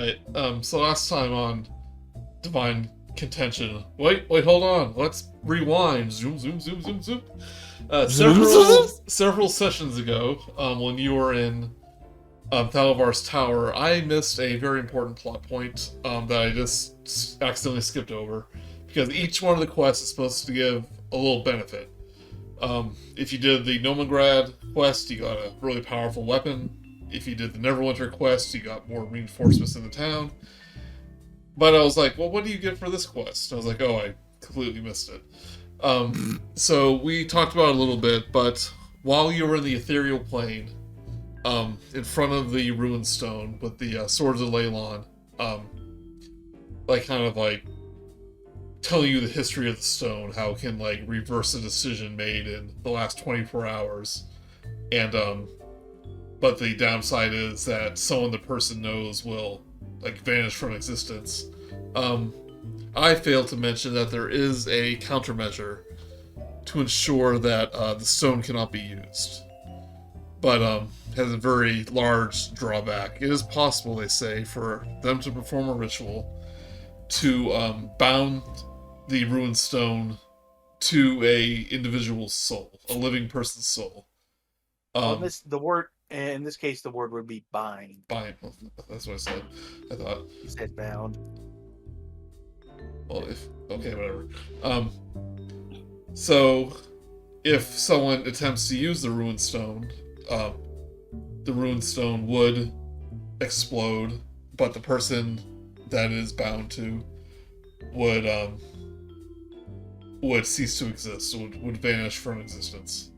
Alright, so last time on Divine Contention. Wait, hold on. Let's rewind. Zoom, zoom, zoom, zoom, zoom. Several sessions ago, when you were in Thalavar's Tower, I missed a very important plot point that I just accidentally skipped over. Because each one of the quests is supposed to give a little benefit. If you did the Nomegrad quest, you got a really powerful weapon. If you did the Neverwinter quest, you got more reinforcements in the town. But I was like, well, what do you get for this quest? I was like, oh, I completely missed it. So we talked about it a little bit, but while you were in the ethereal plane, in front of the ruined stone with the swords of Leilon, telling you the history of the stone, how it can reverse a decision made in the last 24 hours, and but the downside is that someone the person knows will vanish from existence. I failed to mention that there is a countermeasure to ensure that the stone cannot be used, but has a very large drawback. It is possible, they say, for them to perform a ritual to bound the ruined stone to a individual's soul, a living person's soul. In this case, the word would be bind. Bind. That's what I said. I thought. You said bound. Well, okay, whatever. So, if someone attempts to use the ruined stone would explode, but the person that it is bound to would cease to exist, would vanish from existence.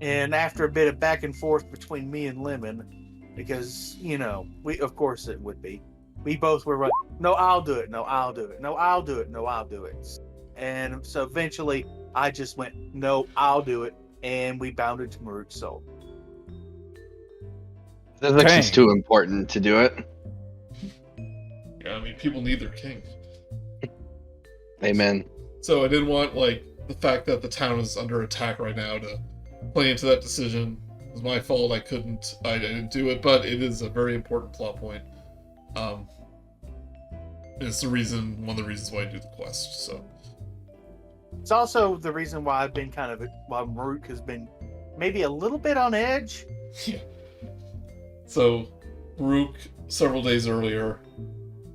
And after a bit of back and forth between me and Lemon, because, of course it would be, we both were like, no, I'll do it, no, I'll do it, no, I'll do it, no, I'll do it. And so eventually I just went, no, I'll do it, and we bounded to Murook's soul. Zyzzyx is too important to do it. Yeah, I mean, people need their king. Amen. So I didn't want, the fact that the town is under attack right now to play into that decision. It was my fault. I didn't do it, but it is a very important plot point. It's one of the reasons why I do the quest, so. It's also the reason why I've been why Murook has been maybe a little bit on edge. Yeah. So, Murook, several days earlier,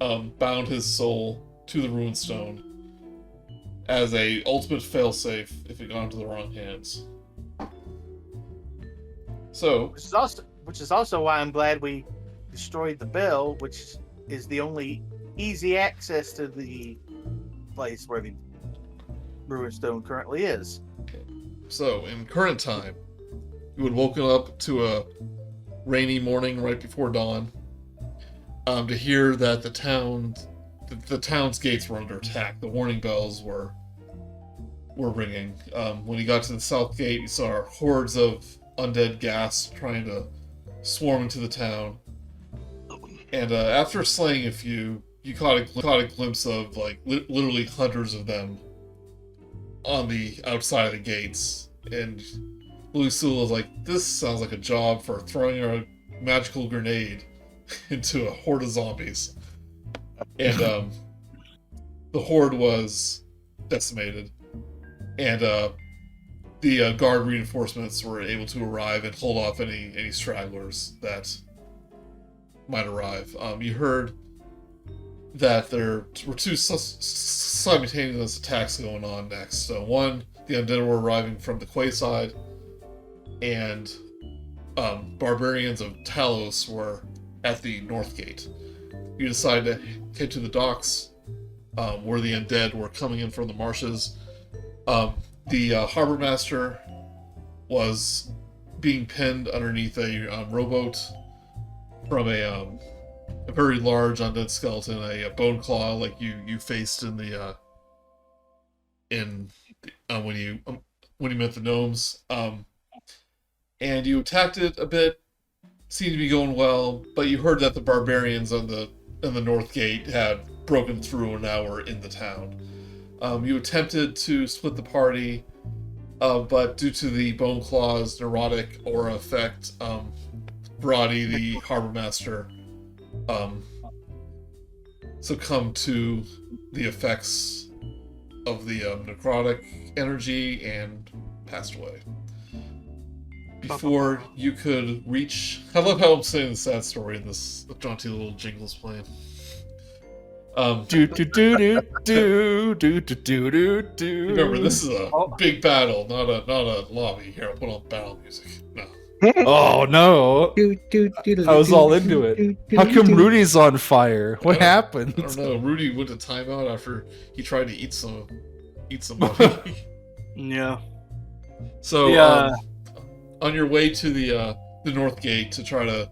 bound his soul to the ruined stone as a ultimate failsafe if it got into the wrong hands. So, which is also why I'm glad we destroyed the bell, which is the only easy access to the place where the ruined stone currently is. So, in current time, you had woken up to a rainy morning right before dawn, to hear that the town's gates were under attack. The warning bells were ringing. When you got to the south gate, you saw hordes of undead ghast trying to swarm into the town. And after slaying a few, you caught a glimpse of literally hundreds of them on the outside of the gates. And Lilisula was like, "This sounds like a job for throwing a magical grenade into a horde of zombies." And the horde was decimated, and the guard reinforcements were able to arrive and hold off any stragglers that might arrive. You heard that there were two simultaneous attacks going on next. So one, the undead were arriving from the quay side, and barbarians of Talos were at the north gate. You decided to head to the docks, where the undead were coming in from the marshes. The harbor master was being pinned underneath a rowboat from a very large undead skeleton, a bone claw like you faced in the when you met the gnomes. And you attacked it a bit. Seemed to be going well, but you heard that the barbarians in the north gate had broken through and now were in the town. You attempted to split the party, but due to the Bone Claw's neurotic aura effect, Brady, the harbor master, succumbed to the effects of the necrotic energy and passed away. Before you could reach... I love how I'm saying the sad story in this jaunty little jingles playing. Do do do do do do do do do. Remember, this is a big battle, not a lobby. Here, I'll put on battle music. No. Oh no! I was all into it. How come Rudy's on fire? What happened? I don't know. Rudy went to timeout after he tried to eat somebody. Yeah. So, on your way to the North Gate to try to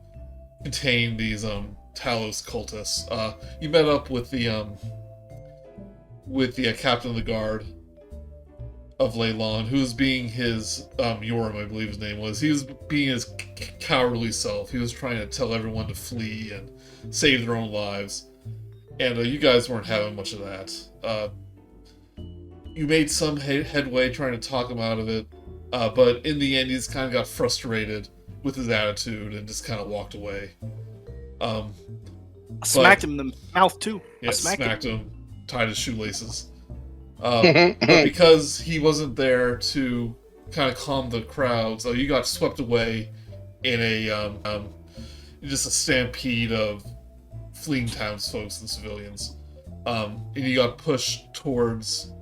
contain these Talos cultists, you met up with the captain of the guard of Leilon, who was being his Yoram, I believe his name was. He was being his cowardly self. He was trying to tell everyone to flee and save their own lives, and you guys weren't having much of that. You made some headway trying to talk him out of it, but in the end, he just kind of got frustrated with his attitude and just kind of walked away. I smacked him in the mouth too. Yeah, I smacked him, tied his shoelaces. But because he wasn't there to kind of calm the crowds, you got swept away in a just a stampede of fleeing townsfolk and civilians, and you got pushed towards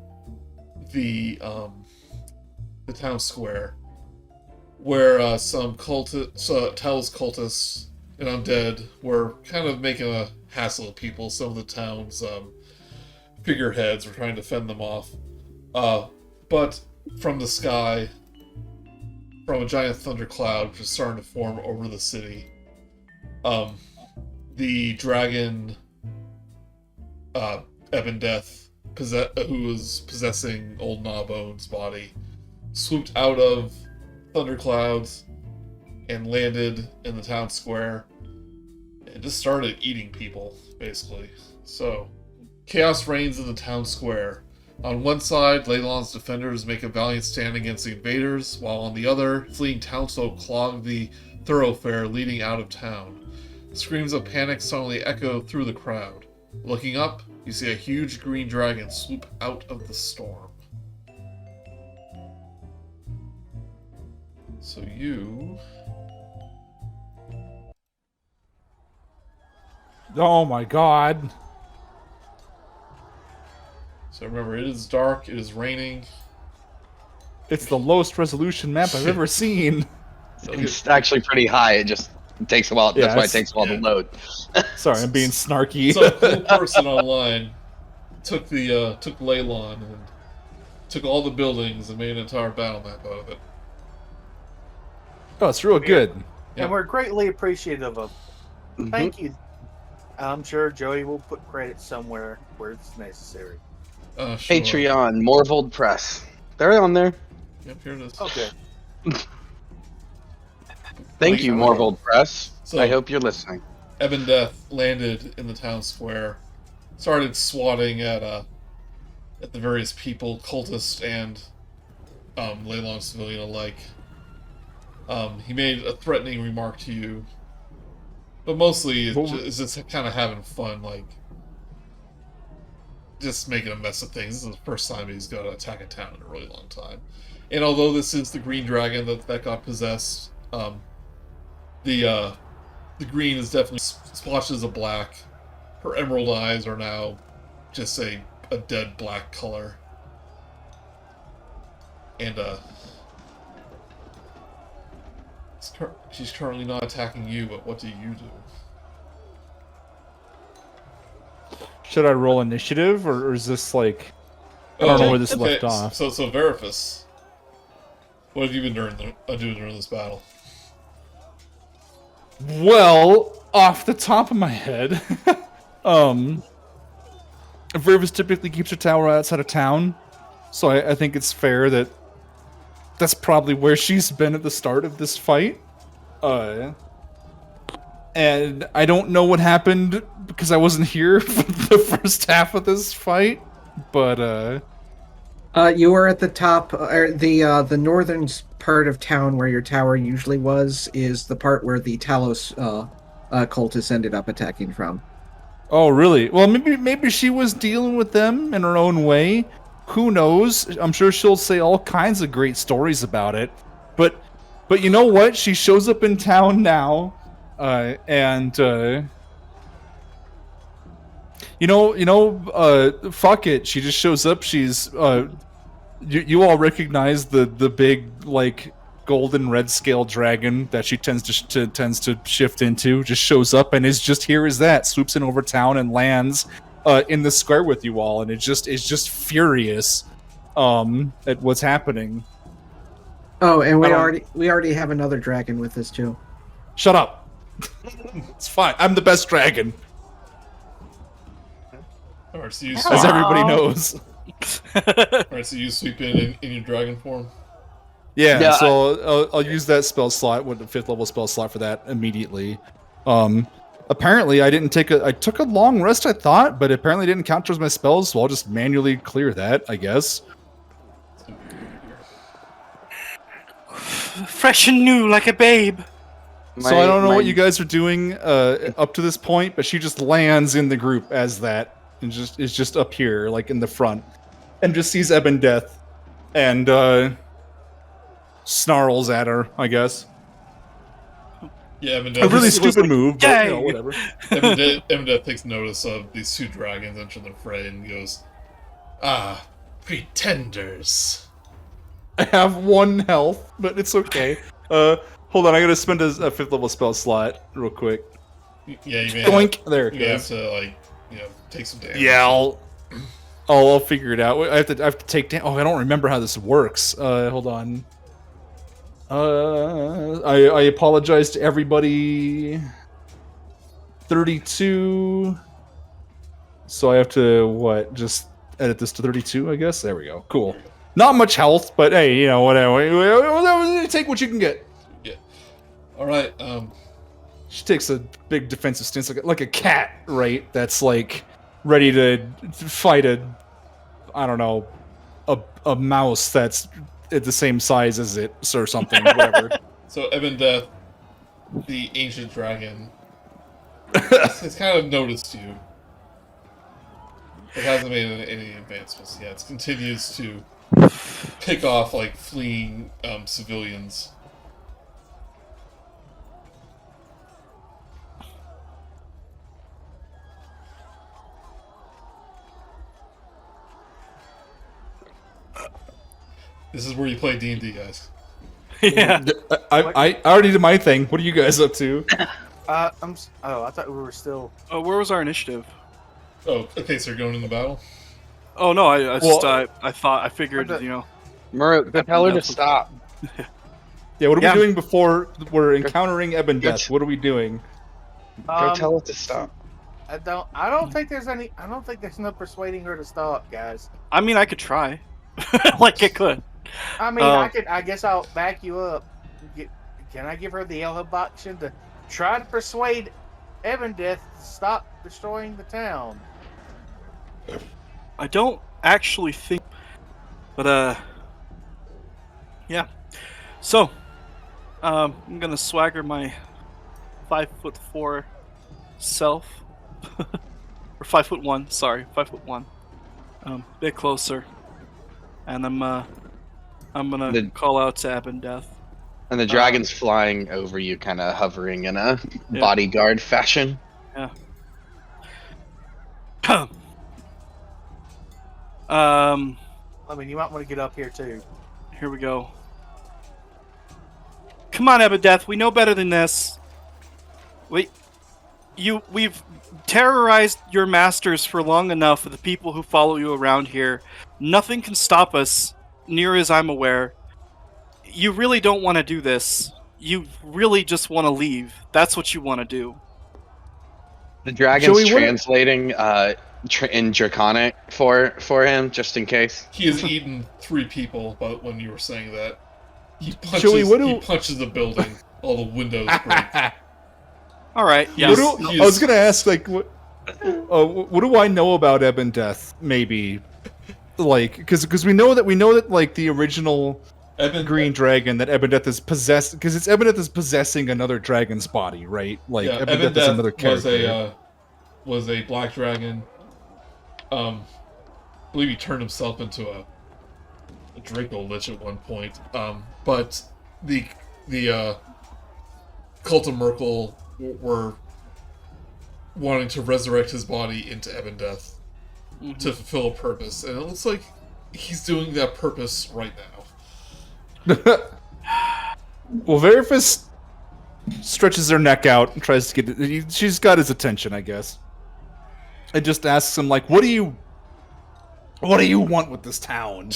the town square, where some Talos cultists and undead were kind of making a hassle of people. Some of the town's figureheads were trying to fend them off. But from the sky, from a giant thundercloud which is starting to form over the city, the dragon Ebondeath, who was possessing old Gnawbone's body, swooped out of thunderclouds and landed in the town square and just started eating people, basically. So, chaos reigns in the town square. On one side, Leilon's defenders make a valiant stand against the invaders, while on the other, fleeing townsfolk clog the thoroughfare leading out of town. Screams of panic suddenly echo through the crowd. Looking up, you see a huge green dragon swoop out of the storm. So you... Oh my god. So remember, it is dark, it is raining. It's the lowest resolution map I've ever seen. It's actually pretty high. It just takes a while. Yeah, that's why it takes a while to load. Sorry, I'm being snarky. So a cool person online took Leilon and took all the buildings and made an entire battle map out of it. Oh, it's real good. Yeah. And we're greatly appreciative of it. Thank you. I'm sure Joey will put credit somewhere where it's necessary. Sure. Patreon, Morvold Press. They're on there. Yep, here it is. Okay. Thank you, Morvold Press. So, I hope you're listening. Ebondeath landed in the town square, started swatting at the various people, cultists and Leilon civilian alike. He made a threatening remark to you, but mostly it's just kind of having fun, like just making a mess of things. This is the first time he's got to attack a town in a really long time. And although this is the green dragon that got possessed, the green is definitely splotches of black. Her emerald eyes are now just a dead black color. And she's currently not attacking you, but what do you do? Should I roll initiative, or is this like... I don't know where this left off. So Veriphys, what have you been doing during this battle? Well, off the top of my head, Veriphys typically keeps her tower outside of town, so I think it's fair that that's probably where she's been at the start of this fight. And I don't know what happened because I wasn't here for the first half of this fight, but you were at the top, or the northern part of town where your tower usually was, is the part where the Talos cultists ended up attacking from. Oh, really? Well, maybe she was dealing with them in her own way. Who knows? I'm sure she'll say all kinds of great stories about it. But you know what? She shows up in town now, and fuck it. She just shows up. She's you all recognize the big like golden red scale dragon that she tends to shift into. Just shows up and is just here as that, swoops in over town and lands in the square with you all, and is just furious at what's happening. Oh, and we already have another dragon with us too. Shut up. It's fine. I'm the best dragon, Alright, so you as sweep, everybody knows. alright, so you sweep in your dragon form. Yeah, so I'll use that spell slot, with the 5th level spell slot for that immediately. Apparently I took a long rest, I thought, but apparently didn't count towards my spells, so I'll just manually clear that, I guess. Fresh and new like a babe. So I don't know what you guys are doing up to this point, but she just lands in the group as that, and is just up here, like in the front, and just sees Ebon Death, and snarls at her, I guess. Yeah, Ebon A really Death, stupid move, but "Yay!" whatever. Ebon Death takes notice of these 2 dragons entering the fray and goes, "Ah, pretenders." I have 1 health, but it's okay. Hold on, I gotta spend a 5th level spell slot real quick. Yeah, you may Doink! There it you have goes. to take some damage. Yeah, I'll figure it out. I have to take down. Oh, I don't remember how this works. Hold on. I apologize to everybody. 32. So I have to just edit this to 32, I guess. There we go. Cool. Not much health, but hey, whatever. Take what you can get. Yeah. All right. She takes a big defensive stance, like a cat, right? That's like ready to fight a mouse that's at the same size as it, or something, whatever. So Ebon Death, the ancient dragon, has kind of noticed you. It hasn't made any advancements yet. It continues to pick off like fleeing civilians. This is where you play D&D, guys. Yeah. I already did my thing. What are you guys up to? I thought we were still. Oh, where was our initiative? Oh, okay, so you're going in the battle? Oh no, I figured, Murook, tell her to stop. Yeah, what are Yeah. we doing before we're encountering Ebon Death? What are we doing? Go tell her to stop. I don't think there's no persuading her to stop, guys. I mean, I could try. Like, it could. I mean, I guess I'll back you up. Can I give her the option to try to persuade Ebon Death to stop destroying the town? I don't actually think, but yeah. So, I'm gonna swagger my 5'4" self, or 5'1". Sorry, 5'1". Bit closer, and I'm gonna call out to Ebon Death. And the dragon's flying over you, kind of hovering in a bodyguard fashion. Yeah. I mean, you might want to get up here too. Here we go. Come on, Ebon Death. We know better than this. We've terrorized your masters for long enough with the people who follow you around here. Nothing can stop us, near as I'm aware. You really don't want to do this. You really just want to leave. That's what you want to do. The dragon's translating in Draconic for him, just in case. He has eaten 3 people, but when you were saying that, he punches the building. All the windows break. All right. Yes. I was gonna ask, like, what do I know about Ebon Death? Maybe, like, because we know that like the original green dragon that Ebondeath is possessed, because it's Ebondeath is possessing another dragon's body, right? Like Yeah, Ebondeath is another was character. was a black dragon. I believe he turned himself into a Draco Lich at one point. But the Cult of Merkel were wanting to resurrect his body into Ebondeath to fulfill a purpose, and it looks like he's doing that purpose right now. Well, Veriphys stretches her neck out and tries to get it. She's got his attention, I guess. And just asks him, like, what do you want with this town?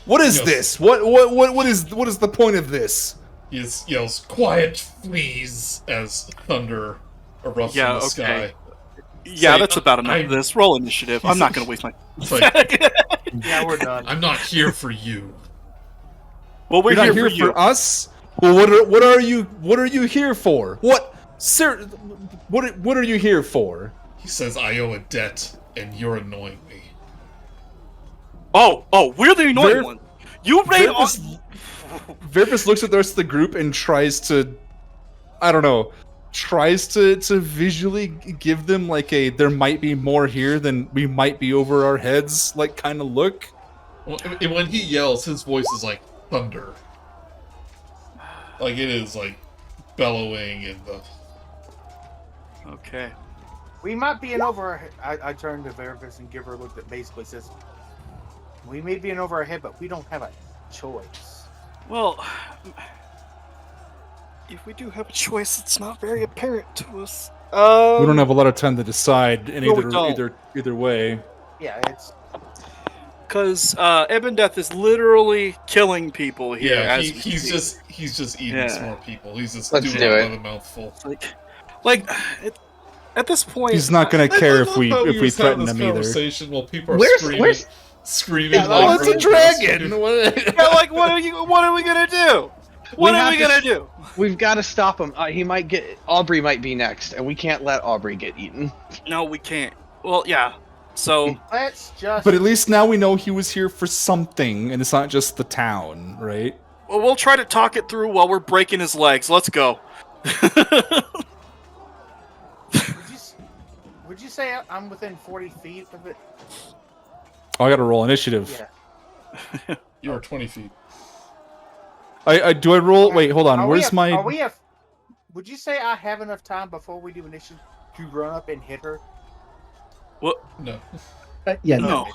What is Yes. this? What is the point of this? He yells, "Quiet, please!" as thunder erupts Yeah, from the okay. sky. Yeah, Say, that's about enough of this. Roll initiative. I'm not going to waste my. It's like, Yeah, we're done. I'm not here for you. Well, we're You're not here here for you. for us? Well, what are you here for? What, sir? What are you here for? He says, "I owe a debt, and you're annoying me." Oh, we're the annoying one. You made on. Veriphys looks at the rest of the group and tries to, I don't know, tries to visually give them like a there might be more here than we might be over our heads like kind of look. And when he yells, his voice is like thunder. Like it is like bellowing and the. Okay. We might be in over our head. I turn to Veriphys and give her a look that basically says, we may be in over our head, but we don't have a choice. Well, if we do have a choice, it's not very apparent to us. We don't have a lot of time to decide in No, we don't. either way. Yeah, it's Because Ebondeath is literally killing people here. Yeah, as we he's speak. just eating Yeah. smart people. He's just Let's doing do it it. by the mouthful. At this point, He's not gonna care if we thought if we was having threaten this him either. conversation while people are Where's screaming. Yeah, like Oh, it's a really dragon! frustrated. yeah, like what are we gonna do? What are have we to gonna do? We've got to stop him. Aubrey might be next, and we can't let Aubrey get eaten. No, we can't. Well, yeah. So let's just. But at least now we know he was here for something, and it's not just the town, right? we'll try to talk it through while we're breaking his legs. Let's go. Would you say I'm within 40 feet of it? Oh, I gotta roll initiative. Yeah. You are 20 feet. I do I roll? Wait, hold on. Are Where's we my? Are we would you say I have enough time before we do initiative to run up and hit her? What? No. Yeah, No.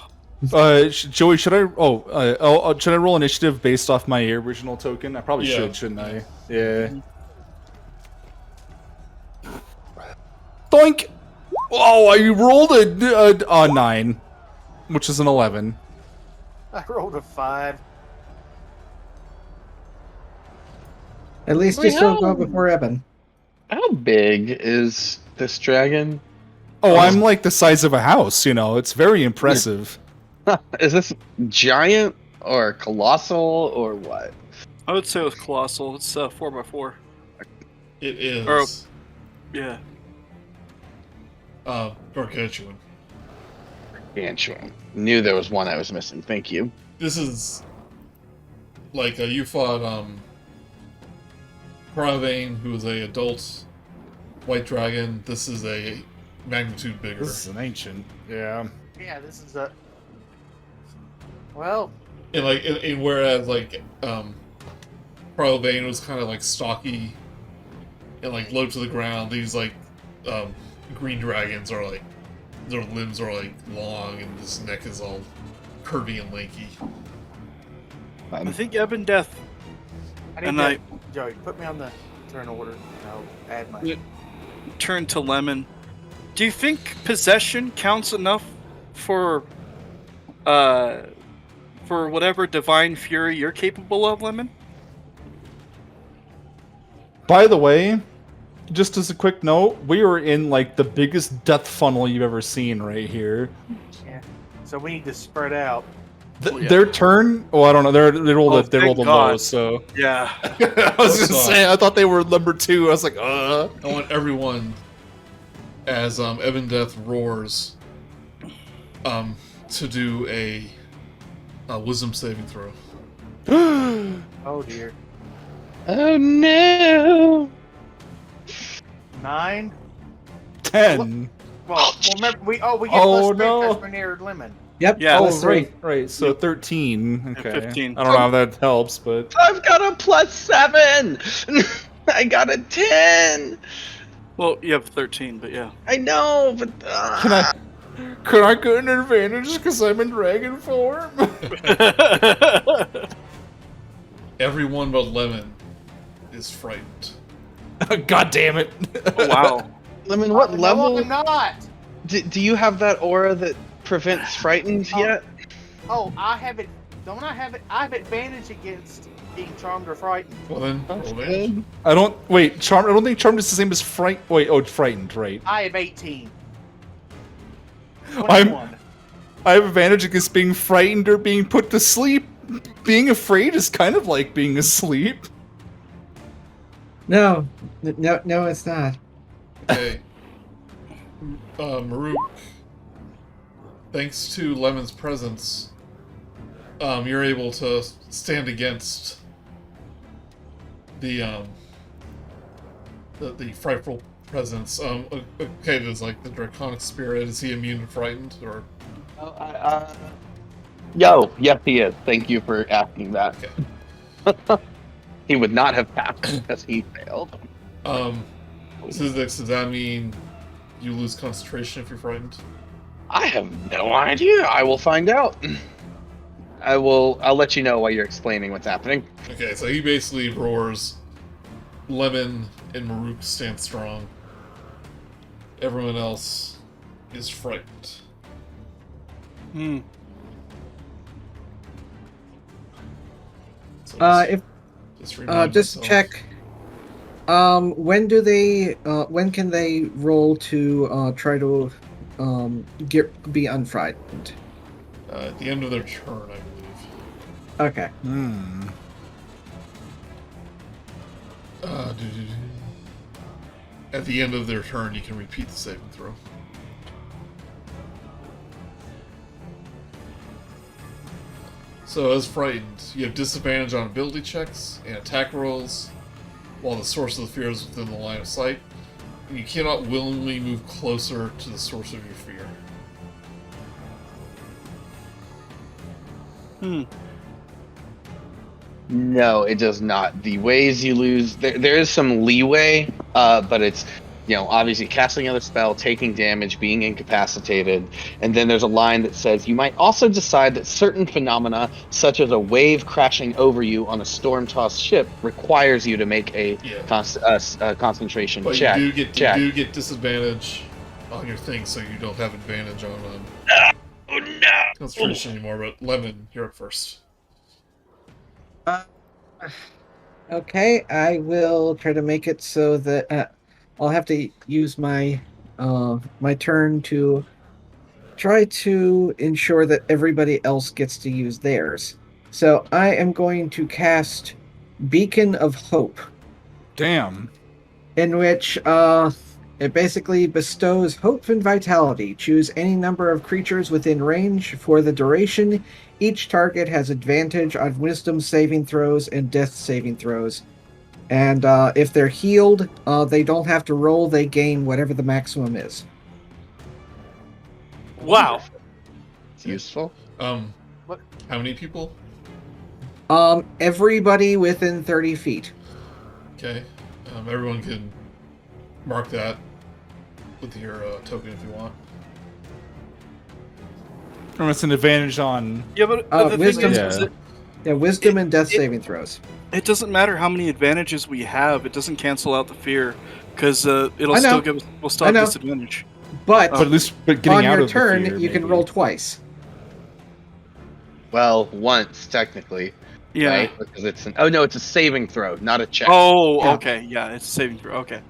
Joey, should I? Should I roll initiative based off my original token? I probably Yeah. should, shouldn't I? Yeah. Doink! Oh, I rolled a 9, which is an 11. I rolled a 5. At least you still go before Eben. How big is this dragon? Oh, I'm like the size of a house. You know, it's very impressive. Is this giant or colossal or what? I would say it was colossal. It's 4x4. It is. Or- Yeah. Gargantuan. Gargantuan. Knew there was one I was missing. Thank you. This is like you fought Paravane, who is a adult white dragon. This is a magnitude bigger. This is an ancient. Yeah. Yeah, this is a. Well, And whereas Paravane was kind of like stocky and like low to the ground, these green dragons are like their limbs are like long and his neck is all curvy and lanky. I think Ebondeath. I need And to, Joey, put me on the turn order. And I'll add my. Yeah. Turn to Lemon. Do you think possession counts enough for whatever divine fury you're capable of, Lemon? By the way, just as a quick note, we are in like the biggest death funnel you've ever seen right here. Yeah. So we need to spread out. Yeah. Their turn. Oh, I don't know. They rolled Oh, a they rolled a thank low. God. So Yeah. I was just saying. I thought they were number 2. I was like, I want everyone, as Ebondeath roars, to do a wisdom saving throw. Oh dear. Oh no! 9. 10. Well, remember we get Oh, plus 3 no. because we're near lemon. Yep. Yeah. plus Oh, three. right. So Yep. 13. Yeah, Okay. 15. I don't know how that helps, but I've got a +7. I got a 10. Well, you have 13, but yeah. I know, but can I get an advantage because I'm in dragon form? Everyone but Lemon is frightened. God damn it! Oh, wow. Lemon, what No, level? I'm not. Do you have that aura that prevents frightened yet? Oh, I have it. Don't I have it? I have advantage against being charmed or frightened. Well then, That's roll advantage. good. I don't wait. Charmed. I don't think charmed is the same as fright. Wait. Oh, frightened. Right. I have 18. I'm- 21. I have advantage against being frightened or being put to sleep. Being afraid is kind of like being asleep. No, it's not. Okay. Murook, thanks to Lemon's presence, you're able to stand against the frightful presence. Okay, does like the draconic spirit, is he immune to frightened or? Yes, he is. Thank you for asking that. Okay. He would not have passed because he failed. Zyzzyx, does that mean you lose concentration if you're frightened? I have no idea. I will find out. I'll let you know while you're explaining what's happening. Okay, so he basically roars, Lemon and Murook stand strong. Everyone else is frightened. Hmm. So If remind just myself. check. When do they? When can they roll to try to be unfrightened? At the end of their turn, I believe. Okay. At the end of their turn, you can repeat the saving throw. So, as frightened, you have disadvantage on ability checks and attack rolls, while the source of the fear is within the line of sight, and you cannot willingly move closer to the source of your fear. No, it does not. The ways you lose, there is some leeway, but it's, obviously casting another spell, taking damage, being incapacitated, and then there's a line that says you might also decide that certain phenomena, such as a wave crashing over you on a storm-tossed ship, requires you to make a concentration But check. you do get disadvantage on your thing, so you don't have advantage on Oh no! concentration anymore. But Lemon, you're up first. Okay, I will try to make it so that I'll have to use my my turn to try to ensure that everybody else gets to use theirs. So I am going to cast Beacon of Hope, Damn. in which it basically bestows hope and vitality. Choose any number of creatures within range for the duration. Each target has advantage on wisdom saving throws and death saving throws. And if they're healed, they don't have to roll, they gain whatever the maximum is. Wow. It's useful. What? How many people? Everybody within 30 feet. Okay. Everyone can mark that with your token if you want. And it's an advantage on. Yeah, but the wisdom- thing is, Yeah. Yeah, wisdom and death saving throws. it doesn't matter how many advantages we have. It doesn't cancel out the fear, because it'll I know. still give us. We'll still I have know. disadvantage. But But at least, getting on out your of the turn, fear, you can maybe. roll twice. Well, once technically, Yeah. right? Because it's it's a saving throw, not a check. Oh, Yeah. okay. Yeah, it's a saving throw. Okay.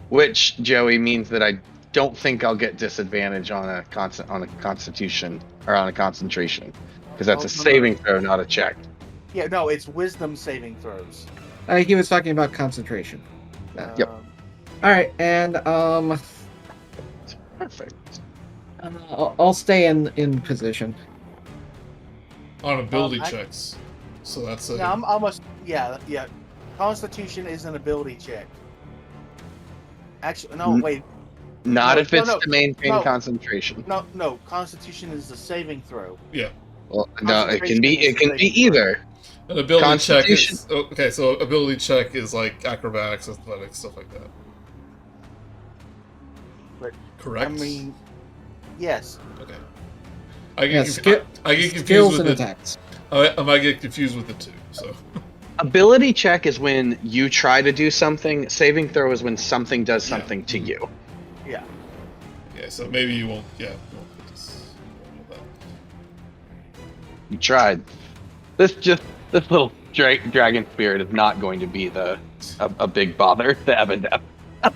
Which, Joey, means that I don't think I'll get disadvantage on a constitution or on a concentration, because that's Oh, a saving throw, not a check. Yeah, no, it's wisdom saving throws. He was talking about concentration. Yep. All right, and Perfect. I'll stay in position. On ability I- checks, So that's a No, I'm almost. Yeah. Constitution is an ability check. Actually, no, N- wait. Not No, if it's no, to maintain no. concentration. No. Constitution is a saving throw. yeah. Well, no, it can be. Concentration is It can be saving throw. either. An ability check Constitution. is okay. So ability check is like acrobatics, athletics, stuff like that. But, Correct. I mean, yes. okay. I Yeah, get confused skills with and it. attacks. I might get confused with it too. So Ability check is when you try to do something. Saving throw is when something does Yeah. something to you. Yeah. yeah. So maybe you won't. Yeah. You won't put this, you won't put You tried. This little dragon spirit is not going to be a big bother to Evandep. that.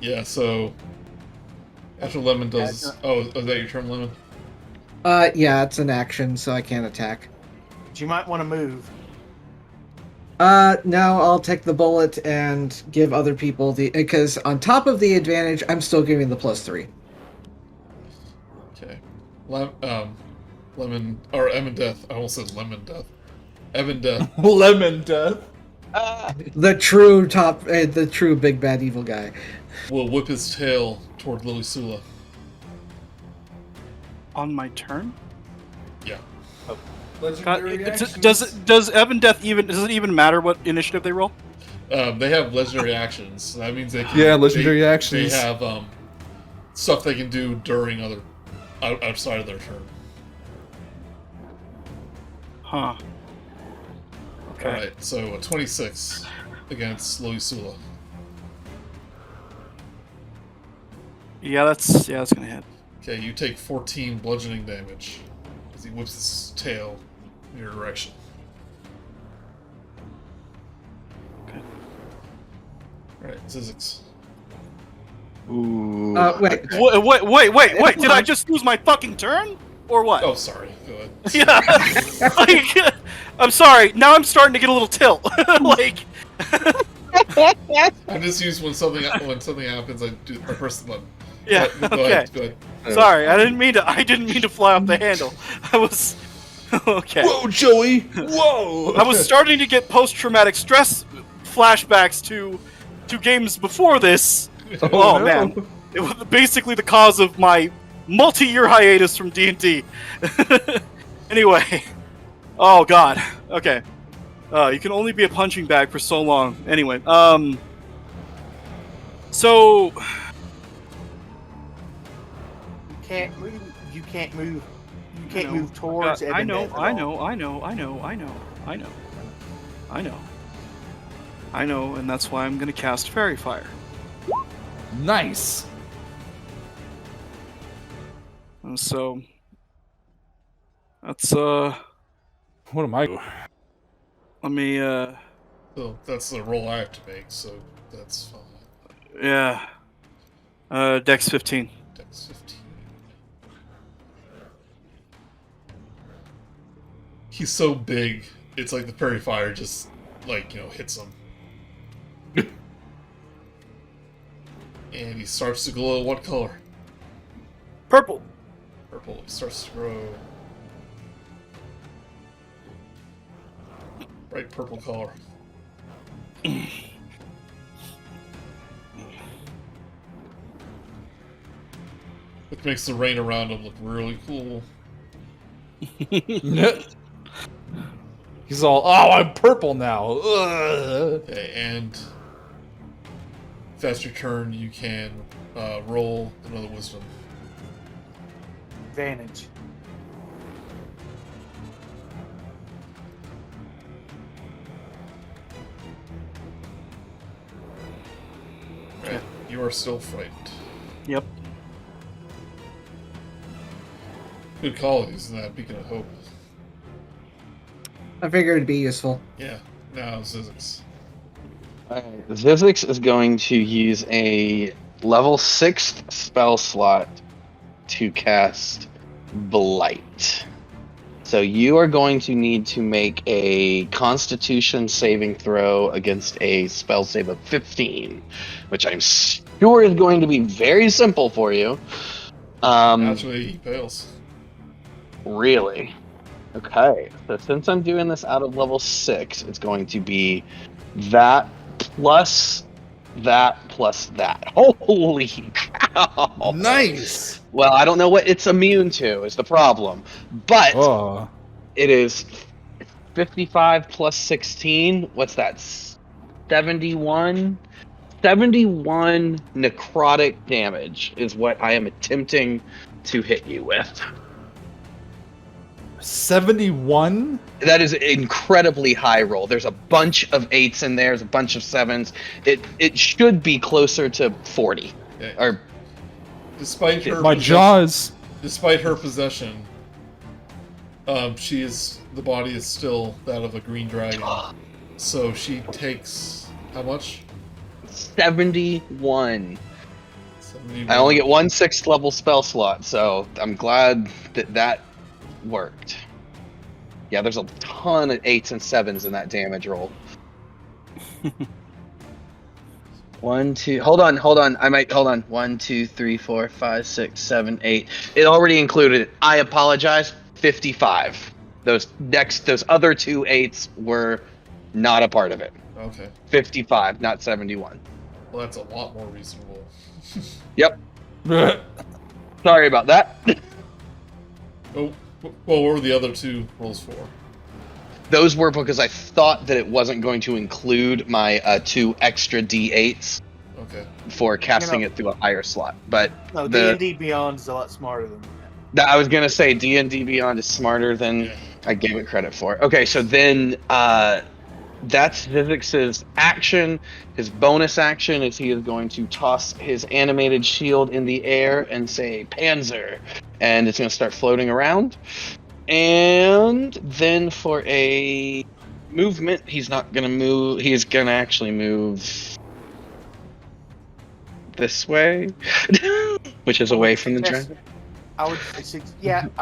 Yeah. So after Lemon does. Oh, is that your turn, Lemon? Yeah, it's an action, so I can't attack. But you might want to move. No, I'll take the bullet and give other people because on top of the advantage, I'm still giving the +3. Okay. Lemon or Evan Death. I almost said Lemon Death. Evan Death. Lemon death. The true big bad evil guy. Will whip his tail toward Lilisula. On my turn? Yeah. Does Evan Death does it even matter what initiative they roll? They have legendary actions. So that means they can. Yeah, legendary they actions. They have stuff they can do during outside of their turn. Huh. Okay. All right. So a 26 against Lilisula. Yeah, that's gonna hit. Okay, you take 14 bludgeoning damage as he whips his tail in your direction. Okay. Alright, Zyzzyx. Ooh. Wait. Wait! Did I just lose my fucking turn, or what? Oh, sorry. Go ahead. Yeah. Like, I'm sorry. Now I'm starting to get a little tilt. Like. I'm just used when something happens. I press the button. Yeah. Go Okay. ahead. Go ahead. Sorry, I didn't mean to fly off the handle. I was okay. Whoa, Joey! Whoa! I was starting to get post-traumatic stress flashbacks to games before this. Oh, no. man, it was basically the cause of my multi-year hiatus from D&D. Anyway, oh god. Okay, you can only be a punching bag for so long. Anyway, so. You can't move. You can't move towards. I know, and that's why I'm gonna cast Fairy Fire. Nice. And so that's What am I? let me So that's the roll I have to make, so that's fine. yeah. Dex 15. Dex 15. He's so big, it's like the fairy fire just, hits him. And he starts to glow. What color? Purple. Purple. He starts to grow. Bright purple color. Which makes the rain around him look really cool. He's all, oh, I'm purple now. Ugh. Okay, and if that's your turn, you can roll another wisdom. Advantage. Right. You are still frightened. Yep. Good call, using that beacon of hope. I figured it'd be useful. Yeah. Now Zyzzyx. Alright, Zyzzyx is going to use a level 6 spell slot to cast Blight. So you are going to need to make a Constitution saving throw against a spell save of 15, which I'm sure is going to be very simple for you. Actually, he fails. Really? Okay, so since I'm doing this out of level 6, it's going to be that plus that plus that. Holy cow! Nice. Well, I don't know what it's immune to is the problem, but Oh, it is 55 plus 16. What's that? 71? 71 necrotic damage is what I am attempting to hit you with. 71. That is an incredibly high roll. There's a bunch of 8s in there, there's a bunch of 7s. It should be closer to 40. Yeah. Or Despite her My jaws. Despite her possession, the body is still that of a green dragon. So she takes how much? 71. 71. I only get 1 6th level spell slot, so I'm glad that worked. Yeah, there's a ton of 8s and 7s in that damage roll. 1, 2. Hold on. Hold on. 1, 2, 3, 4, 5, 6, 7, 8. It already included it. I apologize. 55. Those other 2 8s were not a part of it. Okay. 55, not 71. Well, that's a lot more reasonable. Yep. Sorry about that. Oh, well, what were the other 2 rolls for? Those were because I thought that it wasn't going to include my 2 extra D8s Okay. for casting it through a higher slot. But No, D&D Beyond is a lot smarter than that. I was gonna say D&D Beyond is smarter than I gave it credit for. Okay, so then that's Zyzzyx's action. His bonus action is he is going to toss his animated shield in the air and say Panzer, and it's going to start floating around. And then for a movement, he's not going to move. He's going to actually move this way, which is away from the dragon. I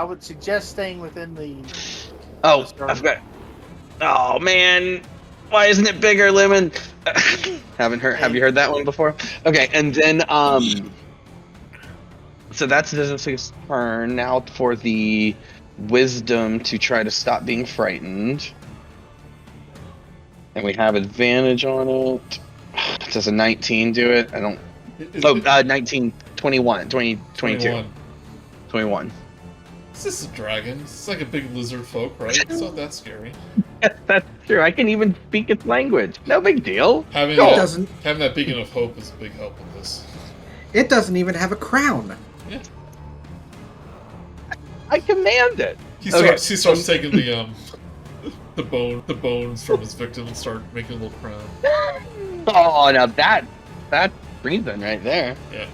would suggest staying within the. Oh, I forgot. Oh man, why isn't it bigger, Lemon? Have you heard that one before? Okay, and then so that's Zyzzyx's turn. Now for the wisdom to try to stop being frightened, and we have advantage on it. Does a 19 do it? I don't. 19, 21, 20, 22. 21. Is this a dragon? It's like a big lizard folk, right? It's not that scary. That's true. I can even speak its language. No big deal. Having that beacon of hope is a big help with this. It doesn't even have a crown. Yeah. I command it. He starts taking the bones from his victim and start making a little crown. Oh, now that's breathing right there. Yeah.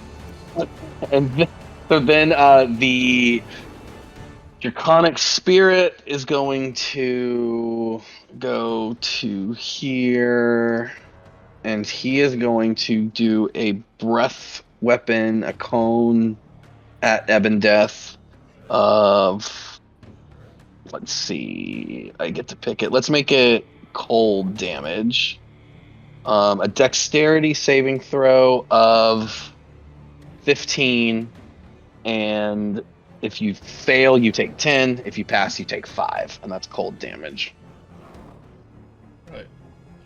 And so then the Draconic Spirit is going to go to here, and he is going to do a breath weapon, a cone at Ebon Death of, let's see, I get to pick it. Let's make it cold damage. A dexterity saving throw of 15, and if you fail, you take 10. If you pass, you take 5, and that's cold damage. Right.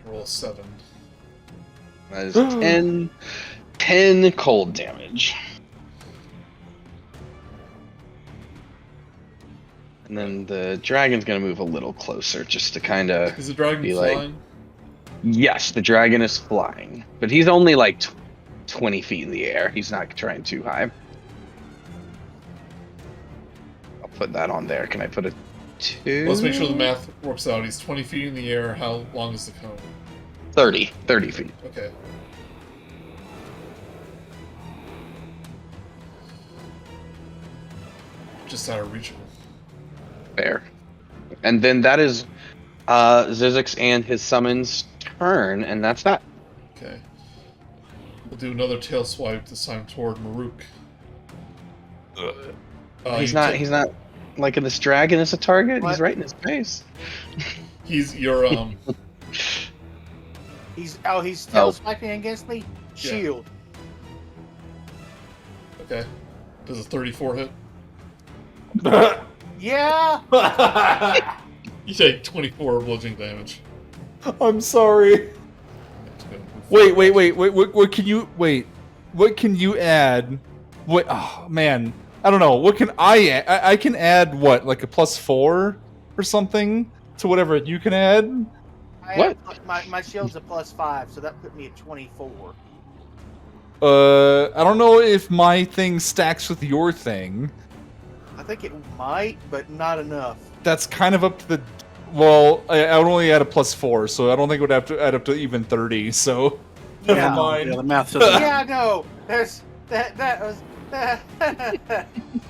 Roll a 7. That is 10 cold damage. And then the dragon's going to move a little closer just to kind of Is the dragon be flying? like... Yes, the dragon is flying. But he's only like 20 feet in the air. He's not trying too high. I'll put that on there. Can I put a 2? Let's make sure the math works out. He's 20 feet in the air. How long is the cone? 30 feet. Okay. Just out of reach. Fair. And then that is Zyzzyx and his summons turn, and that's that. Okay. We'll do another tail swipe, this time toward Murook. He's not liking this dragon as a target. What? He's right in his face. He's your He's tail swiping against me. Shield. Okay. Does a 34 hit? Yeah. You take 24 bludgeoning damage. I'm sorry. Wait. What can you wait? What can you add? What? Oh man, I don't know. What can I add? I can add what, like a +4 or something to whatever you can add. What? My shield's a +5, so that put me at 24. I don't know if my thing stacks with your thing. I think it might, but not enough. That's kind of up to the. Well, I would only add a +4, so I don't think it would have to add up to even 30. So never Yeah. mind. Yeah, the math doesn't. Yeah, no. There's that was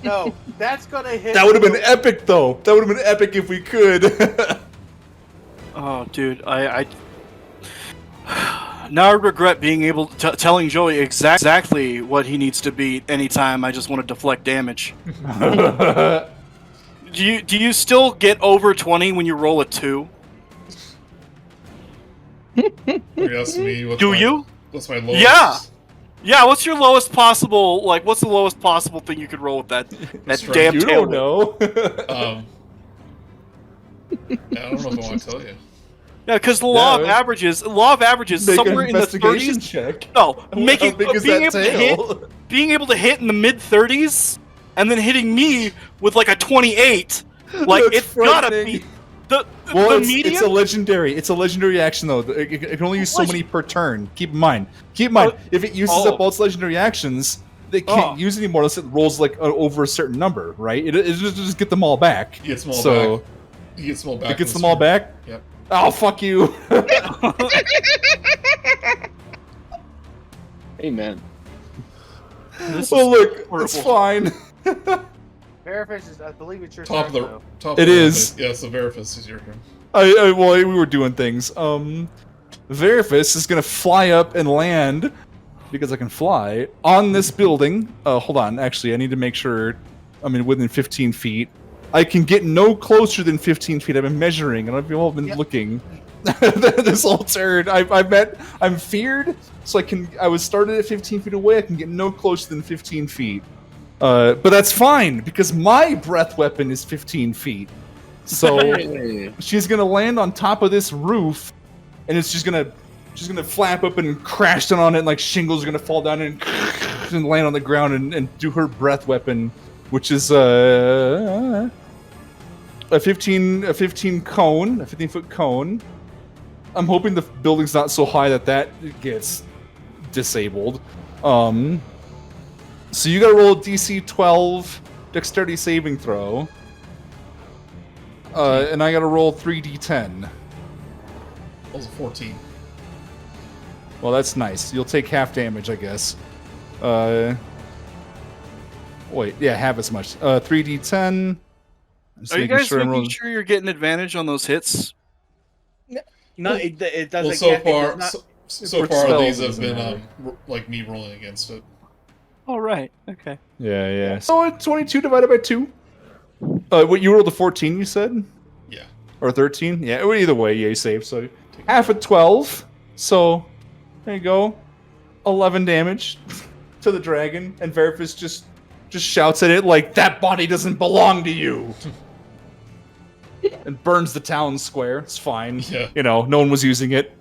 no. That's gonna hit. That would have been epic, though. That would have been epic if we could. Oh, dude, I now I regret being able to telling Joey exactly what he needs to beat anytime I just want to deflect damage. Do you still get over 20 when you roll a 2? Are you asking me what's Do my, you? What's my lowest? Yeah. Yeah, what's your lowest possible, what's the lowest possible thing you could roll with that That's right. damn You tail don't whip? know. I don't know if I want to tell you. Yeah, because the law of Yeah. averages Make somewhere an in the investigation 30s. check. No, How making big is being that tail? being able to hit in the mid 30s and then hitting me with like a 28. Like That's it's gotta frightening. be the Well, the it's medium. a legendary. It's a legendary action though. It can only use so many per turn. Keep in mind. If it uses up all its legendary actions, they can't use anymore unless it rolls like over a certain number, right? It just get them all back. He gets them all So back. He gets them all back. it gets them all back. Yep. Oh fuck you! Amen. This Well, is look, horrible. it's fine. Veriphys is, I believe it's your Top of turn, the though. top. It of the is. Yeah, so Veriphys is your turn. Well, we were doing things. Veriphys is gonna fly up and land because I can fly on this building. Hold on, actually, I need to make sure I'm within 15 feet. I can get no closer than 15 feet. I've been measuring, and I've all been looking. This whole turn, I'm feared, so I was started at 15 feet away. I can get no closer than 15 feet. But that's fine because my breath weapon is 15 feet. So she's gonna land on top of this roof, and it's just gonna flap up and crash down on it, and like shingles are gonna fall down and land on the ground and do her breath weapon, which is a 15 cone, a 15-foot cone. I'm hoping the building's not so high that gets disabled. So you gotta roll a DC 12 dexterity saving throw. And I gotta roll 3d10. That was a 14. Well, that's nice. You'll take half damage, I guess. Wait, yeah, half as much. 3d10. Just Are you making guys sure I'm making rolling- sure you're getting advantage on those hits? No, it doesn't. Well, so get- it far, does not- so For far spells, these have doesn't been matter. like me rolling against it. All right. Okay. Yeah. So 22 divided by 2. What, you rolled a 14, you said? Yeah. Or 13? Yeah, well, either way, yeah, you saved. So half of 12. So there you go. 11 damage to the dragon. And Veriphys just shouts at it like, that body doesn't belong to you. And burns the town square. It's fine. Yeah. No one was using it.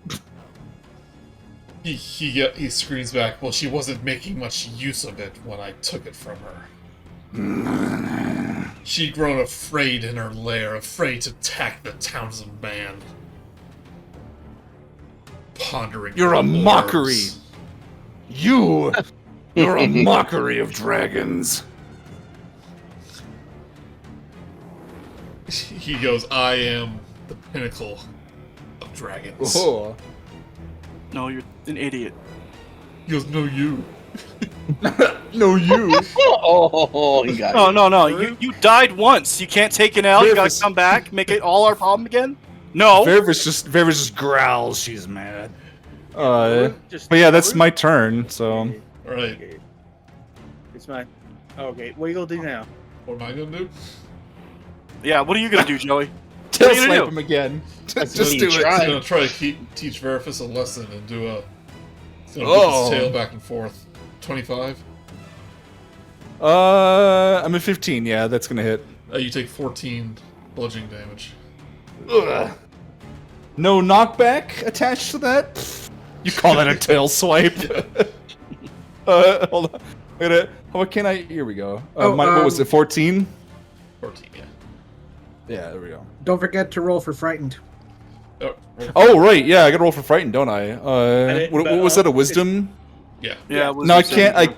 He screams back, well, she wasn't making much use of it when I took it from her. She'd grown afraid in her lair, afraid to attack the townsman. Pondering You're her a mockery. words. You're a mockery of dragons. He goes, I am the pinnacle of dragons. Oh. No, you're an idiot. He goes, no, you. No, you. Oh, he got you. No. You died once. You can't take an L. You gotta Veriphys- come back, make it all our problem again. No. Veriphys just growls. She's mad. Just- But yeah, that's my turn. So Alright, Okay. It's my. Okay, what are you gonna do now? what am I gonna do? Yeah. What are you gonna do, Joey? tail are you gonna slap do? him again. That's Just what do he it. tried. He's gonna try to teach Veriphys a lesson and do a... He's gonna Oh. whip his tail back and forth. 25? I'm at 15. Yeah, that's gonna hit. You take 14 bludgeoning damage. Ugh. No knockback attached to that? Pfft, you call that a tail swipe? Hold on. What can I? Here we go. What was it? 14? 14, yeah. Yeah, there we go. Don't forget to roll for frightened. Oh right, yeah, I gotta roll for frightened, don't I? What was that? A wisdom? Yeah. Yeah. No, I can't.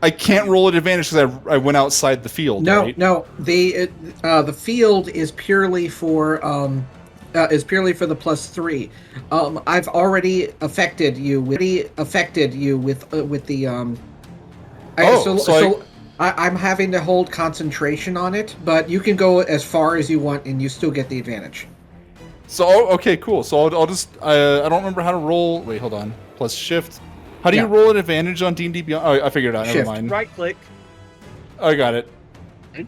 I can't roll at advantage because I went outside the field. No, right? no. The field is purely for the +3. I've already affected you with the I'm having to hold concentration on it, but you can go as far as you want and you still get the advantage. So okay, cool. So I'll just I don't remember how to roll. Wait, hold on. Plus shift. How do you roll an advantage on D&D Beyond? Oh, I figured it out. Shift. Never mind. Right click. I got it.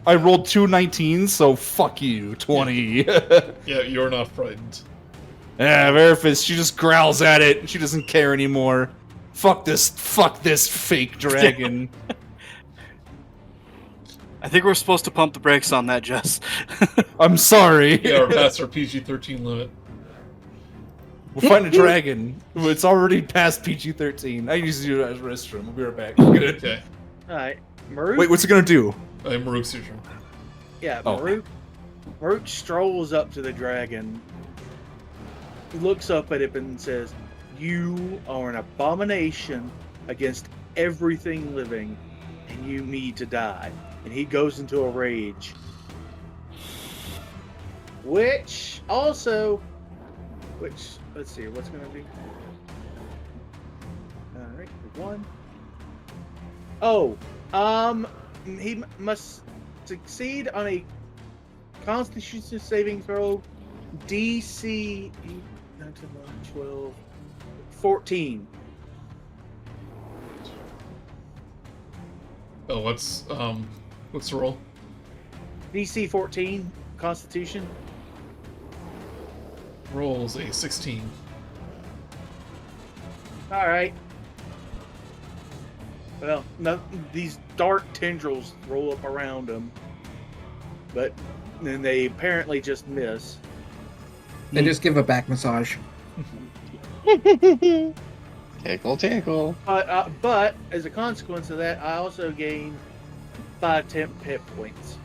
I rolled 2 19s, so fuck you. 20. Yeah, you're not frightened. Yeah, Veriphys, she just growls at it. She doesn't care anymore. Fuck this fake dragon. I think we're supposed to pump the brakes on that, Jess. I'm sorry. Yeah, we're past our PG-13 limit. We're fighting a dragon. It's already past PG-13. I used to do that as a restroom. We'll be right back. Good. Okay. Alright. Murook. Wait, what's it gonna do? Murook's your turn. Yeah, Oh. Murook strolls up to the dragon. He looks up at it and says, "You are an abomination against everything living, and you need to die." And he goes into a rage. Which, let's see, what's going to be? Alright, 1. He must succeed on a Constitution saving throw DC 12, 14. Oh, what's the roll? DC 14, Constitution. Rolls a 16. Alright. Well, no, these dark tendrils roll up around him, but then they apparently just miss. They just give a back massage. Tickle. But as a consequence of that, I also gain 5 temp hit points.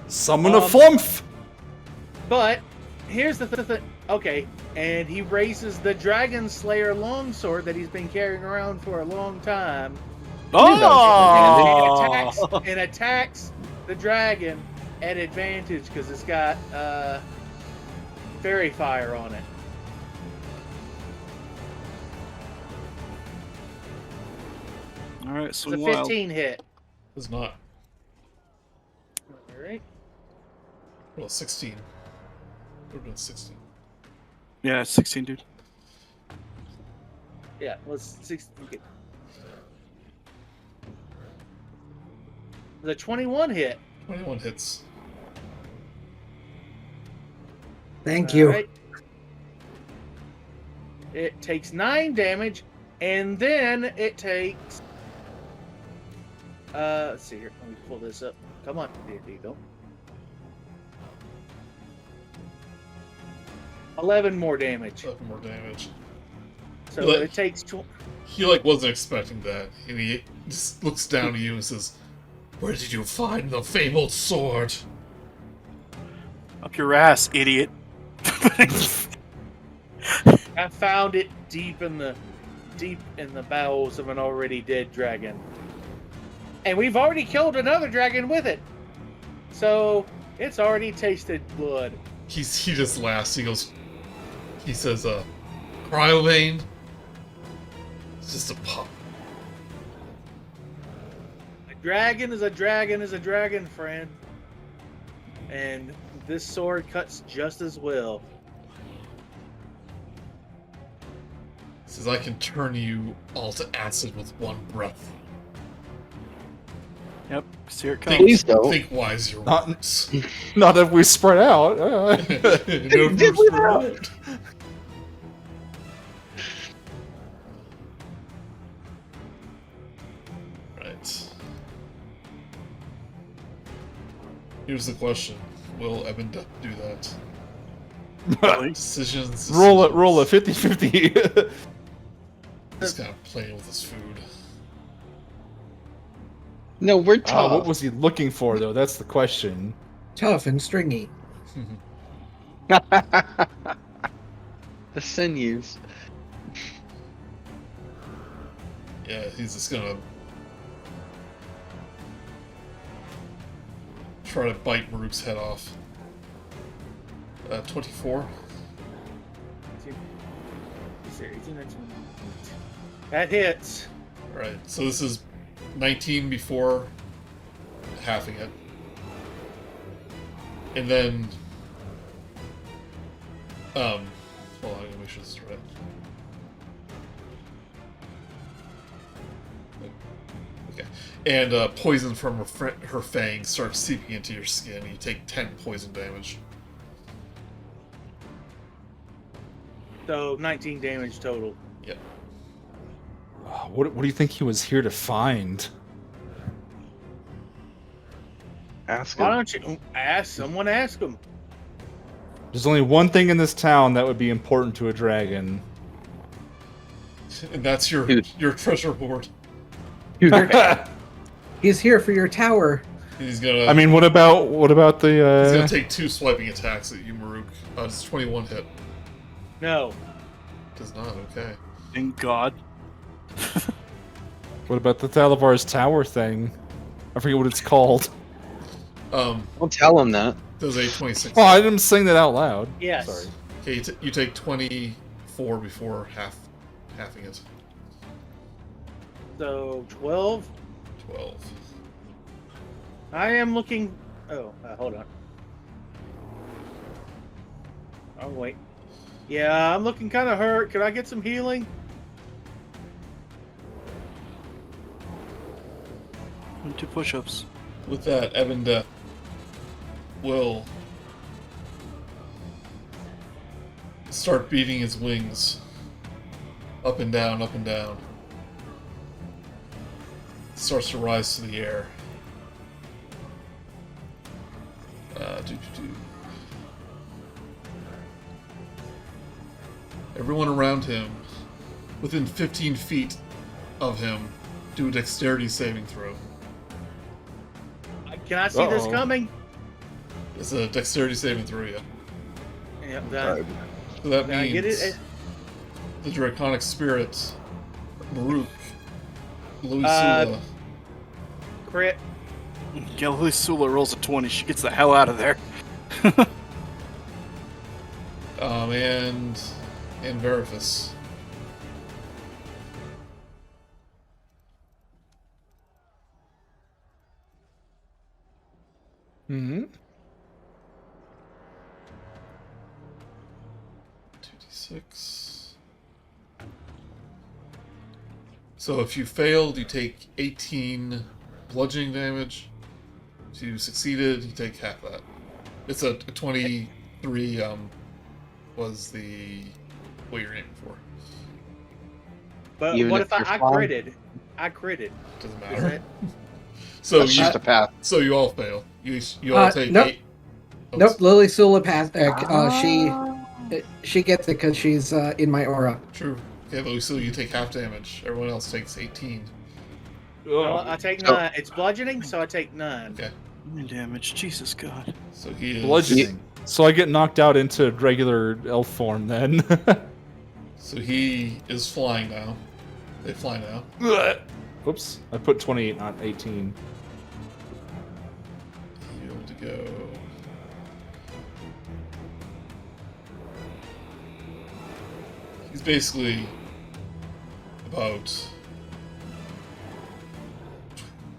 Summon a flumph! But here's the thing. Okay, and he raises the Dragon Slayer longsword that he's been carrying around for a long time, Oh! and attacks the dragon at advantage because it's got fairy fire on it. All right, It's swing a wild. 15 hit. Does not. All right. Well, 16. Would have been 16. Yeah, 16, dude. Yeah, let's 16. Okay. The 21 hit. 21 hits. Thank you. Alright. It takes 9 damage, and then it takes. Let's see here. Let me pull this up. Come on, there you go. 11 more damage. 11 more damage. So Look. it takes. He, wasn't expecting that. And he just looks down at you and says, "Where did you find the fabled sword?" Up your ass, idiot. I found it deep in the bowels of an already dead dragon, and we've already killed another dragon with it, so it's already tasted blood. He just laughs. He says, "Cryovane? It's just a pup." A dragon is a dragon is a dragon, friend, and this sword cuts just as well. He says, "I can turn you all to acid with one breath." Yep, here it Think, comes. Please don't. think wise, your Not- words. Not if we spread out. No Did we first Alright. Here's the question. Will Evan do that? Decisions. Roll a 50-50. He's kind of playing with his food. No, we're tough. What was he looking for, though? That's the question. Tough and stringy. The sinews. Yeah, he's just gonna try to bite Murook's head off. 24. That hits. Alright, so this is 19 before halving it. And then hold on, I'm gonna make sure this is right. Okay. And poison from her fangs starts seeping into your skin. You take 10 poison damage. So 19 damage total. Yep. What do you think he was here to find? Ask Why him. don't you ask someone? Ask him. There's only one thing in this town that would be important to a dragon. And that's your Dude. your treasure hoard. He's here for your tower. He's gonna I mean, what about he's the? gonna take 2 swiping attacks at you, Murook. It's 21 hit. No. Does not, okay. Thank God. What about the Thalavar's tower thing? I forget what it's called. Don't tell him that. Does a 26. Oh, I didn't sing that out loud. Yes. Sorry. Okay, you take 24 before halving it. So 12. 12. I am looking. Oh, hold on. Oh wait. Yeah, I'm looking kind of hurt. Can I get some healing? And 2 push-ups. With that, Evan will start beating his wings up and down, up and down. Starts to rise to the air. Everyone around him, within 15 feet of him, do a dexterity saving throw. Can I see this Uh-oh. coming? It's a dexterity saving throw, yeah. Yep, done. So that Can I means get it? the draconic spirit, Murook, Lilisula, Crit. Yeah, Lilisula rolls a 20. She gets the hell out of there. and Veriphys. Mm-hmm. 2d6. So if you failed, you take 18 bludgeoning damage. If you succeeded, you take half that. It's a 23 was the what you're aiming for. But Even what if if I you're fine? critted? I critted. Doesn't Is matter. that? So That's you just a path. so you all fail. You all take nope. 8. Oh, Nope, Lilisula passed. She gets it because she's in my aura. True. Okay, Lilisula, you take half damage. Everyone else takes 18. Well, I take 9. It's bludgeoning, so I take 9. Okay. 9 damage. Jesus God. So he is Bludgeoning. So I get knocked out into regular elf form then. So he is flying now. They fly now. Oops. I put 28, not 18. He'll be able to go. He's basically about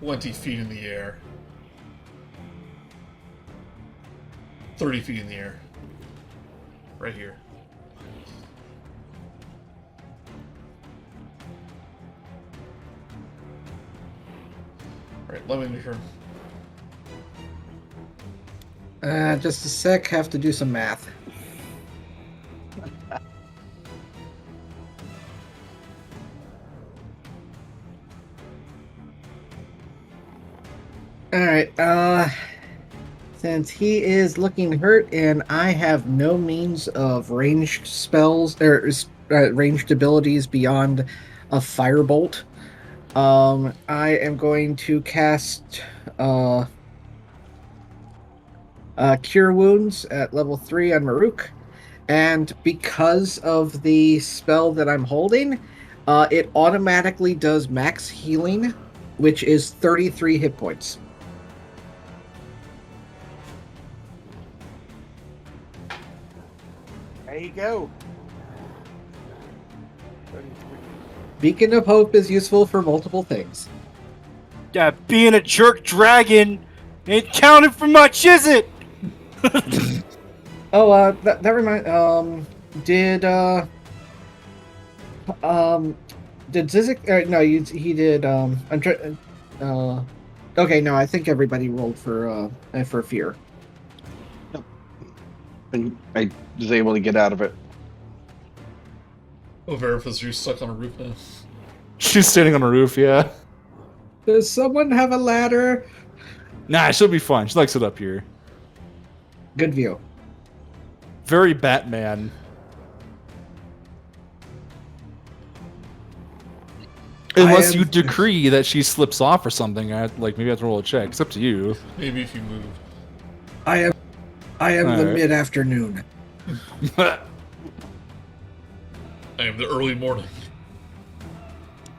20 feet in the air. 30 feet in the air. Right here. Alright, let me make sure. Just a sec, have to do some math. Alright, since he is looking hurt and I have no means of ranged spells, or ranged abilities beyond a firebolt, I am going to cast, Cure Wounds at level 3 on Murook. And because of the spell that I'm holding, it automatically does max healing, which is 33 hit points. There you go. Beacon of Hope is useful for multiple things. Yeah, being a jerk dragon ain't counting for much, is it? Oh, that reminds. Did Zyzzyx? No, he did. Okay, no, I think everybody rolled for fear. And I was able to get out of it. Oh, Veriphys, you're stuck on a roof now. She's standing on a roof, yeah. Does someone have a ladder? Nah, she'll be fine. She likes it up here. Good view. Very Batman. Unless you decree that she slips off or something, maybe I have to roll a check. It's up to you. Maybe if you move. I am the Alright. mid-afternoon. I am the early morning.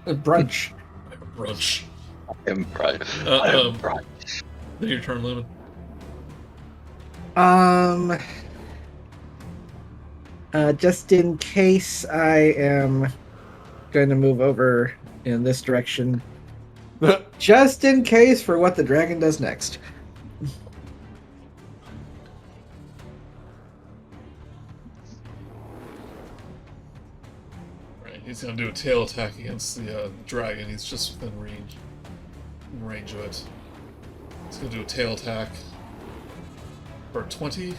Brunch. I have brunch. I'm right. Then your turn, Lemon. Just in case, I am going to move over in this direction. Just in case for what the dragon does next. Right, he's gonna do a tail attack against the dragon. He's just within range of it. He's gonna do a tail attack for 20.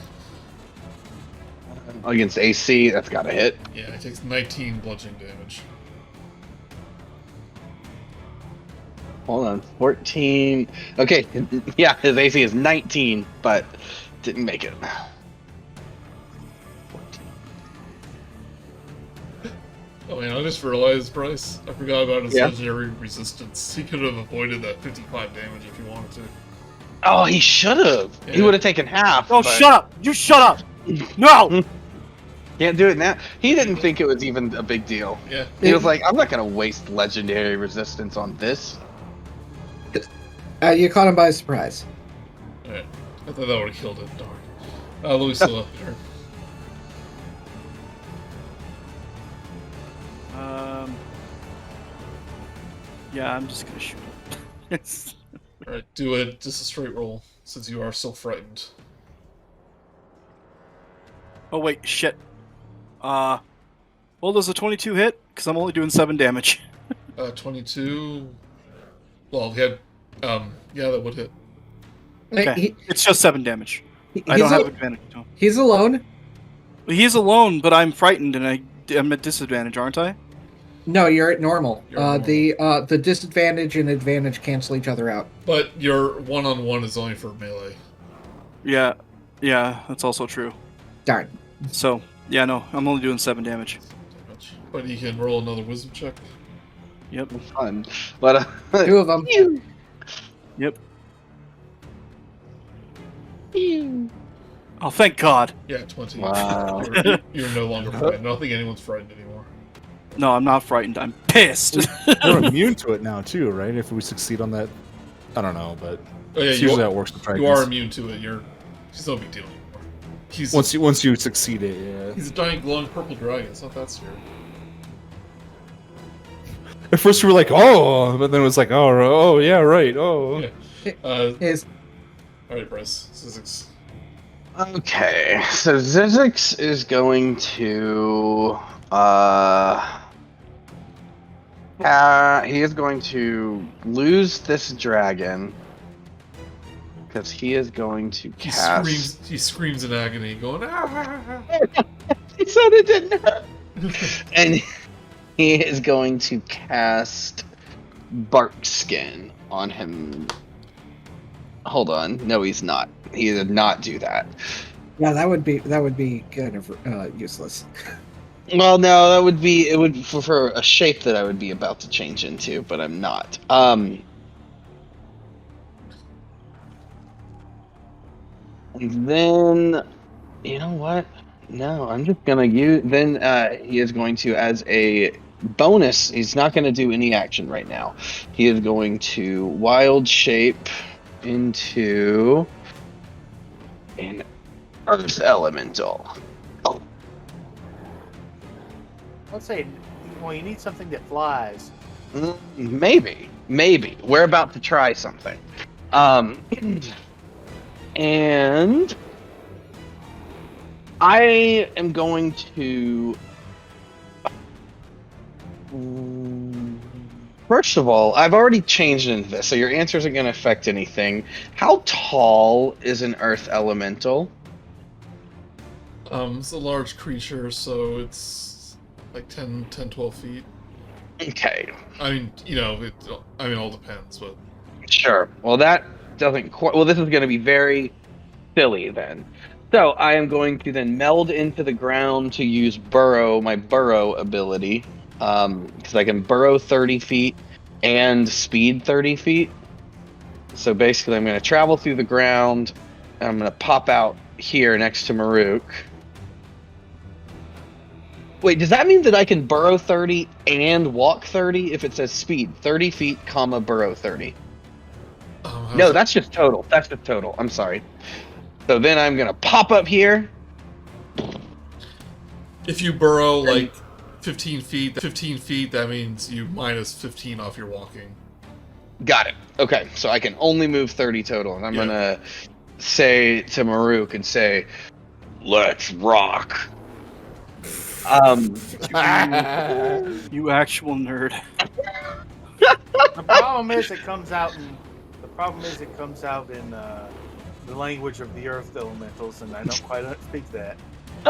Against AC, that's got to hit. Yeah, he takes 19 bludgeoning damage. Hold on, 14. Okay, yeah, his AC is 19, but didn't make it. 14. Oh man, I just realized, Brice, I forgot about his Yeah. legendary resistance. He could have avoided that 55 damage if he wanted to. Oh, he should have. He Yeah. would have taken half. Oh, but shut up! You shut up! No! Can't do it now. He didn't think it was even a big deal. Yeah. He was like, I'm not going to waste legendary resistance on this. You caught him by surprise. Alright. I thought that would have killed it. Darn. Lilisula, your turn. Yeah, I'm just gonna shoot him. Alright, do just a straight roll, since you are so frightened. Oh wait, shit. Well, does a 22 hit? Because I'm only doing 7 damage. 22. Well, he had. Yeah, that would hit. Okay, it's just 7 damage. I He's don't have advantage. No. He's alone. He's alone, but I'm frightened and I'm at disadvantage, aren't I? No, you're at normal. You're at normal. The disadvantage and advantage cancel each other out. But your one-on-one is only for melee. Yeah, that's also true. Darn. So, yeah, no, I'm only doing 7 damage. Damage. But you can roll another wisdom check. Yep. Fun. But, 2 of them. Yep. Oh, thank God. Yeah, 20. Wow. You're no longer frightened. I don't think anyone's frightened anymore. No, I'm not frightened. I'm pissed. You're immune to it now, too, right? If we succeed on that. I don't know, but Oh yeah, it's you usually are, how it works with dragons. you are immune to it. He's no big deal anymore. He's Once you succeed it, yeah. he's a giant glowing purple dragon. It's not that scary. At first we were like, oh, but then it was like, oh yeah, right, oh. Yeah. Is Alright, Brice. Zyzzyx. okay, so Zyzzyx is going to he is going to lose this dragon because he is going to cast. He screams in agony, going ah! He said it didn't hurt. And he is going to cast Bark Skin on him. Hold on. No, he's not. He did not do that. Yeah, that would be kind of useless. Well, no, that would be it would for a shape that I would be about to change into, but I'm not. And then you know what? No, I'm just gonna use. Then he is going to, as a bonus, he's not going to do any action right now. He is going to wild shape into an earth elemental. Let's say, well, you need something that flies. Maybe. We're about to try something. And I am going to. First of all, I've already changed into this, so your answer isn't going to affect anything. How tall is an earth elemental? It's a large creature, so it's like 10, 12 feet. Okay. I mean, it all depends, but... Sure. Well, that doesn't quite... Well, this is going to be very silly, then. So, I am going to then meld into the ground to use my burrow ability. Because I can burrow 30 feet and speed 30 feet. So, basically, I'm going to travel through the ground, and I'm going to pop out here next to Murook. Wait, does that mean that I can burrow 30 and walk 30 if it says speed 30 feet, comma, burrow 30? No, that's just total. That's just total. I'm sorry. So then I'm going to pop up here. If you burrow like 15 feet, that means you minus 15 off your walking. Got it. Okay, so I can only move 30 total. And I'm going to say to Murook and say, let's rock. You actual nerd. The problem is it comes out in the language of the earth elementals, and I don't quite speak that.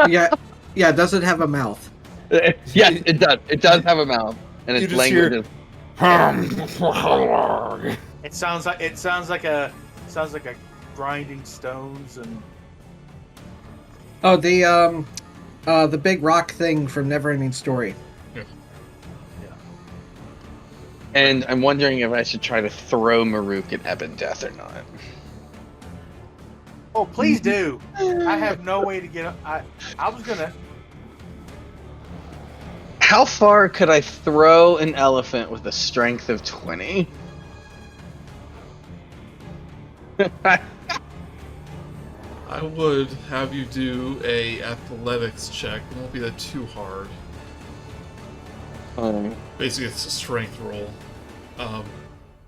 Yeah. Does it have a mouth? Yes, it does. It does have a mouth, and its language is. It sounds like a grinding stones and. Oh, the big rock thing from Neverending Story. Yeah. And I'm wondering if I should try to throw Murook at Ebon Death or not. Oh, please do! I have no way to get up. I was gonna. How far could I throw an elephant with a strength of 20? I would have you do a athletics check. It won't be that too hard. Basically, it's a strength roll. And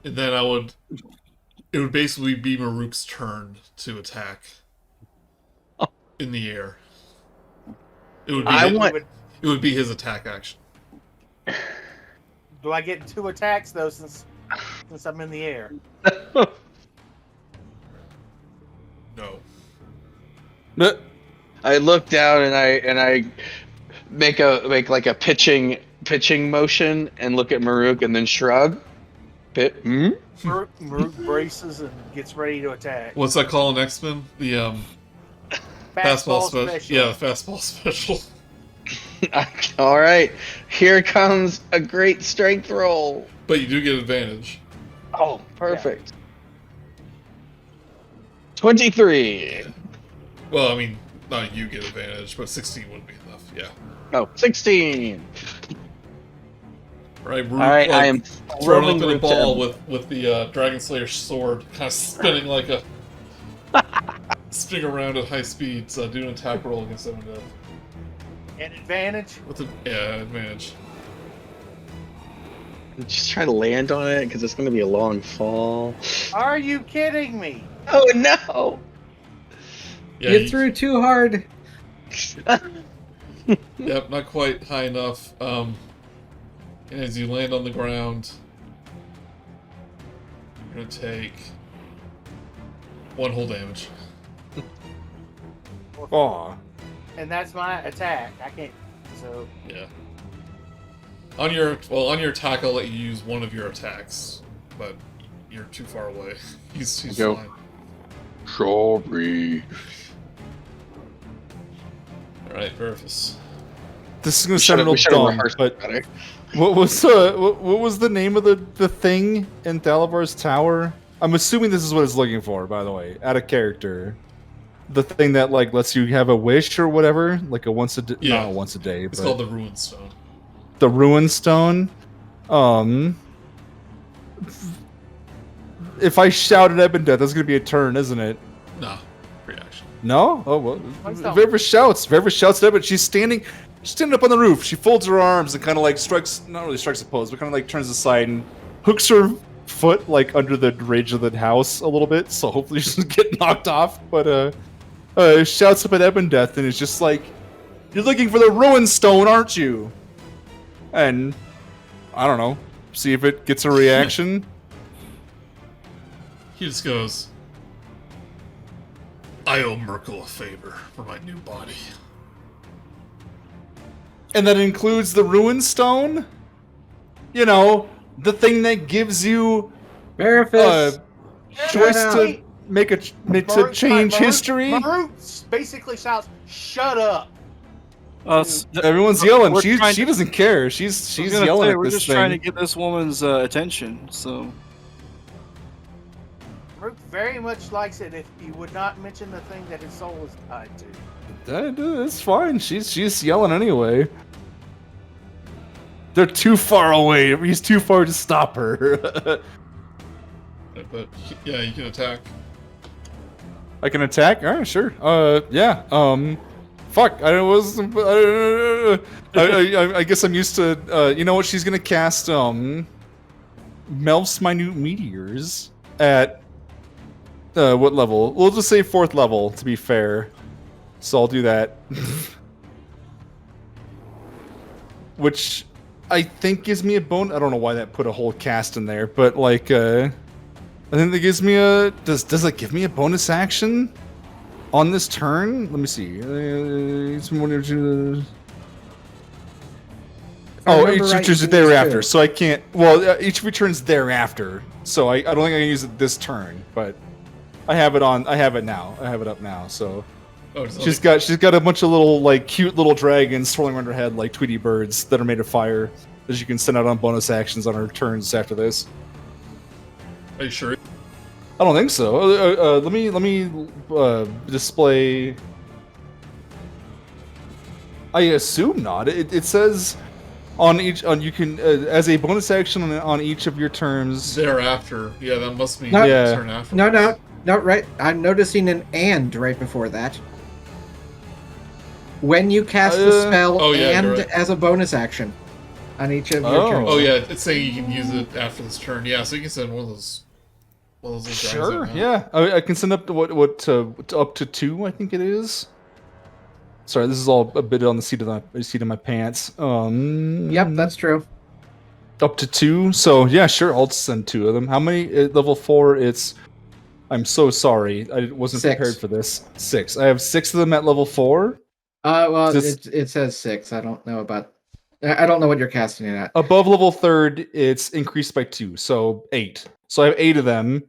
then it would basically be Murook's turn to attack in the air. It would be his attack action. Do I get 2 attacks though since I'm in the air? No. I look down and I make like a pitching motion and look at Murook and then shrug. Murook braces and gets ready to attack. What's that called in X-Men? The fastball special. Yeah, the fastball special. All right, here comes a great strength roll. But you do get advantage. Oh, perfect. 23. Well, I mean, not you get advantage, but 16 wouldn't be enough. Yeah. Oh, 16. Right, I am thrown up in a ball with the Dragon Slayer sword, kind of spinning like a spinning around at high speed. So do an attack roll against Ebon Death. An advantage? Advantage. Just try to land on it because it's going to be a long fall. Are you kidding me? Oh no! Yeah, you threw too hard. Yep, not quite high enough. And as you land on the ground, you're gonna take 1 whole damage. Aw. And that's my attack. I can't. So. Yeah. On your attack, I'll let you use one of your attacks, but you're too far away. He's Go. fine. Sorry. Alright, Veriphys. This is gonna sound a We little should have dumb, rehearsed but better. what was the name of the thing in Thalavar's tower? I'm assuming this is what it's looking for, by the way, out of character. The thing that like lets you have a wish or whatever, like a once a day, Yeah. not a once a day, It's but called the Ruin Stone. the Ruin Stone. If I shout at Ebondeath, that's gonna be a turn, isn't it? Nah, reaction. No? Oh well. What's that? Veriphys shouts at Ebondeath. She's standing up on the roof. She folds her arms and kind of like not really strikes a pose, but kind of like turns aside and hooks her foot like under the ridge of the house a little bit, so hopefully she doesn't get knocked off. But shouts up at Ebondeath and is just like, "You're looking for the Ruin Stone, aren't you?" And I don't know. See if it gets a reaction. He just goes, I owe Merkel a favor for my new body. And that includes the Ruin Stone? You know, the thing that gives you Veriphys. choice Shut to make to change history? Murook basically shouts, "Shut up!" Everyone's yelling. We're She trying to- doesn't care. She's yelling at We're this just thing. trying to get this woman's attention. So Murook very much likes it if he would not mention the thing that his soul is tied to. It's fine. She's yelling anyway. They're too far away. He's too far to stop her. But yeah, you can attack. I can attack? Alright, sure. Yeah. Fuck. I guess I'm used to. You know what? She's gonna cast Melf's Minute Meteors at what level? We'll just say 4th level to be fair. So I'll do that. Which I think gives me a bone. I don't know why that put a whole cast in there, but like I think that gives me a does it give me a bonus action on this turn? Let me see. Each returns thereafter, so I can't. Well, each returns thereafter, so I don't think I can use it this turn. But I have it on. I have it now. I have it up now. So she's got a bunch of little like cute little dragons swirling around her head like Tweety birds that are made of fire that she can send out on bonus actions on her turns after this. Are you sure? I don't think so. Let me display. I assume not. It says on you can as a bonus action on each of your turns. Thereafter. Yeah, that must be No. the turn after. No, right. I'm noticing an "and" right before that. When you cast the spell oh, yeah, and you're right. as a bonus action on each of your turns. Oh yeah, it's saying you can use it after this turn. Yeah, so you can send one of those little dragons Sure. out now. Yeah, I can send up to up to 2. I think it is. Sorry, this is all a bit on the seat of my pants. Yep, that's true. Up to 2. So yeah, sure, I'll send 2 of them. How many? At level 4, it's. I'm so sorry, I wasn't 6. prepared for this. 6. I have 6 of them at level 4. Well, This- it says 6. I don't know what you're casting it at. Above level 3rd, it's increased by 2, so 8. So I have 8 of them,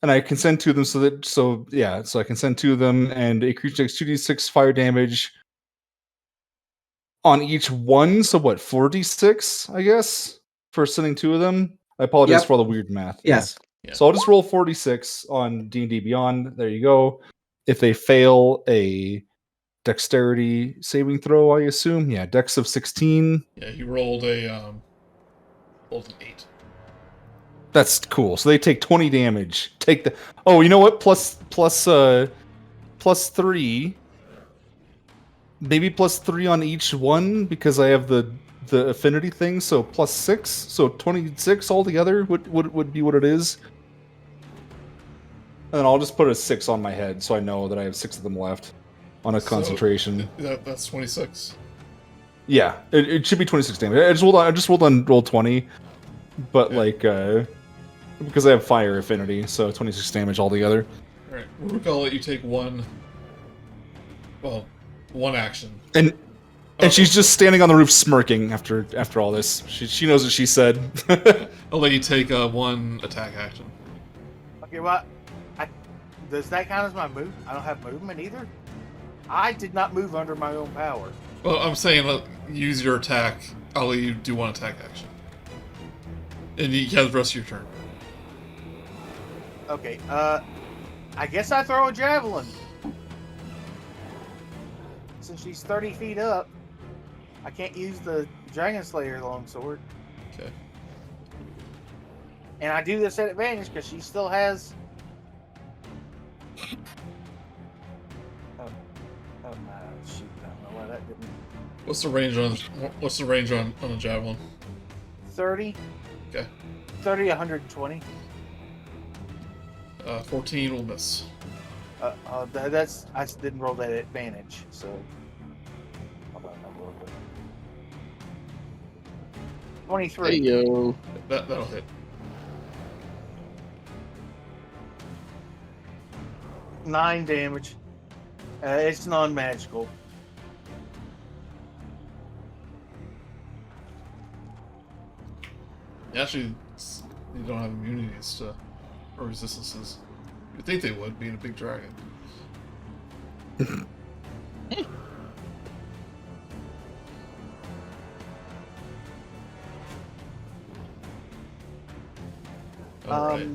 and I can send 2 of them. So I can send 2 of them, and a creature takes 2d6 fire damage on each one. So what? 4d6, I guess, for sending 2 of them. I apologize Yep. for all the weird math. Yes. Yeah. So I'll just roll 46 on D&D Beyond. There you go. If they fail a dexterity saving throw, I assume. Yeah, dex of 16. Yeah, he rolled an 8. That's cool. So they take 20 damage. Take the. Oh, you know what? Plus 3. Maybe plus 3 on each one because I have the affinity thing. So plus 6. So 26 altogether would be what it is. And then I'll just put a 6 on my head so I know that I have 6 of them left on a concentration. That's 26. Yeah, it should be 26 damage. I just rolled on roll 20, but Yeah. because I have fire affinity, so 26 damage altogether. All right, Murook, I'll let you take one action. And Oh, she's just standing on the roof smirking after all this. She knows what she said. I'll let you take one attack action. Okay, well, Does that count as my move? I don't have movement either. I did not move under my own power. Well, I'm saying use your attack. I'll let you do one attack action. And you have the rest of your turn. Okay, I guess I throw a javelin. Since she's 30 feet up, I can't use the Dragon Slayer longsword. Okay. And I do this at advantage because she still has... Oh, no, shoot, I don't know why that didn't... What's the range on a javelin? 30. Okay. 30, 120. 14 will miss. That's I didn't roll that at advantage, so. Hold on, I rolled it. 23. Hey yo. That'll hit. Nine damage. It's non-magical. Actually, you don't have immunities to or resistances. You'd think they would, being a big dragon. Alright.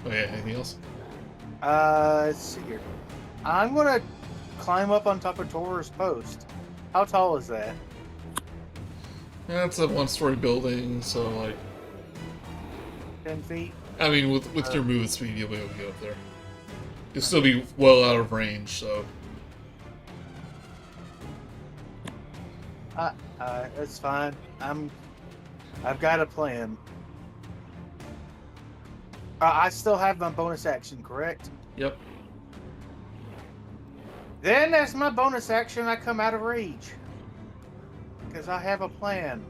Oh yeah, anything else? Let's see here. I'm gonna climb up on top of Tor's post. How tall is that? That's a one-story building, so like 10 feet? I mean, with your movement speed, you'll be able to get up there. You'll still be well out of range, so. That's fine. I've got a plan. I still have my bonus action, correct? Yep. Then, as my bonus action, I come out of rage. Because I have a plan.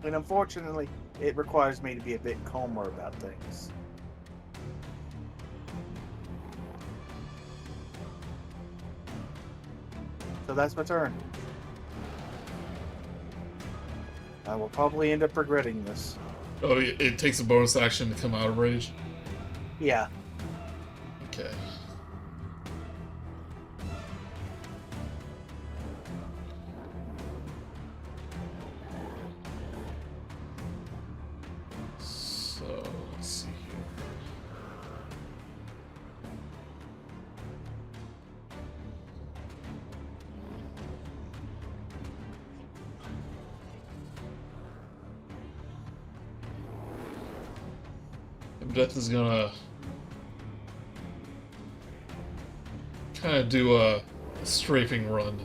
And unfortunately, it requires me to be a bit calmer about things. So that's my turn. I will probably end up regretting this. Oh, it takes a bonus action to come out of rage? Yeah. Okay. So, let's see here. Death is gonna kind of do a strafing run.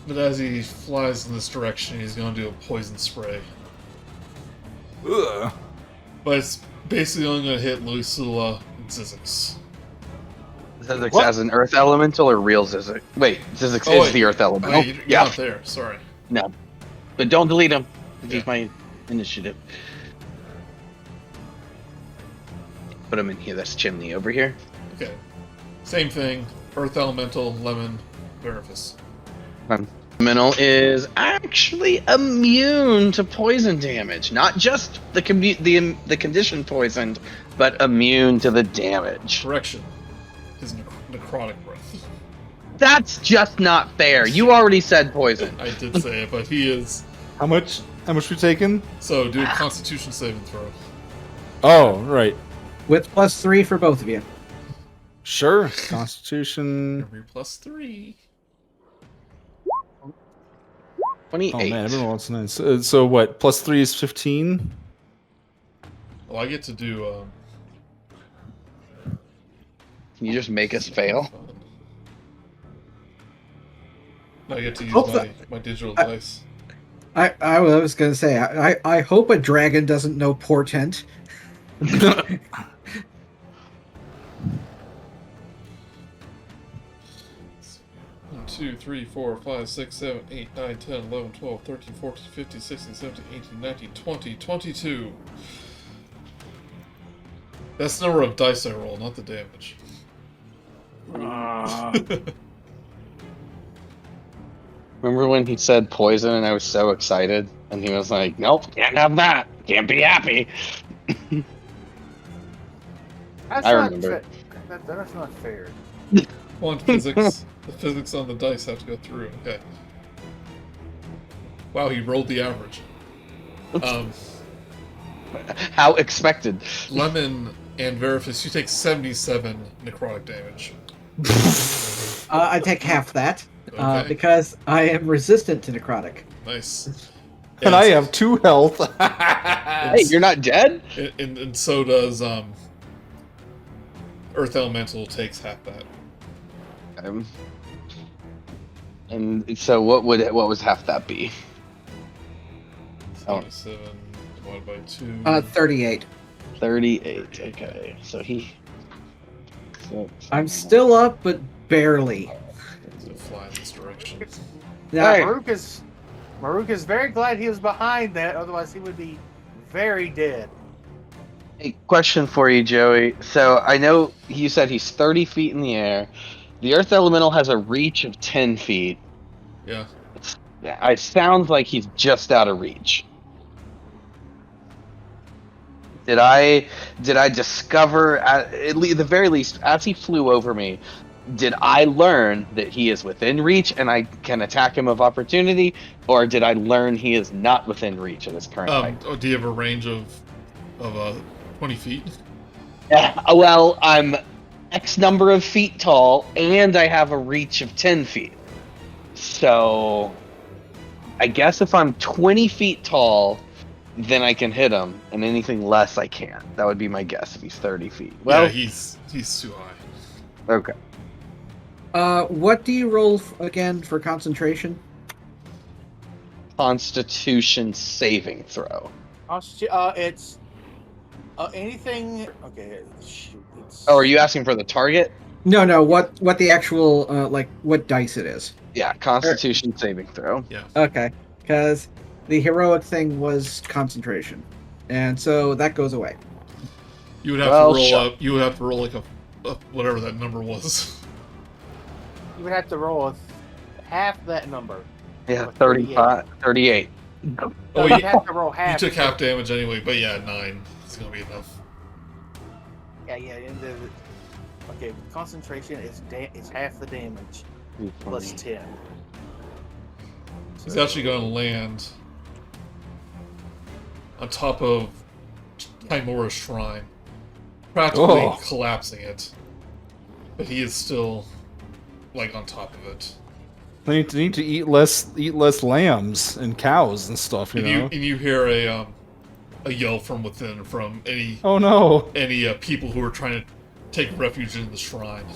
But as he flies in this direction, he's gonna do a poison spray. Ugh. But it's basically only gonna hit Lilisula and Zyzzyx. Zyzzyx What? as an earth elemental or real Zyzzyx? Wait, Zyzzyx is wait. the earth elemental. Oh, you're yeah. not there, sorry. No. But don't delete him. Yeah. He's my initiative. Put him in here, this chimney over here. Okay. Same thing. Earth Elemental, Lemon, Veriphys. Elemental is actually immune to poison damage. Not just the condition poisoned, but immune to the damage. Correction. His necrotic breath. That's just not fair. You already said poison. I did say it, but he is... How much we taking? So, do a Constitution saving throw. Oh, right. With +3 for both of you. Sure. Constitution. Every +3. 28. Oh man, everyone wants to know. So what? +3 is 15. Well, I get to do... Can you just make us fail? I get to use Hope my digital dice. I was going to say, I hope a dragon doesn't know portent. 2, 3, 4, 5, 6, 7, 8, 9, 10, 11, 12, 13, 14, 15, 16, 17, 18, 19, 20, 22. That's the number of dice I roll, not the damage. Remember when he said poison and I was so excited? And he was like, nope, can't have that. Can't be happy. That's I not remember. That's not fair. Come on, physics. The physics on the dice have to go through. Okay. Wow, he rolled the average. How expected. Lemon and Veriphys, you take 77 necrotic damage. I take half that Okay. because I am resistant to necrotic. Nice. And I have 2 health. Hey, you're not dead? And so does Earth Elemental takes half that. And so what was half that be? Oh. 77 divided by 2. 38. 38. Okay. So he. I'm still up, but barely. To fly in this direction. Now, Hey. Murook is very glad he was behind that, otherwise he would be very dead. Hey, question for you, Joey. So I know you said he's 30 feet in the air. The Earth Elemental has a reach of 10 feet. Yeah. It sounds like he's just out of reach. Did I discover, at the very least, as he flew over me, did I learn that he is within reach and I can attack him of opportunity, or did I learn he is not within reach at his current height? Do you have a range of 20 feet? Well, I'm X number of feet tall, and I have a reach of 10 feet. So, I guess if I'm 20 feet tall, then I can hit him, and anything less I can't. That would be my guess if he's 30 feet. Well, Yeah, he's too high. okay. what do you roll again for concentration? Constitution saving throw. It's anything. Okay, shoot. Oh, are you asking for the target? No. What the actual what dice it is? Yeah, Constitution saving throw. Okay, because the heroic thing was concentration, and so that goes away. You would have Well, to roll shut- up. You would have to roll like a whatever that number was. You would have to roll half that number. Yeah, Or 35, 38. Oh, you you, have to roll you half. took half damage anyway, but yeah, 9 is gonna be enough. Yeah. Okay, concentration is it's half the damage plus 10. He's actually gonna land on top of Chimora's shrine, practically Oh. collapsing it. But he is still like on top of it. They need to eat less lambs and cows and stuff, you know. And you hear a yell from within from any Oh no! people who are trying to take refuge in the shrine.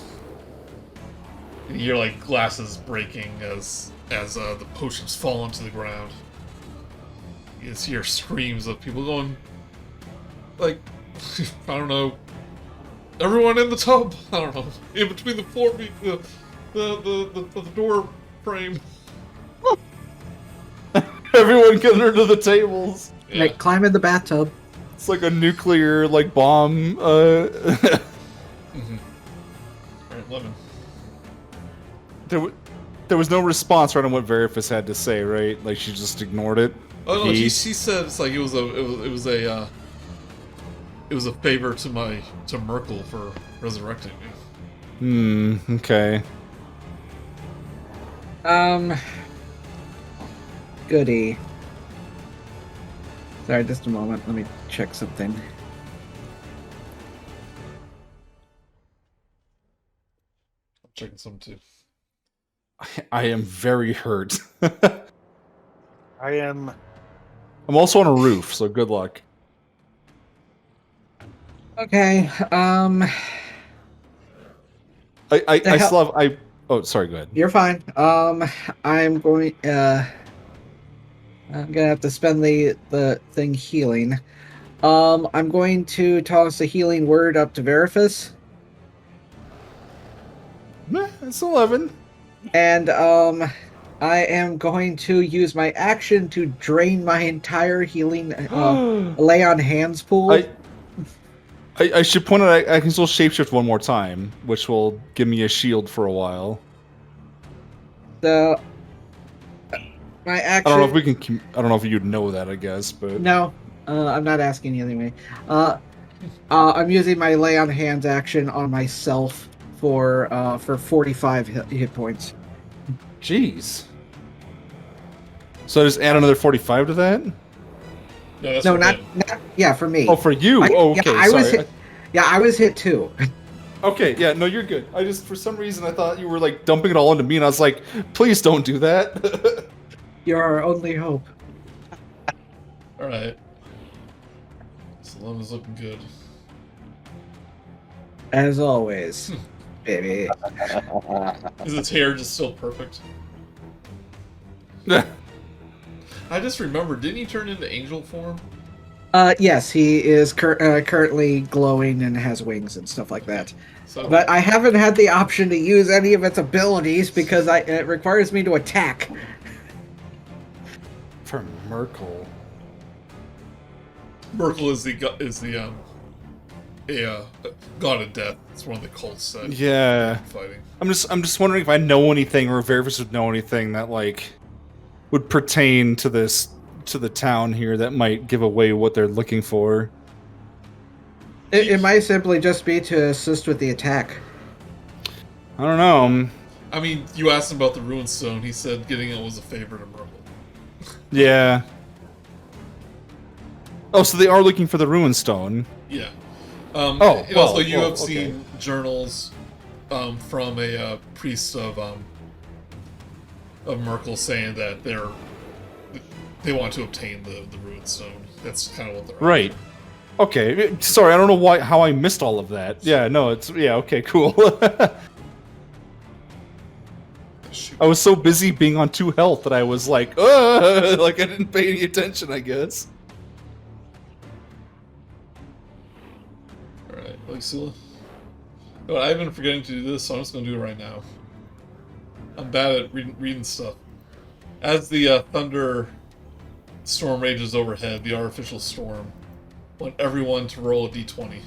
And you hear like glasses breaking as the potions fall onto the ground. You just hear screams of people going, like, I don't know, everyone in the tub. I don't know, in between the floor, the door frame. Everyone get under the tables. Yeah. Like climb in the bathtub. It's like a nuclear bomb. Mm-hmm. Alright, Lemon. There was no response right on what Veriphys had to say, right? Like she just ignored it. Oh no, she said it's like it was a favor to Merkel for resurrecting me. Okay. Goody. Sorry, just a moment. Let me check something. I'm checking some too. I am very hurt. I am. I'm also on a roof, so good luck. Okay. I still have oh, sorry, go ahead. You're fine. I'm going. I'm gonna have to spend the thing healing. I'm going to toss a healing word up to Veriphys, It's 11. and I am going to use my action to drain my entire healing lay on hands pool. I should point out I can still shapeshift one more time, which will give me a shield for a while. So my action. I don't know if we can. I don't know if you'd know that. I guess, but No, I'm not asking you anyway. I'm using my lay on hands action on myself for 45 hit points. Jeez. So just add another 45 to that? No, that's No, for not, him. yeah, for me. Oh, for you. Oh, okay. I was Sorry. hit. Yeah, I was hit too. Okay, yeah, no, you're good. I just, for some reason, I thought you were like dumping it all into me, and I was like, please don't do that. You're our only hope. Alright. Selena's looking good. As always, baby. Is its hair just still perfect? I just remembered, didn't he turn into angel form? Yes, he is currently glowing and has wings and stuff like that. So, But I haven't had the option to use any of its abilities because it requires me to attack. For Merkel. Merkel is the god of death. It's one of the cults that Yeah. fighting. I'm just wondering if I know anything, or if Veriphys would know anything that, like, would pertain to the town here that might give away what they're looking for. It might simply just be to assist with the attack. I don't know. I mean, you asked him about the ruin stone. He said getting it was a favor to Merkel. Yeah. Oh, so they are looking for the ruin stone. Yeah. Oh, and also, well, you have okay. seen journals from a priest of Merkel saying that they want to obtain the ruin stone. That's kind of what they're Right. Okay. Sorry, I don't know how I missed all of that. Yeah, no, okay, cool. Shoot. I was so busy being on 2 health that I was like, like I didn't pay any attention, I guess. Alright, Lilisula. Oh, I've been forgetting to do this, so I'm just going to do it right now. I'm bad at reading stuff. As the thunder storm rages overhead, the artificial storm, I want everyone to roll a d20.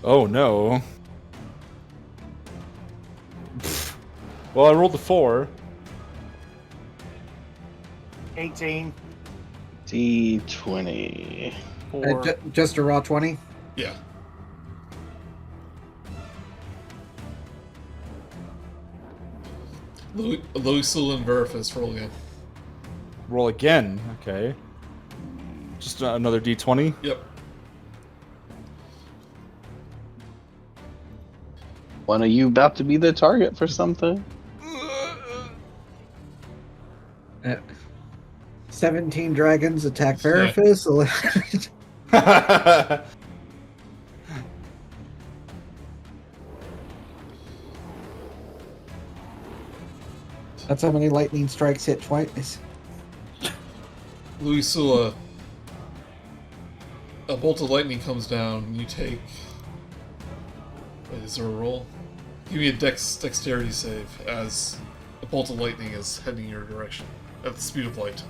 Oh no. Well, I rolled a 4. 18. D20. 4. Just a raw 20? Yeah. Lilisula and Veriphys roll again. Roll again. Okay. Just another d20. Yep. One of you about to be the target for something? 17 dragons attack Veriphys. That's how many lightning strikes hit twice. Lilisula, a bolt of lightning comes down, and you take... Wait, is there a roll? Give me a dexterity save as a bolt of lightning is heading your direction at the speed of light.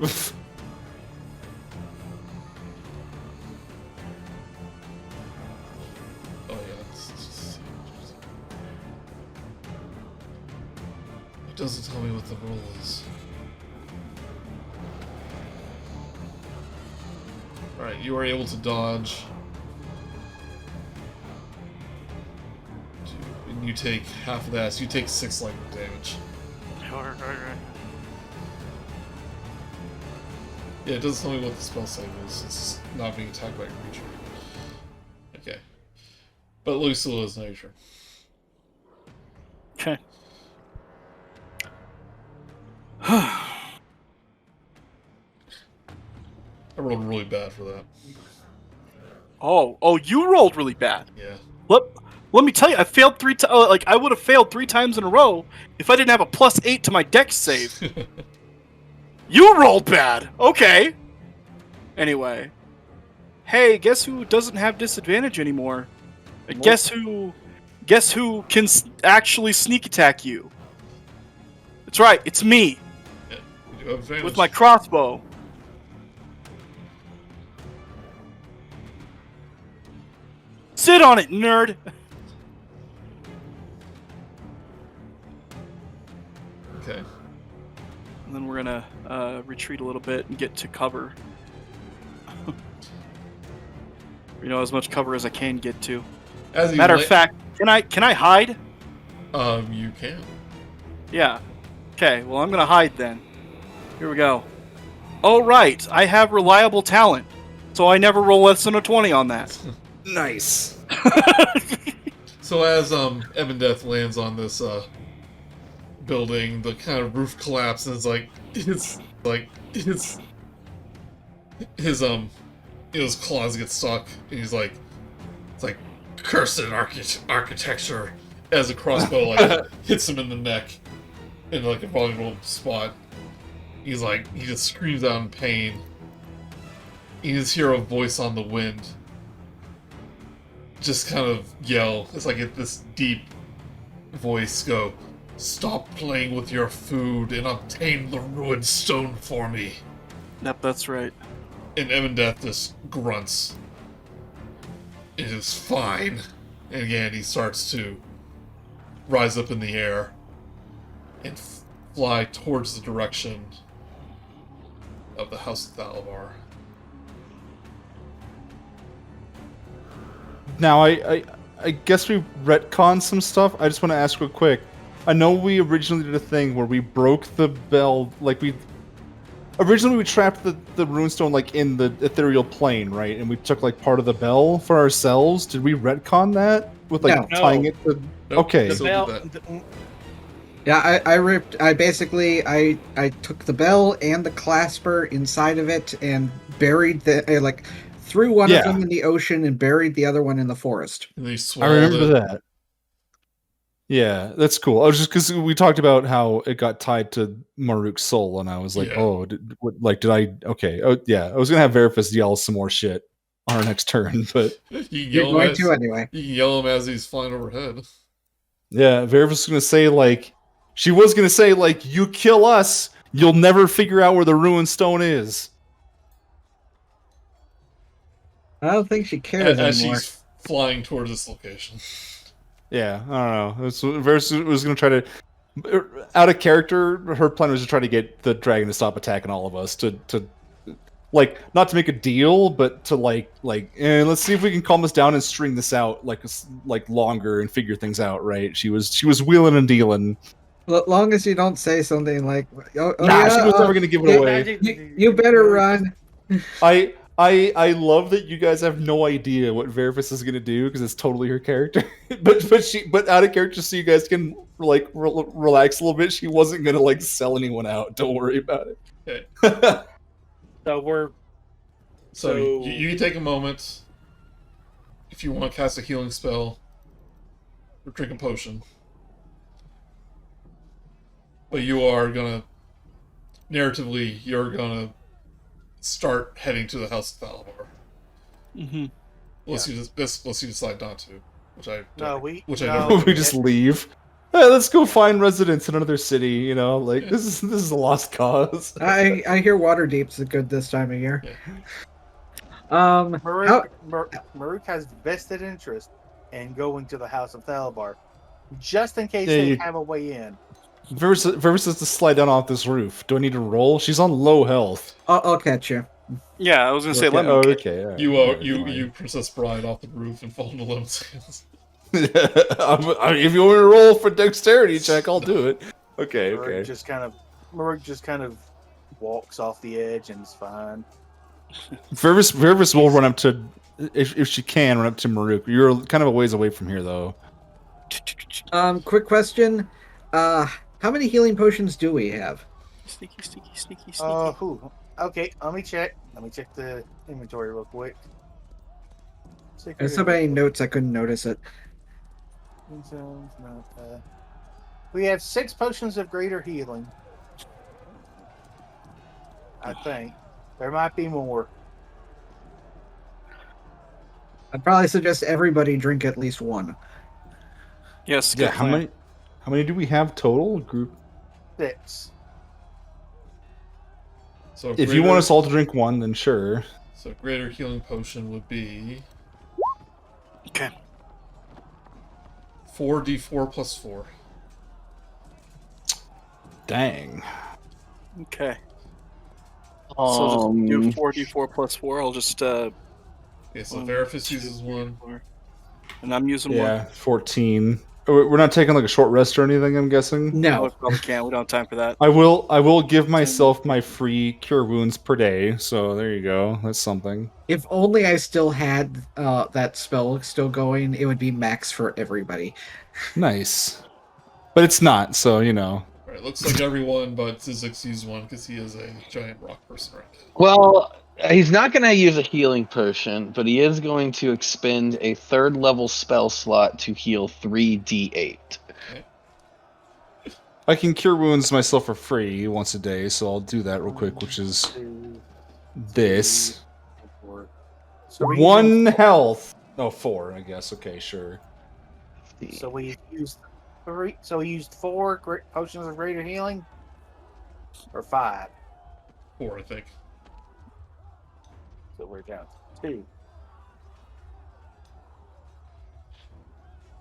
Oh yeah, it doesn't tell me what the roll is. Alright, you are able to dodge. And you take half of that, so you take 6 lightning damage. Yeah, it doesn't tell me what the spell save is. It's not being attacked by a creature. Okay. But Lilisula is now your turn. Okay. I rolled really bad for that. Oh, you rolled really bad. Yeah. Let me tell you, I failed 3 times. Like, I would have failed 3 times in a row if I didn't have a +8 to my dex save. You rolled bad. Okay. Anyway. Hey, guess who doesn't have disadvantage anymore? And guess who can actually sneak attack you? That's right, it's me. Yeah, you do have advantage. With my crossbow. Sit on it, nerd! Okay. And then we're gonna retreat a little bit and get to cover. As much cover as I can get to. As you Matter of fact, can I hide? you can. Yeah. Okay, well, I'm gonna hide then. Here we go. Oh, right, I have reliable talent, so I never roll less than a 20 on that. Nice. So as Evan Death lands on this building, the kind of roof collapses. His claws get stuck, and he's like, it's like cursed architecture, as a crossbow hits him in the neck in like a vulnerable spot. He just screams out in pain. You just hear a voice on the wind just kind of yell. It's like this deep voice go, "Stop playing with your food and obtain the ruined stone for me." Yep, that's right. And Evan Death just grunts. It is fine. And again, he starts to rise up in the air and fly towards the direction of the House of Thalabar. Now, I guess we retconned some stuff. I just want to ask real quick. I know we originally did a thing where we broke the bell, originally we trapped the runestone like in the ethereal plane, right? And we took like part of the bell for ourselves. Did we retcon that with like No. tying it to? Nope, Okay. still did that. Yeah, I took the bell and the clasper inside of it and buried threw one of them in the ocean and buried the other one in the forest. And they I swallowed remember it. that. Yeah, that's cool. I was just because we talked about how it got tied to Murook's soul, and I was like, Yeah. "Oh, did I?" Okay, oh yeah, I was gonna have Veriphys yell some more shit on our next turn, but You can You're yell him going as, to anyway. you can yell him as he's flying overhead. yeah, Veriphys was gonna say she was gonna say you kill us, you'll never figure out where the ruined stone is. I don't think she cares As anymore. she's flying towards this location. Yeah, I don't know. Veriphys was gonna try to. Out of character, her plan was to try to get the dragon to stop attacking all of us. To not to make a deal, but to let's see if we can calm this down and string this out longer and figure things out. Right? She was wheeling and dealing. Long as you don't say something like, She was never gonna give it away. You better run. I love that you guys have no idea what Veriphys is gonna do because it's totally her character. but out of character, so you guys can relax a little bit. She wasn't gonna sell anyone out. Don't worry about it. Okay. So you can take a moment if you want to cast a healing spell or drink a potion. But you're gonna start heading to the House of Thalabar. Mm-hmm. Unless you decide not to, which I No, which I no. never We just leave. Hey, let's go find residents in another city. This is a lost cause. I hear Waterdeep's good this time of year. Yeah. Murook has vested interest in going to the House of Thalabar, just in case Yeah, they you- have a way in. Veriphys has to slide down off this roof. Do I need to roll? She's on low health. I'll catch you. Yeah, I was gonna say, Okay. let me. Okay. All right. You All right, you fine. you Princess Bride off the roof and fall into Lem's hands. If you want to roll for dexterity check, I'll do it. Okay. Murook just kind of walks off the edge and it's fine. Veriphys will run up to, if she can, run up to Murook. You're kind of a ways away from here, though. Quick question. How many healing potions do we have? Sneaky. Okay, let me check. Let me check the inventory real quick. There's so many notes I couldn't notice it. We have 6 potions of greater healing. I think. There might be more. I'd probably suggest everybody drink at least one. Yes. Yeah. good How plan. many do we have total? Group. 6. So If you want us all to drink one, then sure. So greater healing potion would be Okay. 4d4 plus 4. Dang. Okay. So just do 4d4 plus 4. I'll just Yeah, Okay, so Veriphys uses one. And I'm using Yeah, 14. We're not taking like a short rest or anything, I'm guessing? one. No. We probably can't. We don't have time for that. I will give myself my free cure wounds per day, so there you go. That's something. If only I still had that spell still going, it would be max for everybody. Nice. But it's not, so you know. Alright, looks like everyone but Zyzzyx used one because he is a giant rock person, right? Well, he's not going to use a healing potion, but he is going to expend a 3rd level spell slot to heal 3d8. I can cure wounds myself for free once a day, so I'll do that real quick, which is 2, this. 4. So we're 1 using- health. Oh, 4, I guess. Okay, sure. So we used 3. So we used 4 potions of greater healing, or 5. 4, I think. So we're down to 2.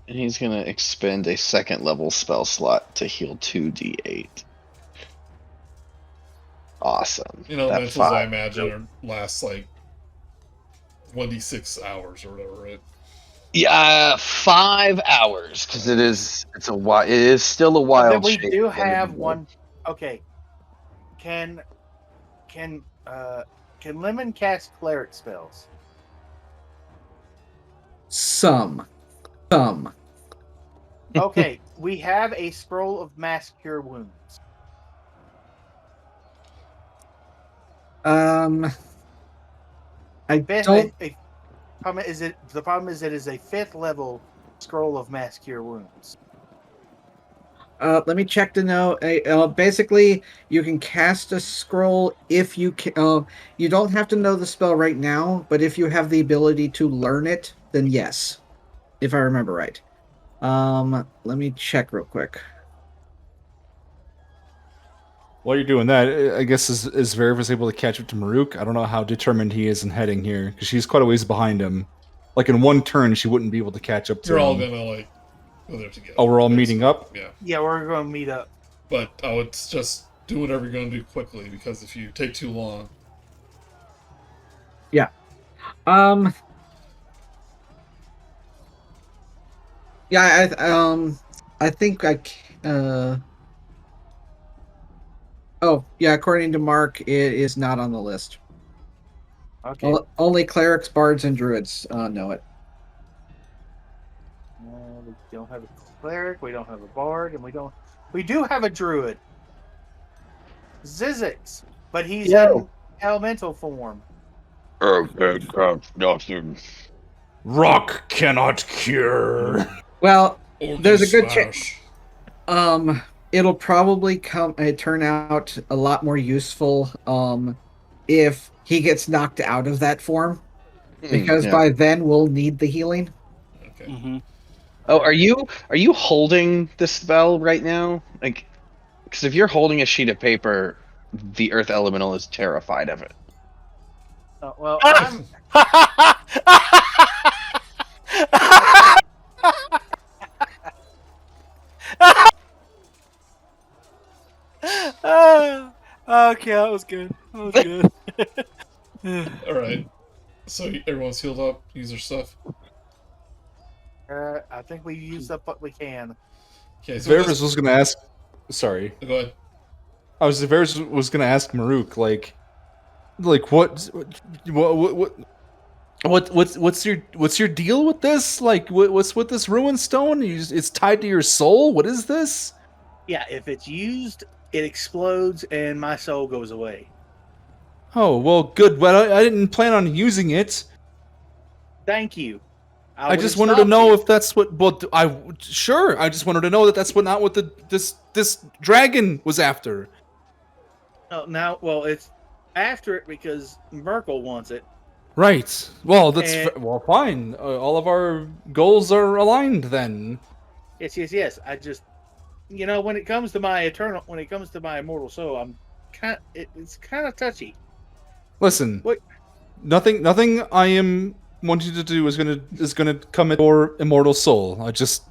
And he's going to expend a 2nd level spell slot to heal 2d8. Awesome. You know, That mentals, 5. I imagine, last like 1d6 hours or whatever, right? Yeah, 5 hours because it is still a And wild then we shape do at the end of have the one. Okay. Can Lemon cast cleric spells? Some. Okay, we have a scroll of mass cure wounds. I don't. The problem is it is a 5th level scroll of mass cure wounds. Let me check to know. Basically, you can cast a scroll if you can. You don't have to know the spell right now, but if you have the ability to learn it, then yes. If I remember right. Let me check real quick. While you're doing that, I guess is Veriphys able to catch up to Murook? I don't know how determined he is in heading here, because she's quite a ways behind him. Like in one turn, she wouldn't be able to catch up to You're him. all gonna like go there together. Oh, we're all meeting up? Yeah. Yeah, we're going to meet up. But I would just do whatever you're gonna do quickly, because if you take too long, Yeah, I think oh, yeah, according to Mark, it is not on the list. Okay. Only clerics, bards, and druids know it. We don't have a cleric, we don't have a bard, and we do have a druid. Zyzzyx, but he's in elemental form. Okay, Dustin. Rock cannot cure. Well, only there's a good slash. it'll probably turn out a lot more useful if he gets knocked out of that form, because by then we'll need the healing. Okay. Mm-hmm. Oh, are you holding the spell right now? Like, because if you're holding a sheet of paper, the Earth Elemental is terrified of it. Well, I'm, Okay, that was good. That was good. Alright. So everyone's healed up, use their stuff. I think we used up what we can. Okay, so Veriphys was gonna ask. Sorry. go ahead. Veriphys was gonna ask Murook, like what's your deal with this? Like, what's with this ruin stone? It's tied to your soul. What is this? Yeah, if it's used, it explodes and my soul goes away. Oh well, good. But I didn't plan on using it. Thank you. I just wanted to know if that's what. Well, sure. I just wanted to know that that's not what this dragon was after. Oh, now, well, it's after it because Merkel wants it. Right. Well, that's And- well, fine. All of our goals are aligned then. Yes. I just, when it comes to my immortal soul, it's kind of touchy. Listen. What? Nothing I am wanting to do is gonna come at your immortal soul. I just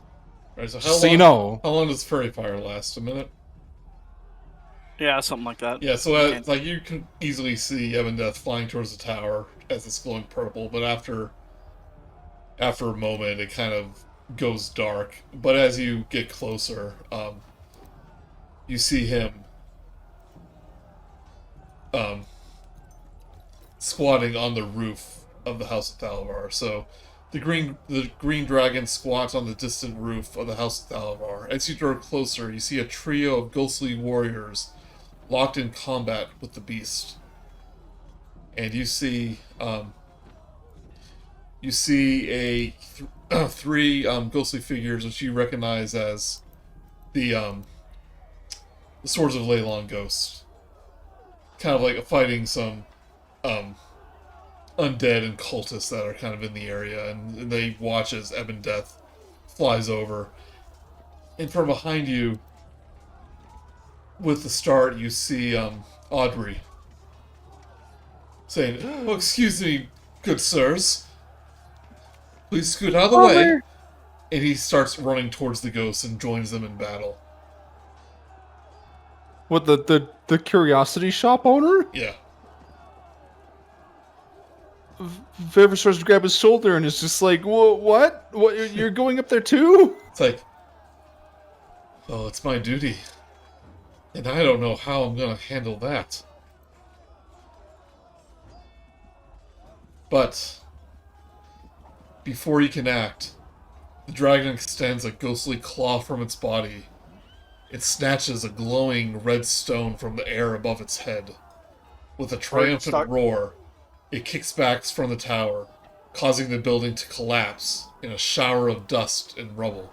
Alright, so you know. how long does Fairy Fire last? A minute? Yeah, something like that. Yeah, so like you can easily see Ebondeth flying towards the tower as it's glowing purple, but after a moment, it kind of goes dark. But as you get closer, you see him squatting on the roof of the House of Thalavar. So the green dragon squats on the distant roof of the House of Thalavar. As you draw closer, you see a trio of ghostly warriors locked in combat with the beast. And you see three ghostly figures which you recognize as the Swords of Leilon ghosts. Kind of like fighting some undead and cultists that are kind of in the area, and they watch as Ebondeth flies over. And from behind you, with the start, you see Audrey saying, "Oh, excuse me, good sirs. Please scoot out of the way." And he starts running towards the ghosts and joins them in battle. What, the curiosity shop owner? Yeah. Veriphys starts to grab his shoulder and is just like, what? What? You're going up there too? It's like, oh, it's my duty. And I don't know how I'm going to handle that. But before you can act, the dragon extends a ghostly claw from its body. It snatches a glowing red stone from the air above its head. With a triumphant roar, it kicks back from the tower, causing the building to collapse in a shower of dust and rubble.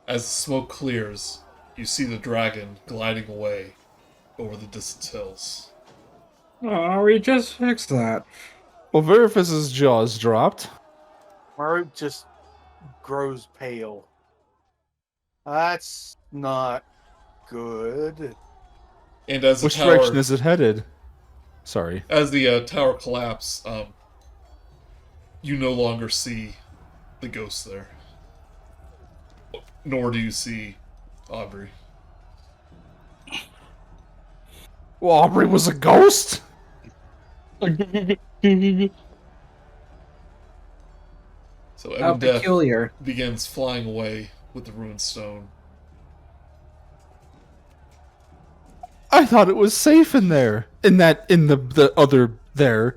As the smoke clears, you see the dragon gliding away over the distant hills. Oh, we just fixed that. Well, Veriphys' jaws dropped. Murook just grows pale. That's not good. And as the Which tower, direction is it headed? Sorry. as the tower collapses, you no longer see the ghost there. Nor do you see Aubrey. Well, Aubrey was a ghost? So How Ebondeth peculiar. begins flying away with the ruined stone. I thought it was safe in there. In the other there.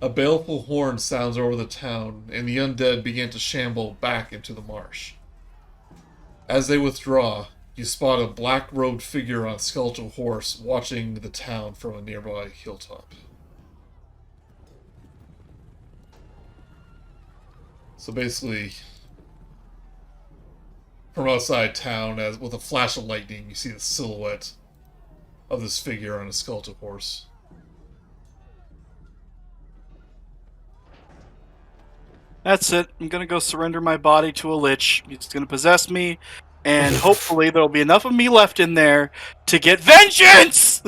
A baleful horn sounds over the town, and the undead begin to shamble back into the marsh. As they withdraw, you spot a black-robed figure on a skeletal horse watching the town from a nearby hilltop. So basically, from outside town, as with a flash of lightning, you see the silhouette of this figure on a skeletal horse. That's it. I'm gonna go surrender my body to a lich. He's gonna possess me, and hopefully there'll be enough of me left in there to get vengeance!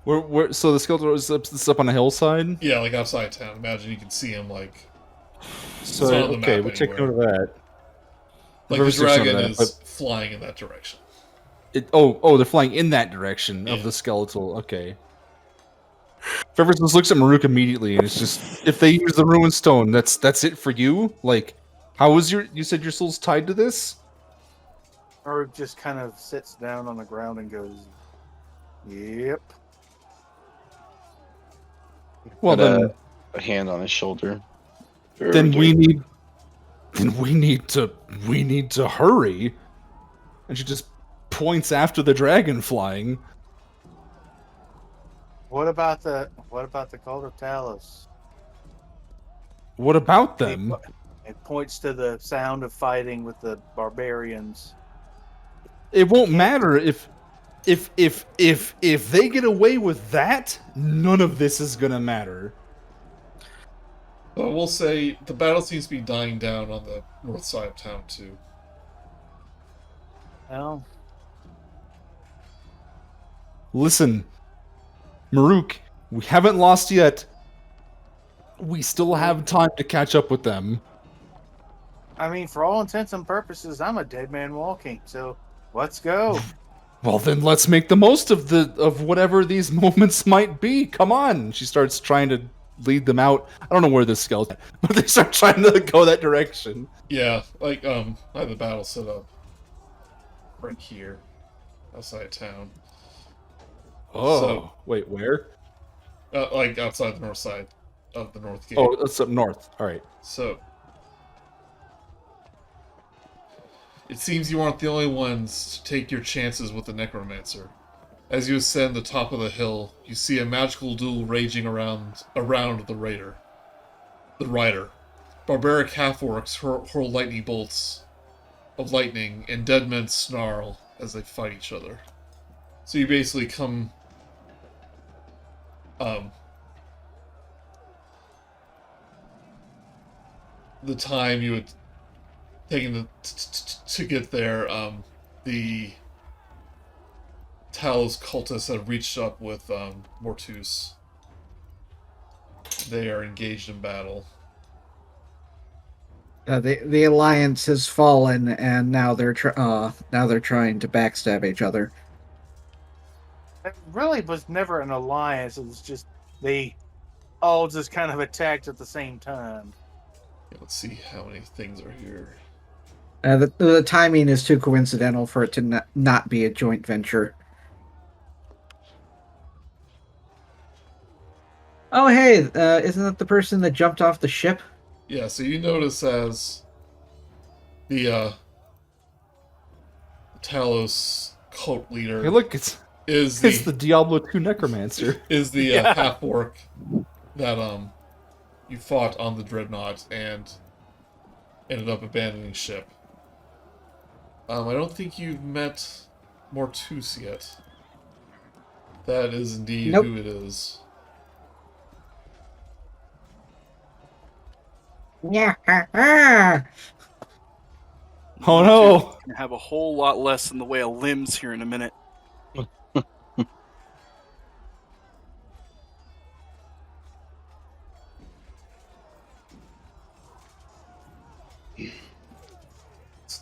So the skeleton is up on a hillside? Yeah, like outside town. Imagine you can see him, like... So, It's not on the okay, map we'll take anywhere. note of that. Like, the Veriphys takes note of dragon that, is but- flying in that direction. They're flying in that direction of Yeah. the skeletal. Okay. Veriphys just looks at Murook immediately, and it's just, if they use the ruined stone, that's it for you? Like, how was you said your soul's tied to this? Murook just kind of sits down on the ground and goes, "Yep." Well, Put then, a hand on his shoulder. then we need to hurry. And she just points after the dragon flying. What about the Cult of Talos? What about them? It points to the sound of fighting with the barbarians. It won't matter if they get away with that, none of this is gonna matter. But we'll say the battle seems to be dying down on the north side of town, too. Well, Listen, Murook, we haven't lost yet. We still have time to catch up with them. I mean, for all intents and purposes, I'm a dead man walking. So let's go. Well, then let's make the most of whatever these moments might be. Come on. She starts trying to lead them out. I don't know where this skeleton, but they start trying to go that direction. Yeah, like I have the battle set up right here, outside town. Oh, So- wait, where? Like outside the north side of the north gate. Oh, that's up north. All right. So it seems you aren't the only ones to take your chances with the necromancer. As you ascend the top of the hill, you see a magical duel raging around the rider. Barbaric half-orcs hurl lightning bolts of lightning, and dead men snarl as they fight each other. So you basically come the time you had taken to get there, the Talos cultists have reached up with Mortus. They are engaged in battle. The alliance has fallen, and now they're trying to backstab each other. It really was never an alliance. It was just they all just kind of attacked at the same time. Yeah, let's see how many things are here. The timing is too coincidental for it to not be a joint venture. Oh, hey, isn't that the person that jumped off the ship? Yeah, so you notice as the Talos cult leader Hey, look, it's is the Diablo 2 necromancer. is the Yeah. half orc that you fought on the dreadnought and ended up abandoning ship. I don't think you've met Mortus yet. That is indeed Nope. who it is. Yeah. Oh no! Gonna have a whole lot less in the way of limbs here in a minute.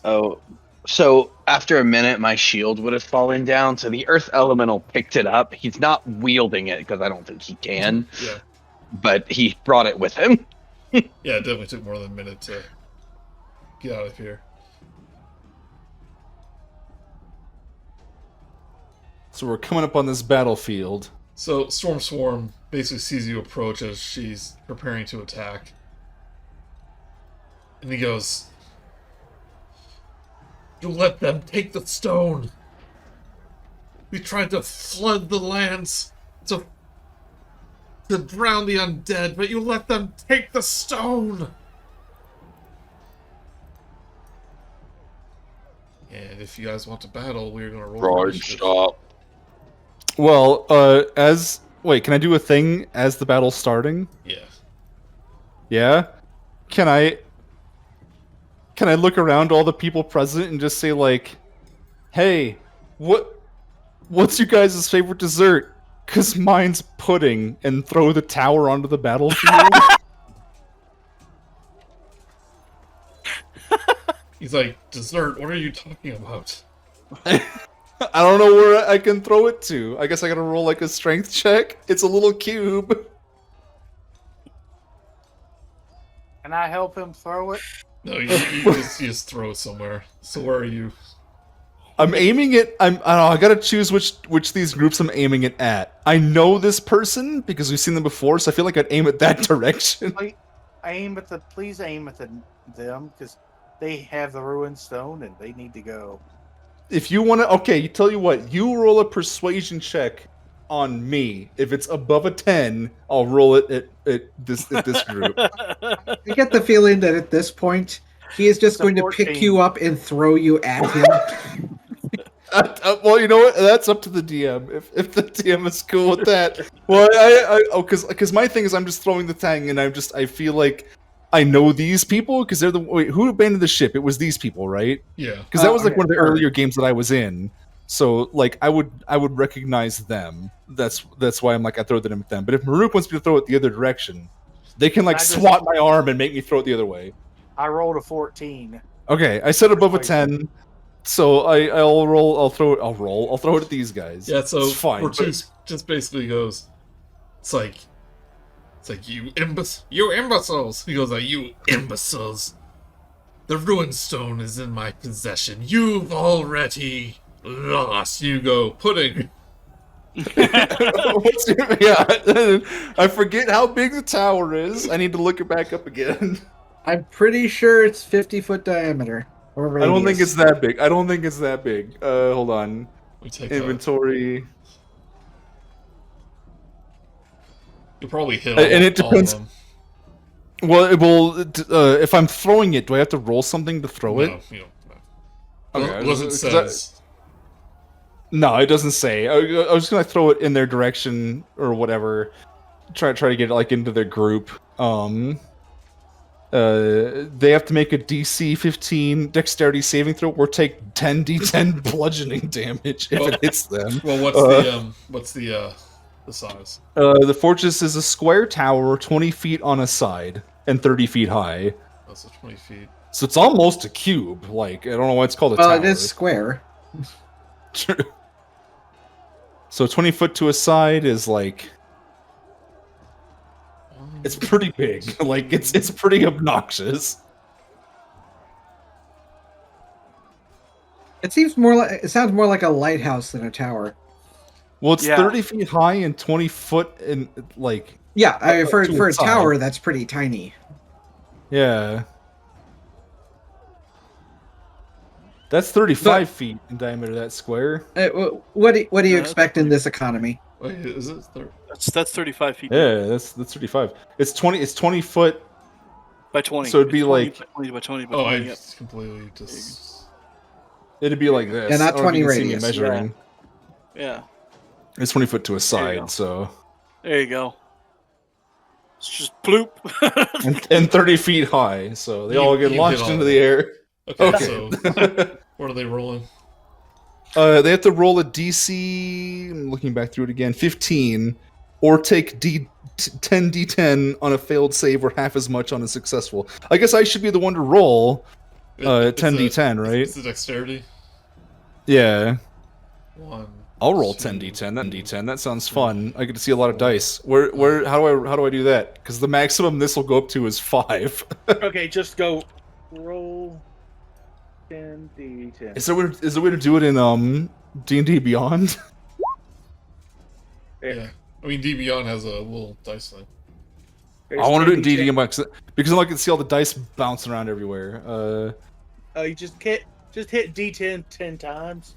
Oh, so after a minute, my shield would have fallen down. So the Earth Elemental picked it up. He's not wielding it because I don't think he can, Yeah. but he brought it with him. Yeah, it definitely took more than a minute to get out of here. So we're coming up on this battlefield. So Storm Swarm basically sees you approach as she's preparing to attack. And he goes, "You let them take the stone. We tried to flood the lands to drown the undead, but you let them take the stone." And if you guys want to battle, we're gonna roll. for initiative. Stop. Well, wait, can I do a thing as the battle's starting? Yeah. Yeah? Can I look around all the people present and just say like, "Hey, what's you guys' favorite dessert? 'Cause mine's pudding," and throw the tower onto the battlefield? He's like, "Dessert? What are you talking about?" I don't know where I can throw it to. I guess I gotta roll like a strength check. It's a little cube. Can I help him throw it? No, you just throw it somewhere. So where are you? I'm aiming it. I don't know. I gotta choose which these groups I'm aiming it at. I know this person because we've seen them before, so I feel like I'd aim it that direction. Please aim at them because they have the ruined stone and they need to go. If you want to, okay. You tell you what. You roll a persuasion check on me. If it's above a 10, I'll roll it at this group. I get the feeling that at this point, he is just It's a going to 14. pick you up and throw you at him. Well, you know what? That's up to the DM. If the DM is cool with that. Well, because my thing is I'm just throwing the thing, and I feel like I know these people because they're who abandoned the ship. It was these people, right? Yeah. Because that was like okay, one of the sure. earlier games that I was in. So like I would recognize them. That's why I'm like I throw them at them. But if Murook wants me to throw it the other direction, they can like I just- swat my arm and make me throw it the other way. I rolled a 14. Okay, I said above a 10. So I'll roll. I'll throw it. I'll roll. I'll throw it at these guys. Yeah, so it's fine. Fortus just basically goes, it's like you imbeciles. He goes like, you imbeciles. The ruined stone is in my possession. You've already lost. You go, Pudding. Yeah, I forget how big the tower is. I need to look it back up again. I'm pretty sure it's 50-foot diameter. Or I don't think radius. it's that big. I don't think it's that big. Hold on. We take Inventory. You'll probably hit And it all depends- of them. Well, it will. If I'm throwing it, do I have to roll something to throw it? No, you don't. Okay, Unless it 'cause says. No, it doesn't say. I was just gonna throw it in their direction or whatever. Try to get it like into their group. They have to make a DC 15 Dexterity saving throw or take 10d10 bludgeoning damage if it hits them. Well, what's the size? The fortress is a square tower, 20 feet on a side and 30 feet high. That's 20 feet. So it's almost a cube. Like I don't know why it's called a Well, tower. it is square. So 20 foot to a side is like. It's pretty big. Like it's pretty obnoxious. It sounds more like a lighthouse than a tower. Well, it's Yeah. 30 feet high and 20 foot and like Yeah, for to a a side. tower, that's pretty tiny. yeah. That's 35 feet in diameter. That square. What do you Yeah, expect in this economy? Wait, is it? That's 35 feet Yeah, that's 35. It's 20. It's 20 foot. by 20. So it'd be It's 20 like- by 20 by 20 by Oh, 20. I Yep. completely just. It'd be like this. Yeah, not I don't know if 20 you can see me radius. measuring. Yeah. It's 20 foot to a you go. side. So There you go. It's just bloop. and 30 feet high. So they You- all get you launched hit all into of the air. Okay, Okay. so what are they rolling? They have to roll a DC. I'm looking back through it again. 15, or take 10d10 on a failed save, or half as much on a successful. I guess I should be the one to roll. It's 10d10, right? It's the dexterity. Yeah, 1. I'll roll 2, 10d10. That d10. That sounds fun. I get to see a lot of dice. Where? How do I do that? Because the maximum this will go up to is 5. Okay, just go roll 10d10. Is there a way to do it in D&D Beyond? Yeah. I mean, D Beyond has a little dice thing. I want to do it in D&D because then I can see all the dice bouncing around everywhere. You just hit D10 10 times.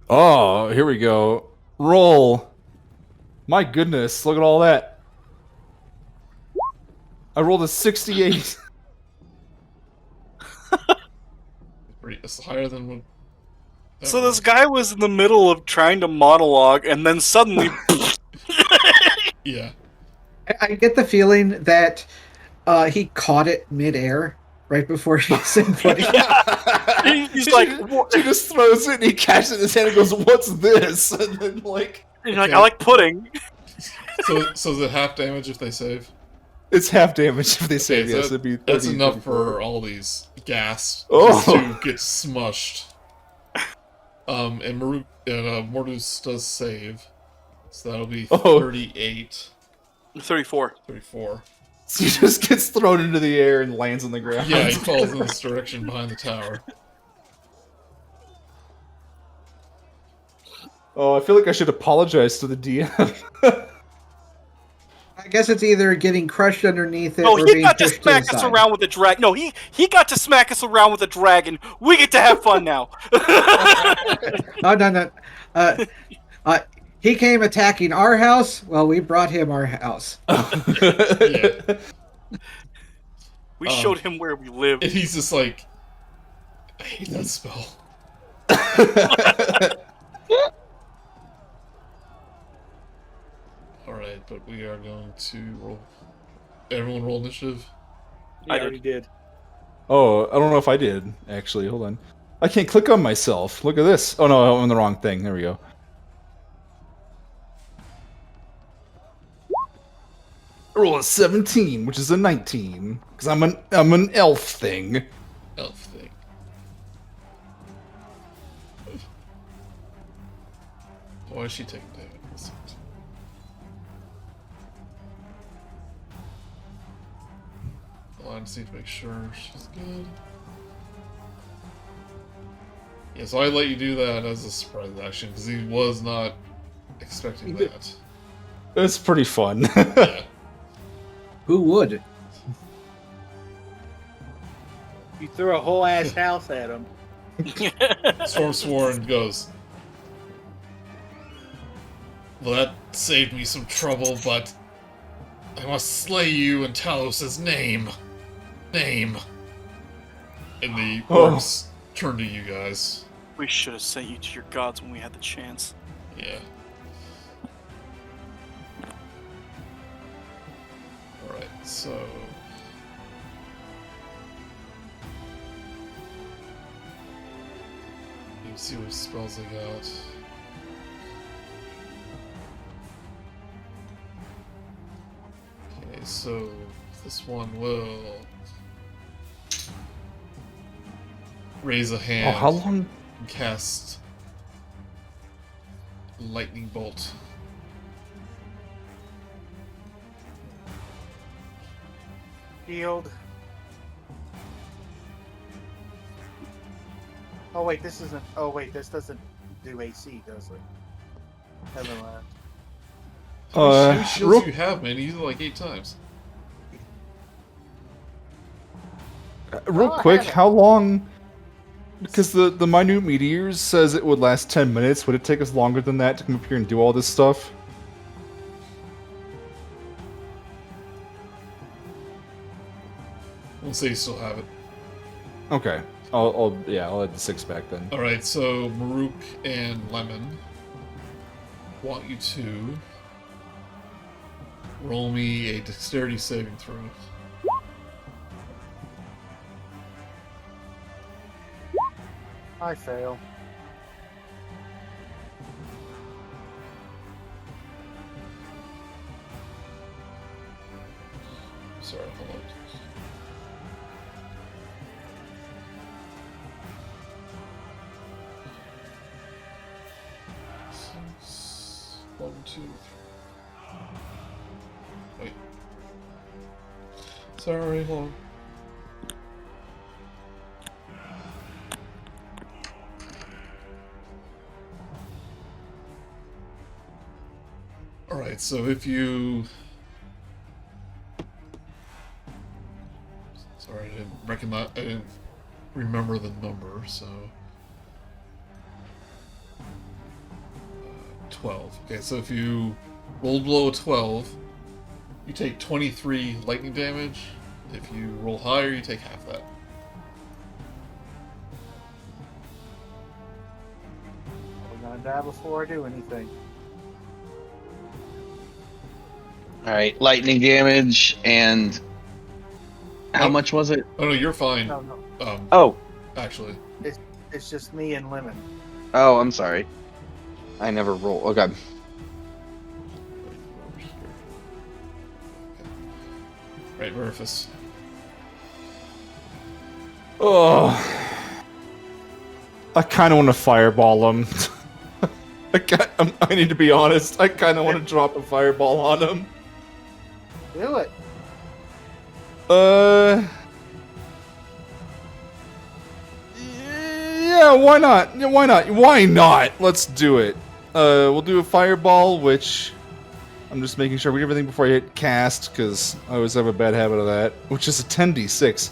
Oh, here we go. Roll. My goodness, look at all that. I rolled a 68. It's higher than what. that So was. this guy was in the middle of trying to monologue, and then suddenly, Yeah. I get the feeling that he caught it midair right before he said pudding. he's like, He just throws it and he catches it in his hand and goes, "What's this?" And then he's like, I like pudding. So is it half damage if they save? it's half damage if they Okay, save. so Yes, it'd be that's 30, enough 34. for all these gas Oh. to get smushed. And Murook and Mortus does save, so that'll be Oh. 38, 34. 34. So he just gets thrown into the air and lands on the ground. Yeah, he falls in this direction behind the tower. Oh, I feel like I should apologize to the DM. I guess it's either getting crushed underneath it No, or he being got to pushed to the smack us side. around with a dragon. No, he got to smack us around with a dragon. We get to have fun now. Oh, no. He came attacking our house. Well, we brought him our house. Yeah. We showed him where we live. And he's just like, I hate that spell. Alright, but we are going to roll. Everyone roll initiative. Yeah, I I already did. Oh, I don't know if I did, actually. Hold on. I can't click on myself. Look at this. Oh, no, I'm on the wrong thing. There we go. I roll a 17, which is a 19, because I'm an elf thing. Elf thing. Why is she taking damage? Well, I just need to make sure she's good. Yeah, so I let you do that as a surprise action because he was not expecting that. It's pretty fun. Yeah. Who would? You throw a whole ass house at him. Stormsworn goes, well, that saved me some trouble, but I must slay you in Talos' name. Name. And the orcs turn to you guys. We should have sent you to your gods when we had the chance. Yeah. Alright, so... you can see what spells they got. Okay, so this one will raise a hand. Oh, how long? And cast lightning bolt. Shield. Oh wait, this isn't. Oh wait, this doesn't do AC, does it? Never mind. How many shields real- do you have, man? You use it like 8 times. Real Oh, I quick, have it. how long? Because the minute meteors says it would last 10 minutes. Would it take us longer than that to come up here and do all this stuff? We'll say you still have it. Okay. I'll add the 6 back then. Alright, so Murook and Lemon want you to roll me a dexterity saving throw. I fail. Sorry, hold on. Six, 1, 2, 3. Wait. Sorry, hold on. Alright, so if you... Sorry, I didn't remember the number, so... 12. Okay, so if you roll below a 12, you take 23 lightning damage. If you roll higher, you take half that. I'm gonna die before I do anything. Alright, lightning damage, and how Oh. much was it? Oh no, you're fine. No, no. Oh, Actually. It's just me and Lemon. oh, I'm sorry. I never roll. Okay. Over here. Okay. Right, Veriphys. Oh, I kind of want to fireball him. I need to be honest. I kind of want to drop a fireball on him. Do it. Yeah, why not? Yeah, why not? Why not? Let's do it. We'll do a fireball, which I'm just making sure we do everything before I hit cast, because I always have a bad habit of that. Which is a 10d6.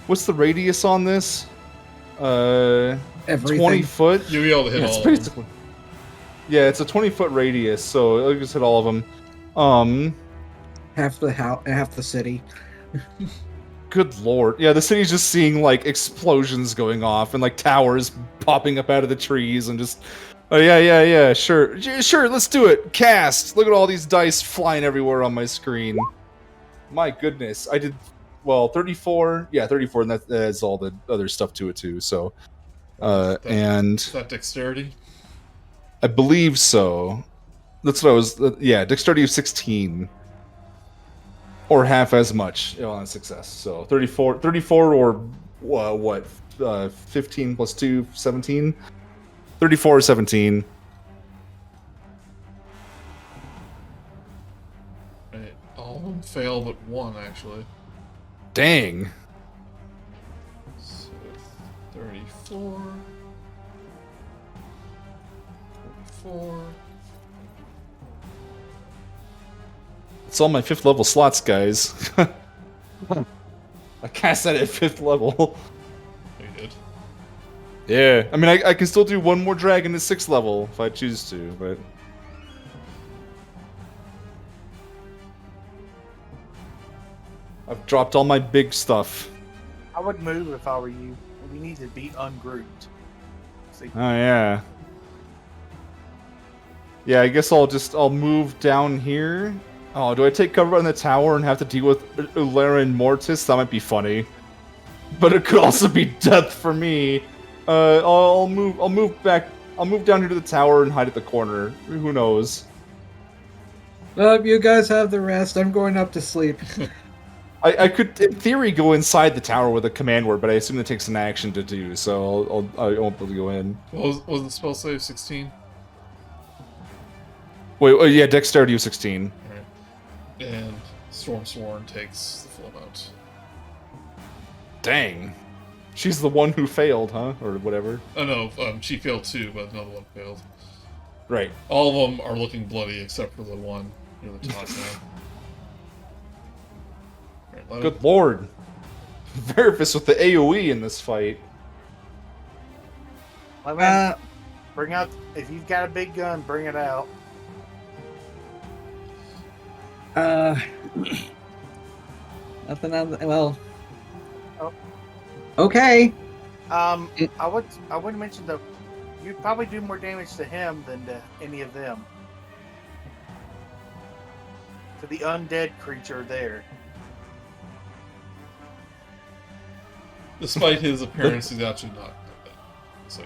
What's the radius on this? Everything. 20 foot. You'll be able to hit Yeah, all it's of them. basically. Yeah, it's a 20-foot radius, so it'll just hit all of them. Half the city. Good lord. Yeah, the city's just seeing, like, explosions going off and, like, towers popping up out of the trees and just... Oh, yeah, sure. Sure, let's do it. Cast! Look at all these dice flying everywhere on my screen. My goodness. I did, well, 34. Yeah, 34, and that adds all the other stuff to it, too, so... and... Is that dexterity? I believe so. That's what I was... yeah, dexterity of 16. or half as much on success. So 34 or what? 15 plus 2, 17? 34 or 17. Right. All of them fail but one, actually. Dang. So 34. 44. It's all my 5th level slots, guys. I cast that at 5th level. You did. Yeah, I mean, I can still do one more dragon at 6th level if I choose to, but... I've dropped all my big stuff. I would move if I were you. We need to be ungrouped. See, Oh, yeah. Yeah, I guess I'll move down here. Oh, do I take cover on the tower and have to deal with Ulara and Mortis? That might be funny. But it could also be death for me. I'll move back. I'll move down here to the tower and hide at the corner. Who knows? You guys have the rest. I'm going up to sleep. I could, in theory, go inside the tower with a command word, but I assume it takes an action to do, so I won't be able to go in. Was the spell save 16? Wait, yeah, Dexterity of 16. Alright. And Stormsworn takes the full amount. Dang. She's the one who failed, huh? Or whatever. Oh no, she failed too, but another one failed. Right. All of them are looking bloody except for the one near the top now. Right, Good lord. Veriphys with the AoE in this fight. bring out, if you've got a big gun, bring it out. Nothing on the, well. Oh. Okay. I would mention though, you'd probably do more damage to him than to any of them. To the undead creature there. Despite his appearance, he's actually not dead. So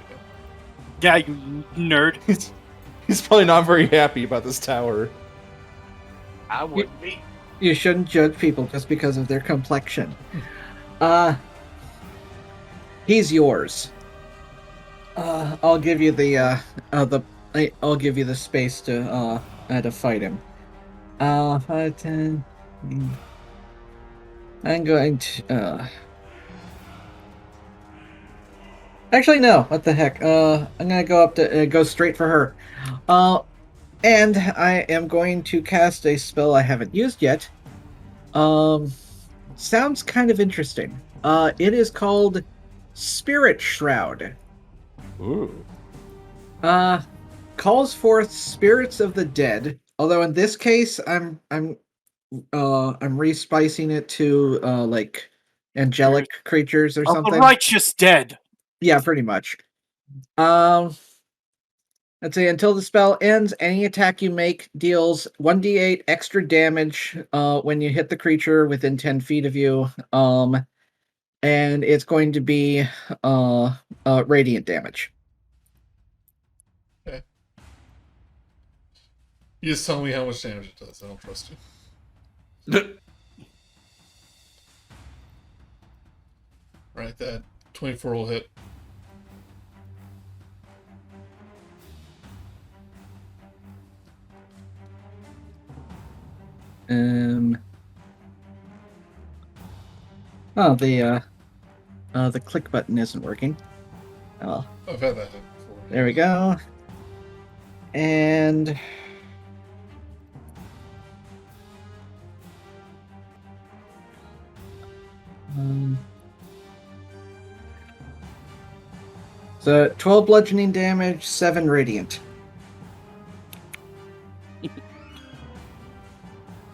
Yeah, yeah. you nerd. He's probably not very happy about this tower. I would be. You shouldn't judge people just because of their complexion. He's yours. I'll give you I'll give you the space to fight him. 5, 10. I'm going to. Actually, no. What the heck? I'm gonna go up to go straight for her. And I am going to cast a spell I haven't used yet. Sounds kind of interesting. It is called Spirit Shroud. Ooh. Calls forth spirits of the dead. Although in this case, I'm respicing it to like angelic creatures or Of something. the righteous dead. Yeah, pretty much. Let's see, until the spell ends, any attack you make deals 1d8 extra damage when you hit the creature within 10 feet of you. And it's going to be radiant damage. Okay. You just tell me how much damage it does. I don't trust you. Right, that 24 will hit. Oh, the click button isn't working. Oh, I've had that hit before. there we go. And so 12 bludgeoning damage, 7 radiant.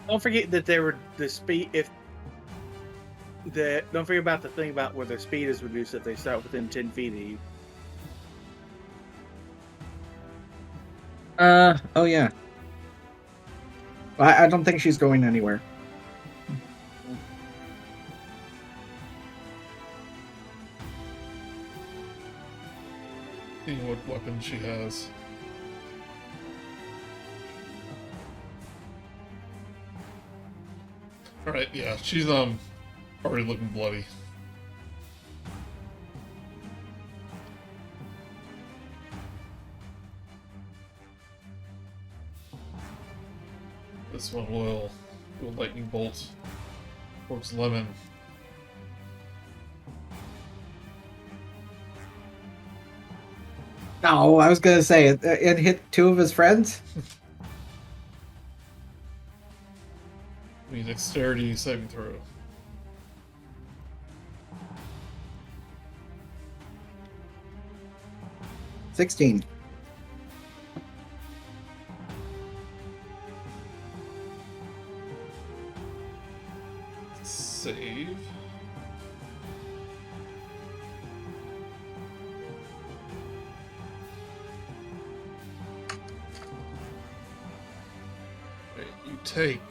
Don't forget that they were the speed. Don't forget about the thing about where their speed is reduced if they start within 10 feet of you. Oh yeah. I don't think she's going anywhere. See what weapon she has. Alright, yeah, she's already looking bloody. This one will do a lightning bolt towards Lemon. No, I was gonna say it hit two of his friends. We need dexterity saving throw. $16. Save. Right, you take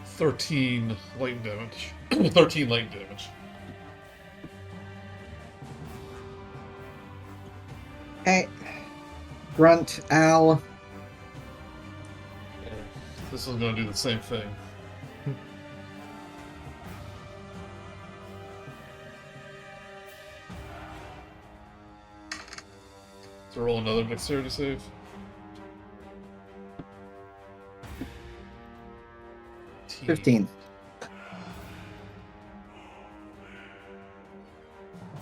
13 lightning damage. 13 lightning damage. Hey, Grunt, Al. Yeah, this is gonna do the same thing. So roll another dexterity save. 15.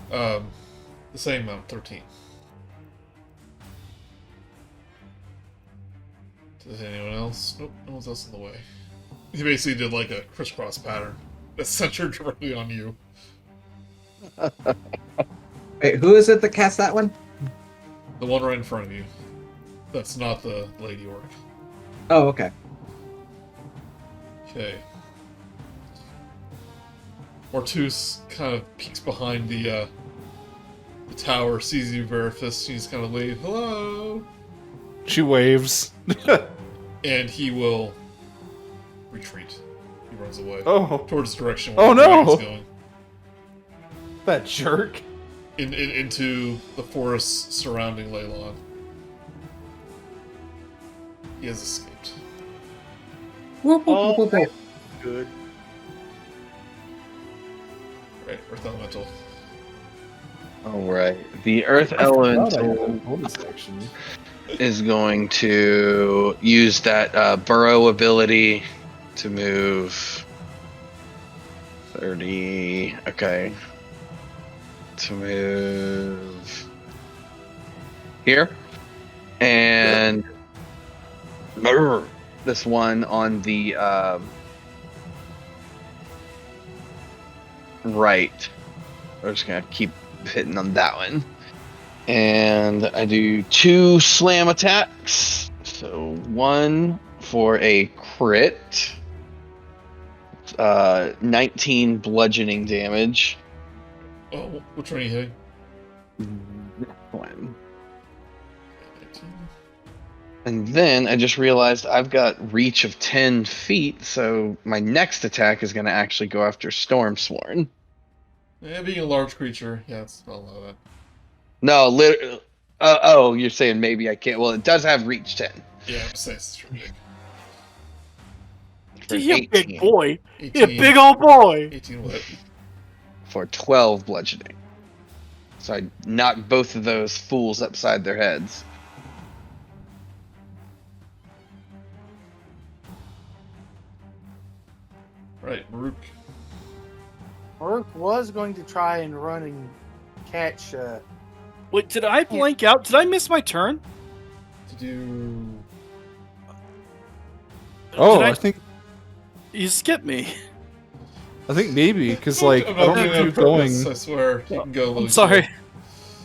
The same amount, 13. Does anyone else? Nope, no one's else in the way. He basically did like a crisscross pattern that's centered directly on you. Wait, who is it that cast that one? The one right in front of you. That's not the lady orc. Oh, okay. Okay. Mortus kind of peeks behind the tower, sees you, Veriphys. She's kind of wave, hello, She waves. and he will retreat. He runs away Oh, towards the direction where Oh, the no! dragon's going. that jerk. Into the forest surrounding Leilon. He has escaped. Whoop, whoop, whoop, whoop, whoop. Good. Right, Earth Elemental. Alright. The Earth Elemental is going to use that burrow ability to move 30. Okay. To move here. And this one on the right. We're just gonna keep hitting on that one. And I do 2 slam attacks. So 1 for a crit. 19 bludgeoning damage. Oh, which one are you hitting? One. And then I just realized I've got reach of 10 feet, so my next attack is going to actually go after Stormsworn. Yeah, being a large creature, yeah, I'll allow that. No, literally. Oh, you're saying maybe I can't. Well, it does have reach 10. Yeah, I'm saying it's true big. For You 18, big boy. 18, You big old boy. 18 what? for 12 bludgeoning. So I knocked both of those fools upside their heads. Right, Murook. Murook was going to try and run and catch. Wait, did I blank out? Did I miss my turn? To do. Oh, Did I think You skipped me. maybe because like I I'm not don't doing know it if on you're purpose, going. I swear. You can go. I'm sorry.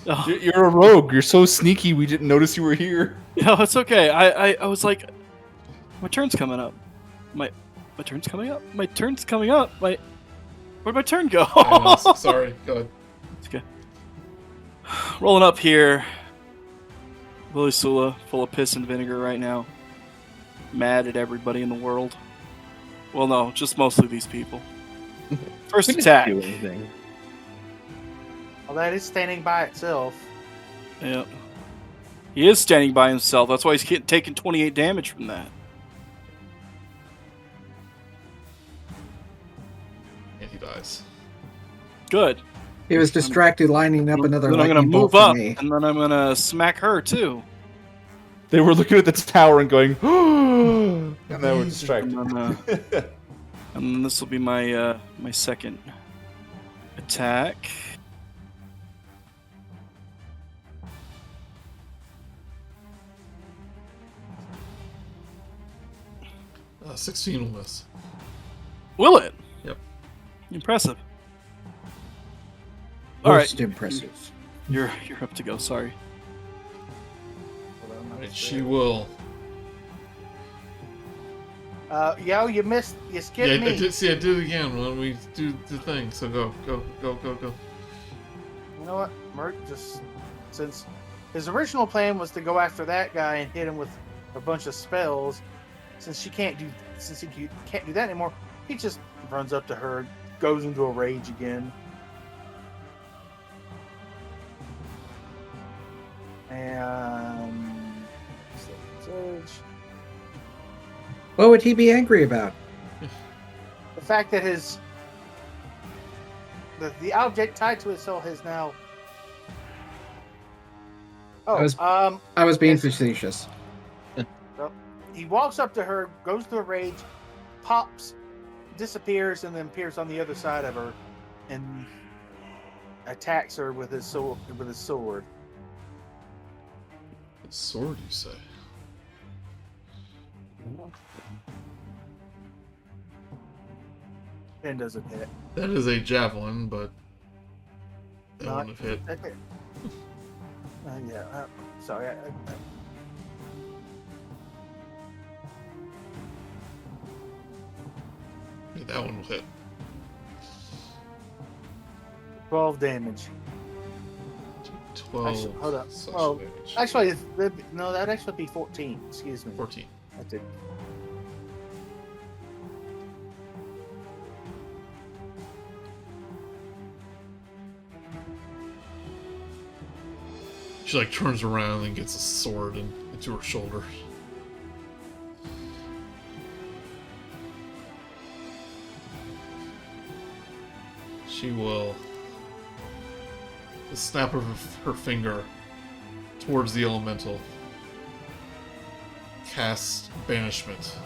Oh, You're a rogue. You're so sneaky. We didn't notice you were here. no, it's okay. I was like, my turn's coming up. My turn's coming up. My turn's coming up. Where'd my turn go? I know, sorry, go ahead. It's okay. Rolling up here. Lilisula, full of piss and vinegar right now. Mad at everybody in the world. Well, no, just mostly these people. First We didn't attack. do anything. Well, that is standing by itself. Yep. He is standing by himself. That's why he's taking 28 damage from that. And he dies. Good. He was distracted lining up another Then I'm lightning gonna bolt move for up, me. and then I'm gonna smack her too. They were looking at the tower and going, and they were distracted. And then this will be my my second attack. 16 will miss. Will it? Yep. Impressive. All right, Most impressive. you're up to go. Sorry. Alright, she will. Yo, you missed. You Yeah, skipped I me. did see. I did it again when we do the thing. So go. You know what? Merc just, since his original plan was to go after that guy and hit him with a bunch of spells, since he can't do that anymore, he just runs up to her, goes into a rage again. And What would he be angry about? the fact that the object tied to his soul has now. I was being Yes. facetious. He walks up to her, goes to a rage, pops, disappears, and then appears on the other side of her, and attacks her with his sword. What sword you say? And doesn't hit. That is a javelin, but that Not- wouldn't have hit. Yeah. Sorry. Yeah, that one will hit. 12 damage. 12. Actually, hold up. slashing Oh, damage. Actually, no, that'd actually be 14. Excuse me. 14. I did. She like turns around and gets a sword into her shoulder. She will the snap of her finger towards the elemental. Cast banishment.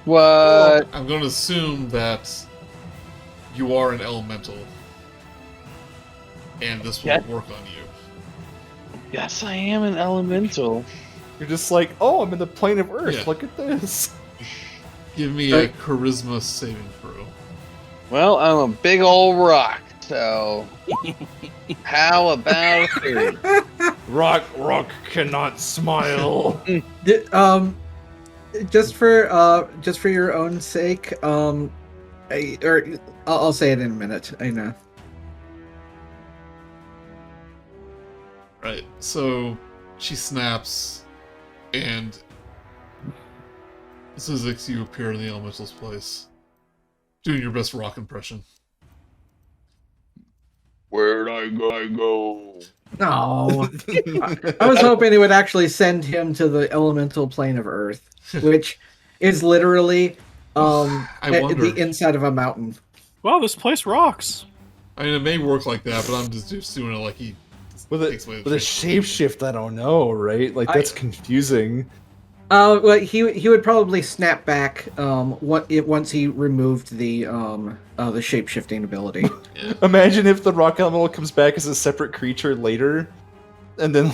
What? I'm going to assume that you are an elemental, and this will Yeah. work on you. Yes, I am an elemental. You're just like, oh, I'm in the plane of Earth. Yeah. Look at this. Give me a charisma saving throw. Well, I'm a big old rock, so how about a 30? Rock cannot smile. Just for your own sake, I'll say it in a minute. I know. Right, so she snaps, and Zyzzyx, you appear in the elemental's place, doing your best rock impression. Where'd I go? No, I was hoping it would actually send him to the elemental plane of Earth, which is literally the inside of a mountain. Wow, this place rocks. I mean, it may work like that, but I'm just doing it like he With takes away a the shapeshift, I don't know, right? Like that's confusing. Well, he would probably snap back once he removed the shape shifting ability. Yeah. Imagine if the rock elemental comes back as a separate creature later, and then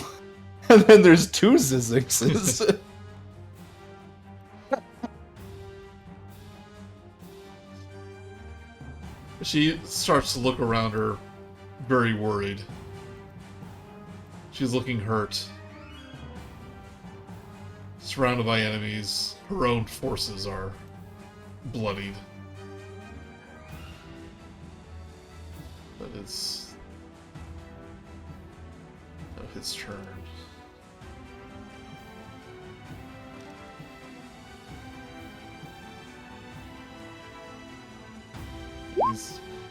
there's two Zyzzyxes. She starts to look around her, very worried. She's looking hurt. Surrounded by enemies, her own forces are bloodied. But it's now his turn.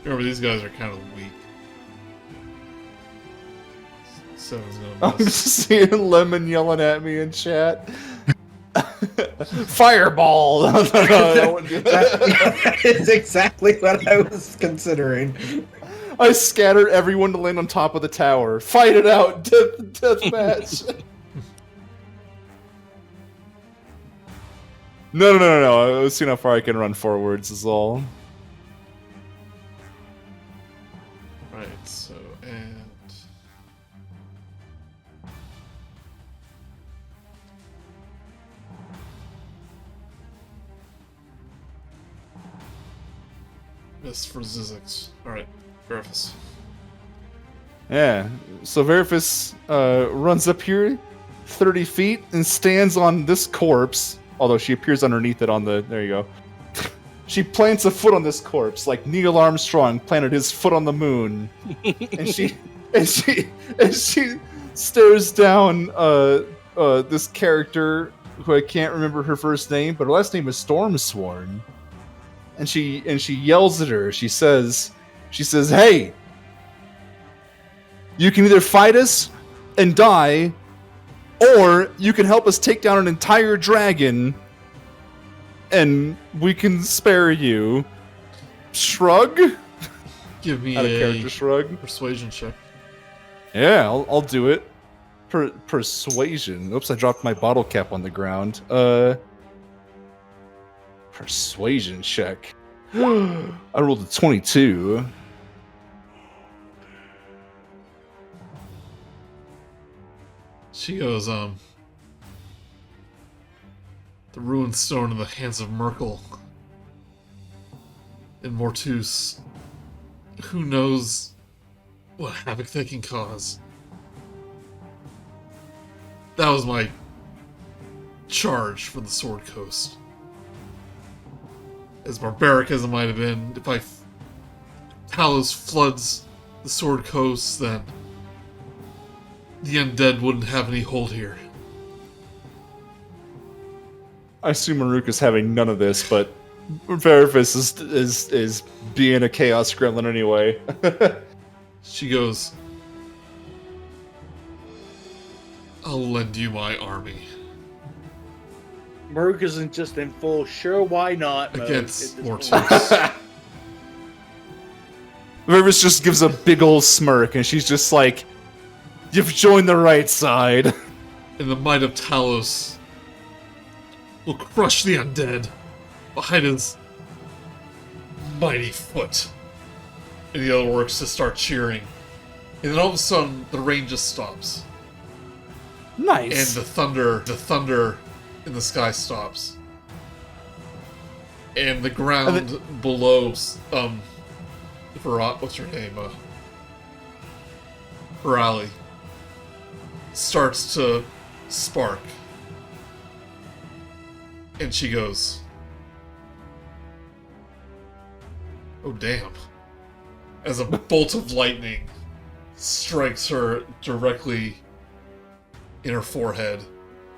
Remember, these guys are kind of weak. 27's gonna I'm miss. just seeing Lemon yelling at me in chat. Fireball! No, I wouldn't do that. That is exactly what I was considering. I scattered everyone to land on top of the tower. Fight it out! Death match! No. I was seeing how far I can run forwards is all. Right, so, and... Miss for Zyzzyx. Alright, Veriphys. Yeah, so Veriphys runs up here 30 feet and stands on this corpse, although she appears underneath it on the... There you go. She plants a foot on this corpse, like Neil Armstrong planted his foot on the moon. and she stares down this character who I can't remember her first name, but her last name is Stormsworn. And she yells at her. She says, "Hey, you can either fight us and die, or you can help us take down an entire dragon, and we can spare you." Shrug? Give me Out of a character shrug. persuasion check. Yeah, I'll do it. Persuasion. Oops, I dropped my bottle cap on the ground. Persuasion check. I rolled a 22. She goes, the ruined stone in the hands of Merkel and Mortus. Who knows what havoc they can cause? That was my charge for the Sword Coast. As barbaric as it might have been, if Talos floods the Sword Coast, then the undead wouldn't have any hold here. I assume Murook is having none of this, but Veriphys is being a chaos gremlin anyway. She goes, I'll lend you my army. Murook isn't just in full sure why not mode Against at this Mortus. point. Veriphys just gives a big old smirk, and she's just like, "You've joined the right side." And the might of Talos will crush the undead behind his mighty foot. And the other orcs just start cheering. And then all of a sudden, the rain just stops. Nice. And the thunder in the sky stops. And the ground below, what's her name? Rally starts to spark. And she goes, oh damn. As a bolt of lightning strikes her directly in her forehead.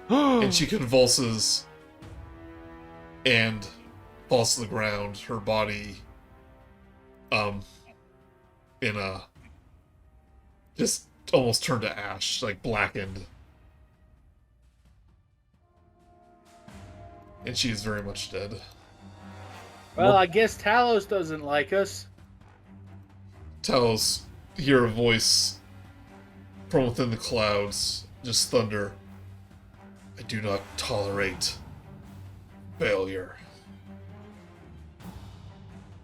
And she convulses and falls to the ground, her body in a just almost turned to ash, like blackened. And she is very much dead. Well, I guess Talos doesn't like us. Talos hear a voice from within the clouds, just thunder. I do not tolerate failure.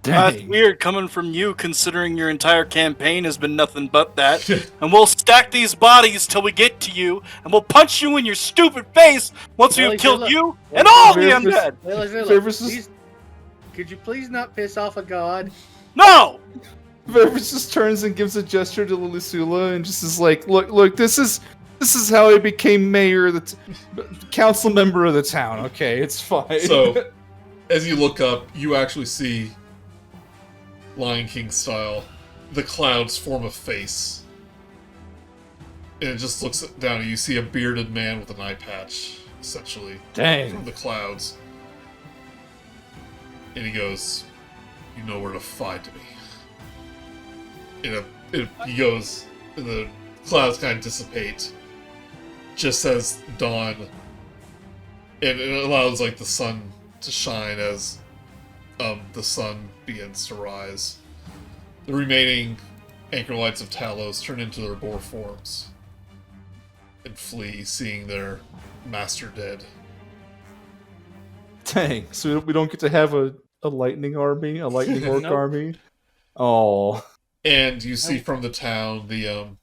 That's weird coming from you, considering your entire campaign has been nothing but that. And we'll stack these bodies till we get to you, and we'll punch you in your stupid face once we've killed you and all the undead. Could you please not piss off a god? No! Veriphys just turns and gives a gesture to Lilisula and just is like, look, this is how I became mayor of the council member of the town. Okay, it's fine. So, as you look up, you actually see, Lion King style, the clouds form a face. And it just looks down and you see a bearded man with an eye patch, essentially. Dang. From the clouds. And he goes, you know where to find me. And he goes, and the clouds kind of dissipate just as dawn, and it allows like the sun to shine as the sun begins to rise. The remaining anchor lights of Talos turn into their boar forms and flee, seeing their master dead. Dang, so we don't get to have a lightning army, a lightning orc Nope. army? Oh. And you see from the town the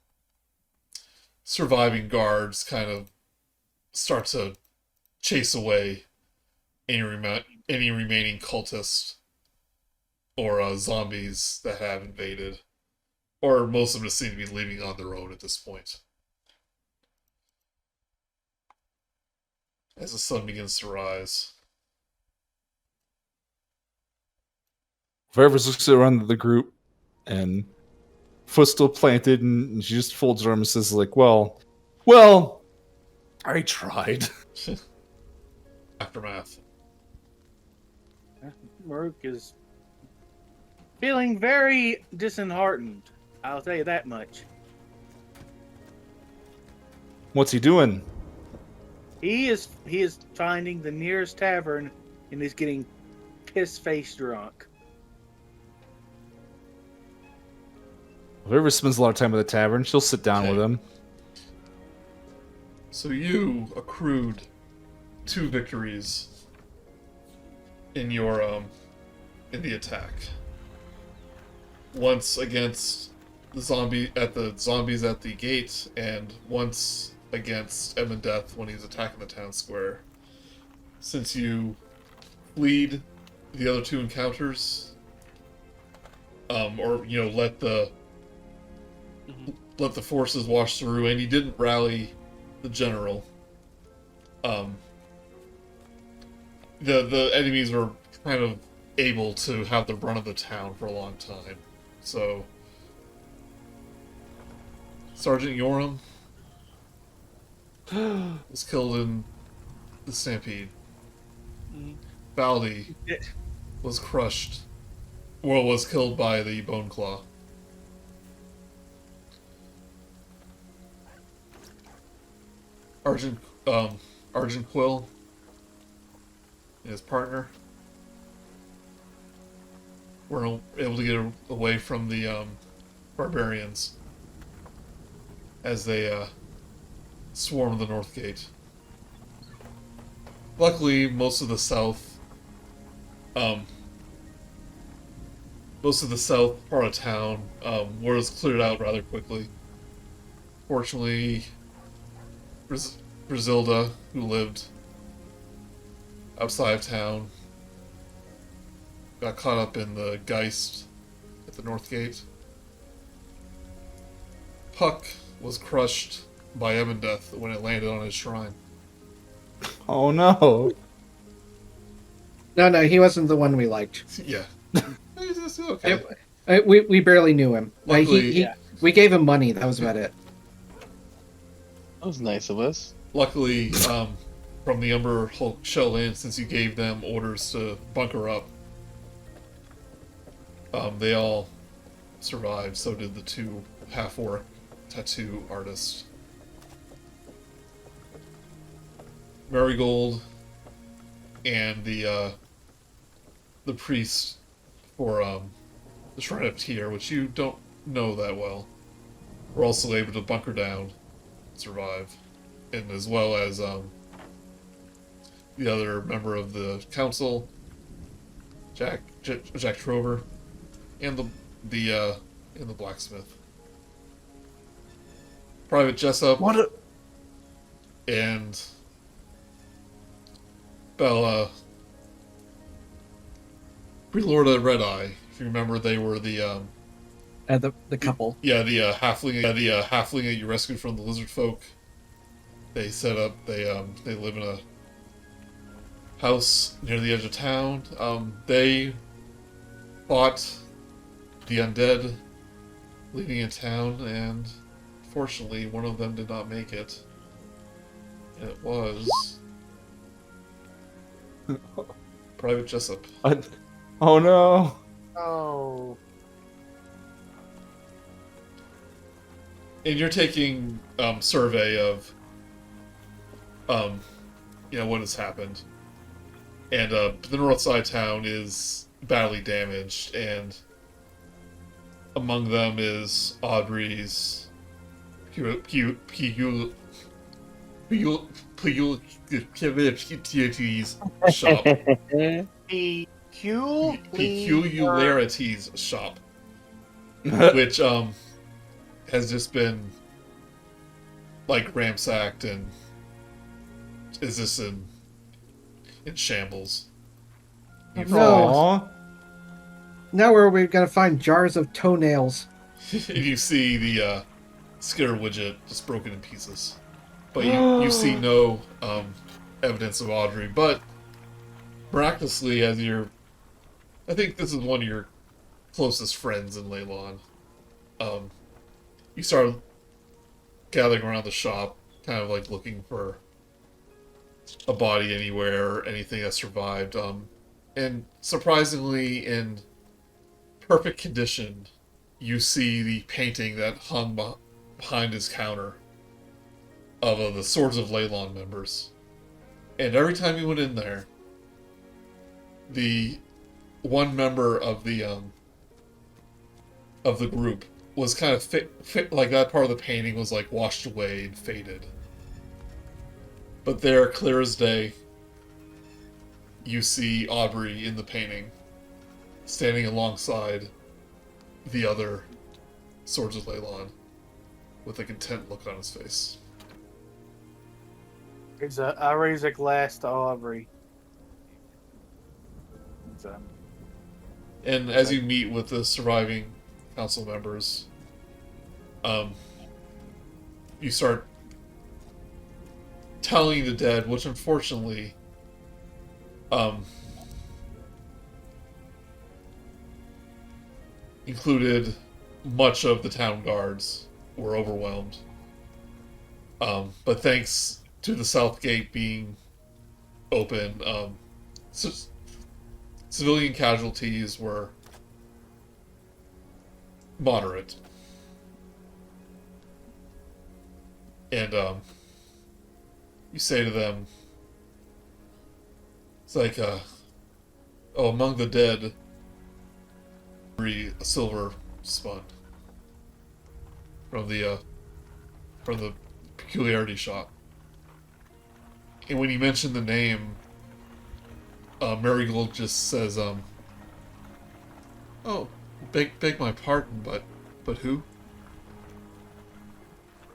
surviving guards kind of start to chase away any remaining cultists or zombies that have invaded. Or most of them just seem to be leaving on their own at this point. As the sun begins to rise. Veriphys looks around the group, and foot's still planted, and she just folds her arms and says, like, well, I tried. Aftermath. Murook is feeling very disheartened. I'll tell you that much. What's he doing? He is finding the nearest tavern and he's getting piss-faced drunk. If Veriphys spends a lot of time at the tavern, she'll sit down with him. So you accrued 2 victories in your in the attack. Once against the zombies at the gate, and once against Death when he was attacking the town square. Since you lead the other 2 encounters, or let the forces wash through, and you didn't rally the general. The enemies were kind of able to have the run of the town for a long time. So Sergeant Yoram was killed in the stampede. Baldi was crushed, or was killed by the Bone Claw. Argent Quill and his partner were able to get away from the barbarians as they swarmed the north gate. Luckily, most of the south part of town was cleared out rather quickly. Fortunately, Brazilda, who lived outside of town, got caught up in the Geist at the north gate. Puck was crushed by Death when it landed on his shrine. Oh no. No, he wasn't the one we liked. Yeah. He's okay. We barely knew him. Luckily, We gave him money. That was about it. That was nice of us. Luckily, from the Umber Hulk shell in, since you gave them orders to bunker up, they all survived. So did the 2 half-orc tattoo artists. Marigold and the priest for the Shrine of Tyr, which you don't know that well, were also able to bunker down and survive. And as well as the other member of the council, Jack Trover, and the blacksmith, Private Jessup, and Bella, Prelorda Red Eye. If you remember, they were the couple. the halfling that you rescued from the Lizardfolk. They set up. They live in a house near the edge of town. They fought the undead leaving in town, and fortunately, one of them did not make it. And it was Private Jessup. Oh no. Oh. And you're taking survey of what has happened. And the north side town is badly damaged, and among them is Audrey's shop. Peculiarities shop. Which has just been like ransacked and is just in shambles. No. Now where are we gonna find jars of toenails? You see the skitter widget just broken in pieces, but you see no evidence of Audrey. But miraculously, I think this is one of your closest friends in Leilon. You start gathering around the shop, kind of like looking for a body anywhere, anything that survived. And surprisingly, in perfect condition, you see the painting that hung behind his counter of the Swords of Leilon members. And every time you went in there, the one member of the group was kind of fit like that part of the painting was like washed away and faded. But there, clear as day, you see Aubrey in the painting, standing alongside the other Swords of Leilon, with a content look on his face. I raise a glass to Aubrey. And as you meet with the surviving council members, you start telling the dead, which unfortunately, included much of the town guards were overwhelmed. But thanks to the south gate being open, civilian casualties were moderate. And you say to them, it's like, among the dead, a silver spun from the peculiarity shop. And when you mention the name, Marigold just says, "Oh, beg my pardon, but who?"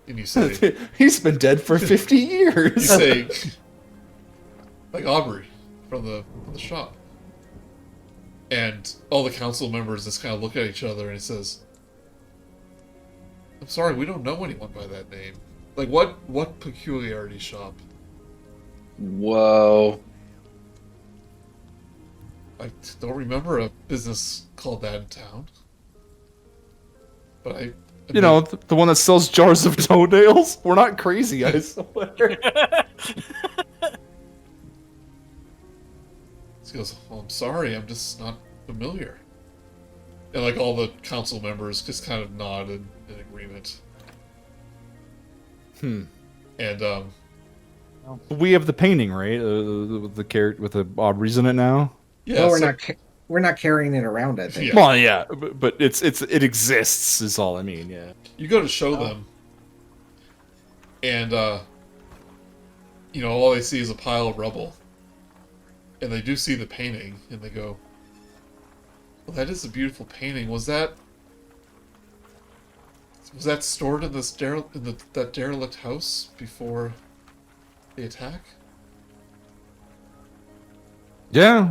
And you say, "He's been dead for 50 years." You say, like Aubrey from the shop. And all the council members just kind of look at each other, and he says, "I'm sorry, we don't know anyone by that name. Like, what peculiarity shop?" Whoa. I don't remember a business called that in town. But you know, the one that sells jars of toenails? We're not crazy, I swear. He goes, "Well, I'm sorry, I'm just not familiar." And like all the council members just kind of nod in agreement. And And we have the painting, right? The character with the Aubrey's in it now. yeah, Well, we're not carrying it around. I think. Yeah. Well, yeah, but it exists is all I mean. Yeah. You go to show them, and all they see is a pile of rubble. And they do see the painting, and they go, "Well, that is a beautiful painting. Was that stored in this that derelict house before the attack?" Yeah.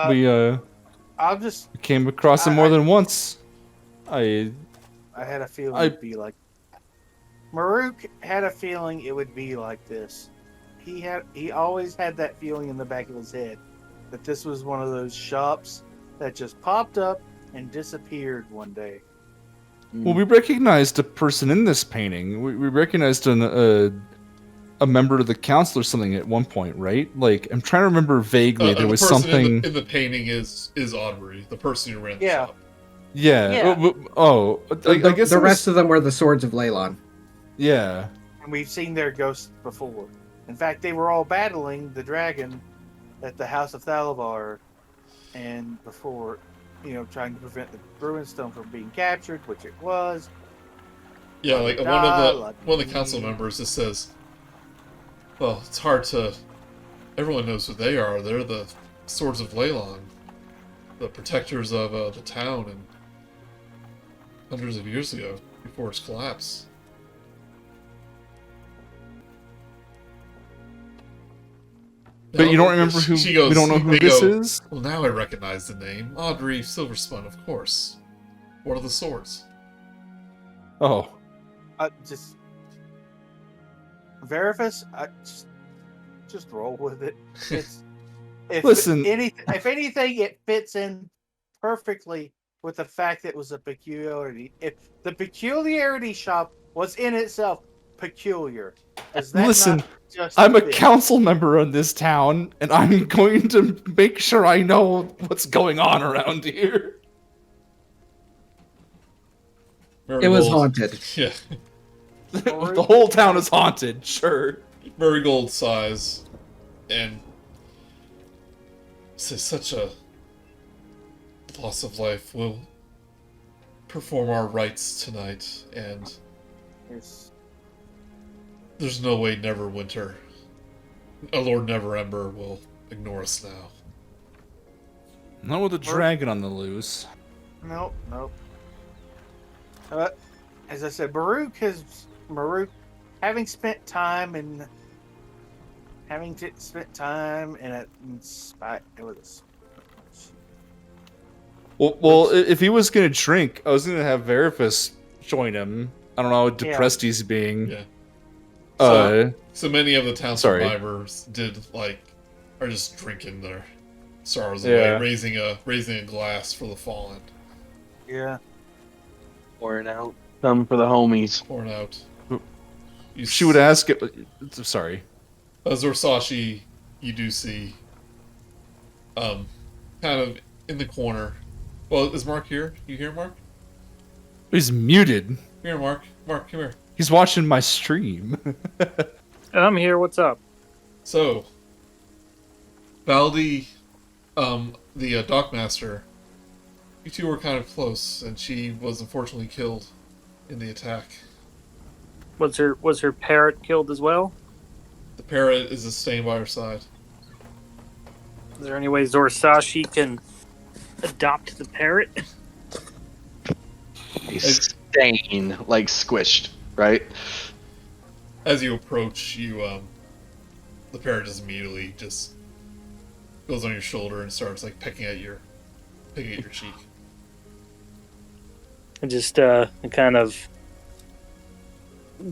We I'll just. came across it more than once. I had a feeling it'd be like. Murook had a feeling it would be like this. He always had that feeling in the back of his head that this was one of those shops that just popped up and disappeared one day. Well, we recognized a person in this painting. We recognized a member of the council or something at one point, right? Like, I'm trying to remember vaguely. There was person something in the painting is Aubrey, the person who ran the shop. Yeah. Yeah. I guess The it was- rest of them were the swords of Leilon. Yeah. And we've seen their ghosts before. In fact, they were all battling the dragon at the House of Thalabar, and before, trying to prevent the Ruinstone from being captured, which it was. Yeah, like one of the council members just says, "Well, it's hard to. Everyone knows who they are. They're the Swords of Leilon, the protectors of the town, and hundreds of years ago, before its collapse." But you don't remember who? She goes, we don't know who they this go, is. Well, now I recognize the name. Audrey Silverspun, of course. What are the swords? Oh, Just Veriphys, just roll with it. Listen. If anything, it fits in perfectly with the fact that it was a peculiarity. If the peculiarity shop was in itself peculiar, does that Listen, not just I'm a fit? council member in this town, and I'm going to make sure I know what's going on around here. It was Marigold- haunted. Yeah. The whole town is haunted, sure. Marigold sighs, and says, "Such a loss of life. We'll perform our rites tonight, and Yes. there's no way Neverwinter, Lord Neverember, will ignore us now." Not with a dragon on the loose. Nope. As I said, Murook, having spent time in a spot, it was. Well, if he was gonna drink, I was gonna have Veriphys join him. I don't know how depressed he's being. Yeah. So many of the town Sorry. survivors are just drinking their sorrows Yeah. away, raising a glass for the fallen, Yeah. Pouring out some for the homies. pouring out. She would ask it. Sorry. Zorsashi, you do see, kind of in the corner. Well, is Mark here? You hear Mark? He's muted. Come here, Mark. Mark, come here. He's watching my stream. I'm here. What's up? So, Baldi, the Dockmaster, you two were kind of close, and she was unfortunately killed in the attack. Was her parrot killed as well? The parrot is staying by her side. Is there any way Zorsashi can adopt the parrot? A stain, like squished, right? As you approach, the parrot just immediately just goes on your shoulder and starts like pecking at your cheek. I just kind of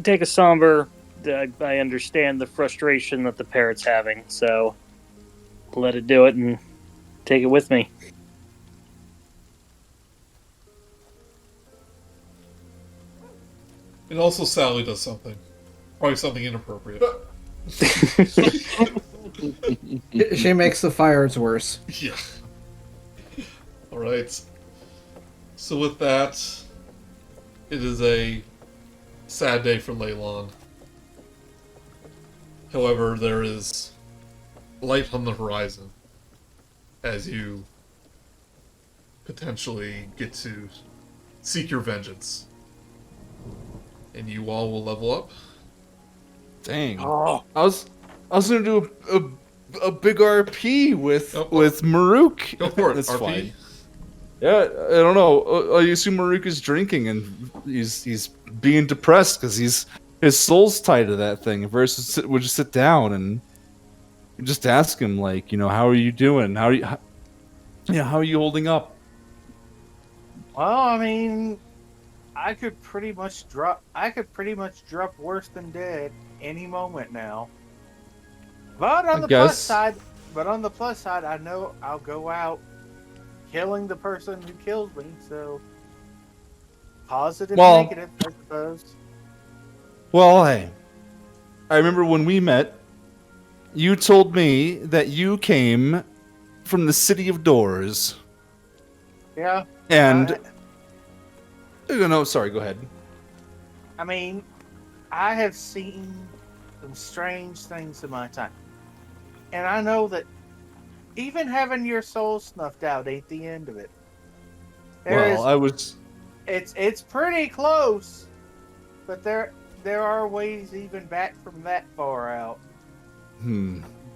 take a somber. I understand the frustration that the parrot's having, so let it do it and take it with me. And also, Sally does something, probably something inappropriate. She makes the fires worse. Yeah. All right. So with that, it is a sad day for Leilon. However, there is light on the horizon as you potentially get to seek your vengeance. And you all will level up. Dang. Oh, I was gonna do a big RP with Murook. Go for it, That's RP. fine. Yeah, I don't know. I assume Murook is drinking and he's being depressed because his soul's tied to that thing. Versus would just sit down and just ask him like, how are you doing? How are you holding up? Well, I mean, I could pretty much drop worse than dead any moment now. But on the plus side, I know I'll go out killing the person who kills me. So positive, negative, I suppose. Well, hey, I remember when we met, you told me that you came from the City of Doors. Yeah. And No, sorry. Go ahead. I mean, I have seen some strange things in my time. And I know that even having your soul snuffed out ain't the end of it. I was. It's pretty close, but there are ways even back from that far out.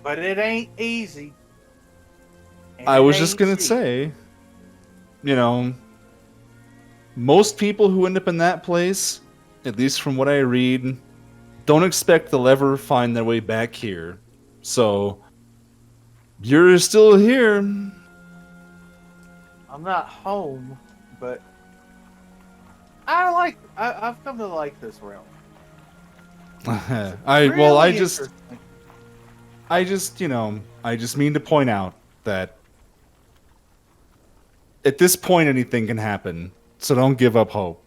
But it ain't easy. And I it was just ain't gonna cheap. say, most people who end up in that place, at least from what I read, don't expect they'll ever find their way back here. So, you're still here. I'm not home, but I've come to like this realm. I Really just interesting. I just mean to point out that at this point anything can happen. So don't give up hope.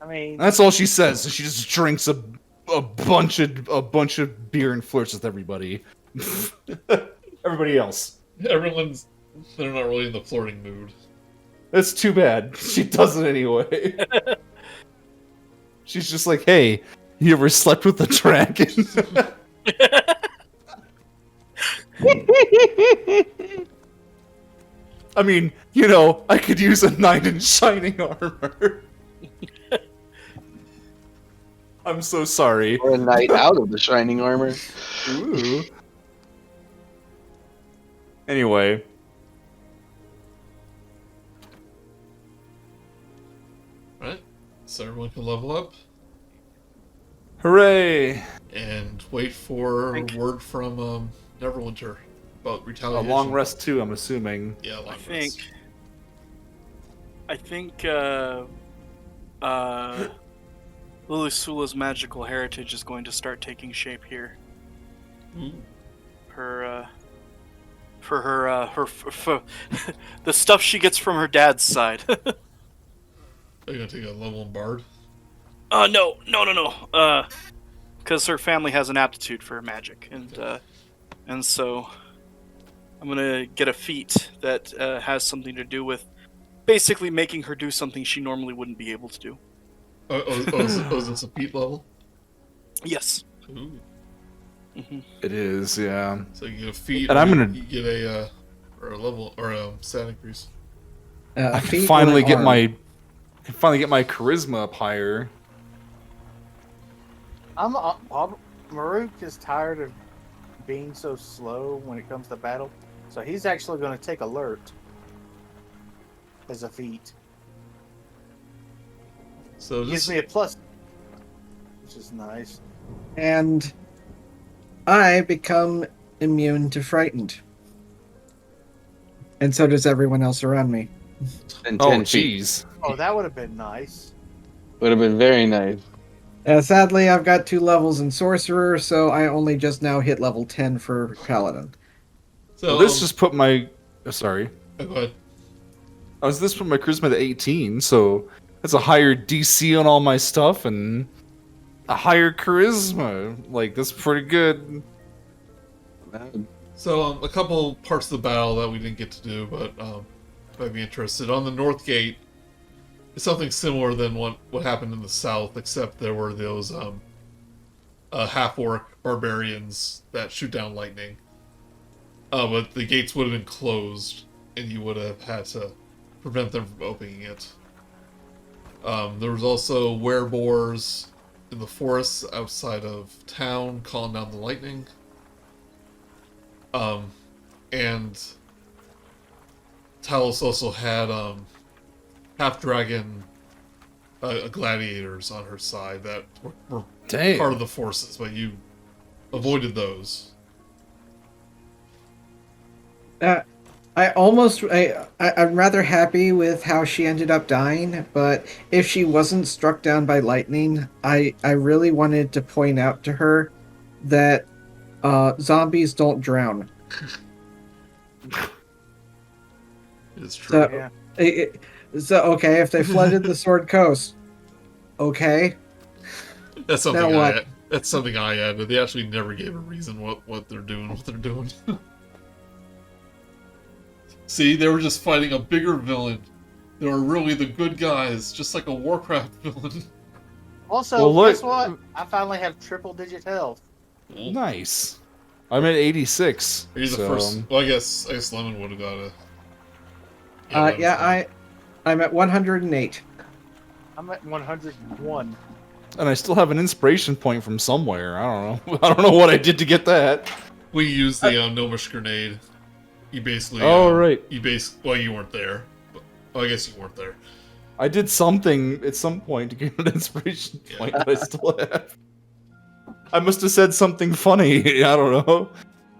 I mean, That's all she says. She just drinks a bunch of beer and flirts with everybody. Everybody else. They're not really in the flirting mood. That's too bad. She does it anyway. She's just like, hey, you ever slept with a dragon? I mean, I could use a knight in shining armor. I'm so sorry. Or a knight out of the shining armor. Ooh. Anyway. Right? So everyone can level up Hooray! and wait for word from Neverwinter about A retaliation. long rest too, I'm assuming. Yeah, long I rest. think Lilisula's magical heritage is going to start taking shape here. Ooh. For the stuff she gets from her dad's side. Are you gonna take a level in Bard? No. Because her family has an aptitude for magic, and so I'm gonna get a feat that has something to do with basically making her do something she normally wouldn't be able to do. Is this a Pete level? Yes. Ooh. It is, yeah. So you get a feat, And I'm gonna- you get a level or a stat increase. I can finally get my charisma up higher. Murook is tired of being so slow when it comes to battle, so he's actually going to take alert as a feat. So Gives just me a plus, which is nice. And I become immune to frightened. And so does everyone else around me. And Oh, 10 feet. jeez. Oh, that would have been nice. Would have been very nice. Sadly, I've got 2 levels in Sorcerer, so I only just now hit level 10 for Paladin. so Well, this just put my... sorry. go ahead. This put my charisma to 18, so that's a higher DC on all my stuff and a higher charisma. Like, that's pretty good. So a couple parts of the battle that we didn't get to do, but might be interested. On the North Gate, it's something similar than what happened in the South, except there were those half-orc barbarians that shoot down lightning. But the gates would have been closed, and you would have had to prevent them from opening it. There was also wereboars in the forests outside of town calling down the lightning. And Talos also had half-dragon gladiators on her side that were Damn. part of the forces, but you avoided those. I'm rather happy with how she ended up dying, but if she wasn't struck down by lightning, I really wanted to point out to her that zombies don't drown. It's true. So, Yeah. So, okay, if they flooded the Sword Coast, okay. That's something Now what? That's something I added. They actually never gave a reason what they're doing. See, they were just fighting a bigger villain. They were really the good guys, just like a Warcraft villain. Also, Well, look- guess what? I finally have triple-digit health. Nice. I'm at 86. You're the so- first. Well, I guess Lemon would have got a. I'm at 108. I'm at 101. And I still have an inspiration point from somewhere. I don't know. I don't know what I did to get that. We used the Gnomish grenade. You basically. Oh, right. Well, you weren't there. Well, I guess you weren't there. I did something at some point to get an inspiration point that I still have. I must have said something funny. I don't know.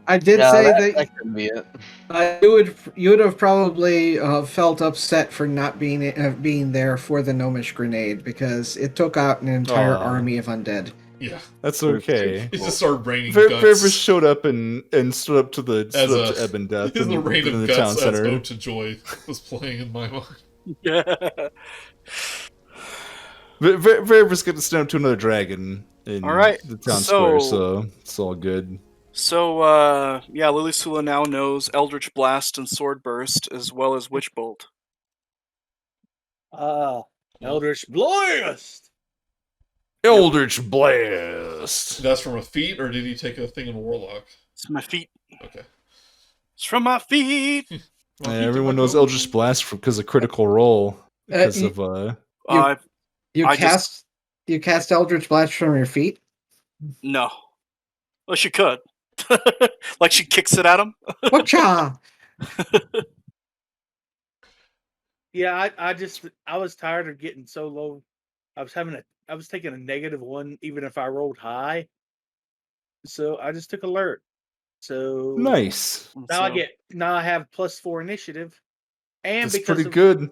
I did Yeah, say that could be it. you would have probably felt upset for not being there for the Gnomish grenade because it took out an entire army of undead. Yeah, That's okay. it just started raining Veriphys guts. showed up and stood up to the ebb and death In the rain in of the town guts as center. Ode to Joy was playing in my mind. Veriphys got to stand up to another dragon in All right, the town so- square, so it's all good. So, yeah, Lilisula now knows Eldritch Blast and Sword Burst, as well as Witch Bolt. Eldritch Blast! Eldritch Blast! That's from a feat, or did he take a thing in Warlock? It's my feet. Okay. It's from my feet! Well, Yeah, he did everyone my knows goal. Eldritch Blast because of Critical Role. Because you- of You I you cast Eldritch Blast from your feet? No. Well, she could. Like she kicks it at him? Whatcha? Yeah, I was tired of getting so low. I was taking a -1 even if I rolled high. So I just took alert. So nice. now I have +4 initiative. And That's because pretty of, good.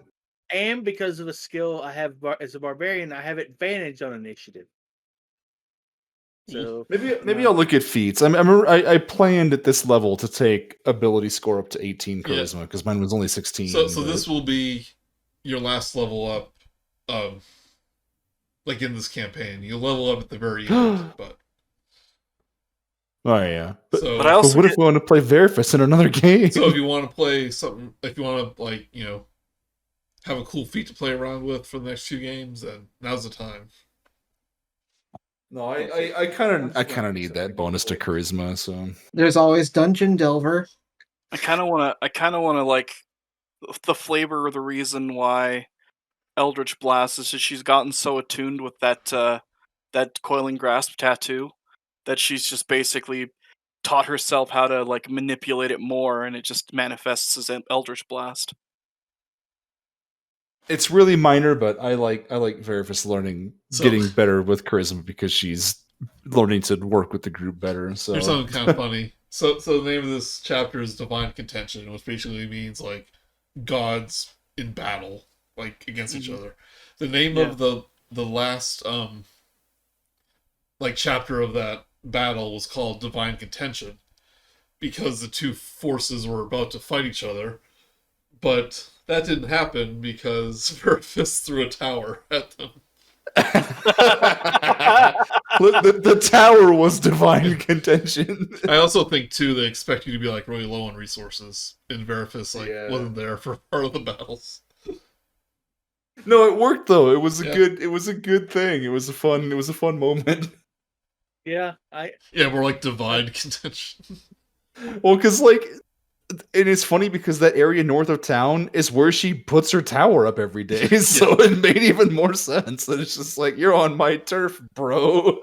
And because of a skill I have as a barbarian, I have advantage on initiative. So Maybe I'll look at feats. I planned at this level to take ability score up to 18 charisma because mine was only 16. So but- this will be your last level up, like in this campaign. You level up at the very end, but Oh yeah. But, so, But I also but what if get- we want to play Veriphys in another game? so if you want to play something, if you want to like have a cool feat to play around with for the next few games, then now's the time. No, I kind of need that bonus to charisma. So There's always Dungeon Delver. I kind of want to like the flavor or the reason why Eldritch Blast is that she's gotten so attuned with that Coiling Grasp tattoo that she's just basically taught herself how to like manipulate it more, and it just manifests as an Eldritch Blast. it's really minor, but I like Veriphys learning, So- getting better with charisma because she's learning to work with the group better. So Here's something kind of funny. So the name of this chapter is Divine Contention, which basically means like gods in battle, like against each other. The name of the last like chapter of that battle was called Divine Contention because the two forces were about to fight each other, but that didn't happen because Veriphys threw a tower at them. the tower was divine contention. I also think too they expect you to be like really low on resources, and Veriphys wasn't there for part of the battles. No, it worked though. It was a Yeah. good thing. It was a fun moment. yeah, We're like divine contention. Well, because like, and it's funny because that area north of town is where she puts her tower up every day, so it made even more sense. That it's just like you're on my turf, bro.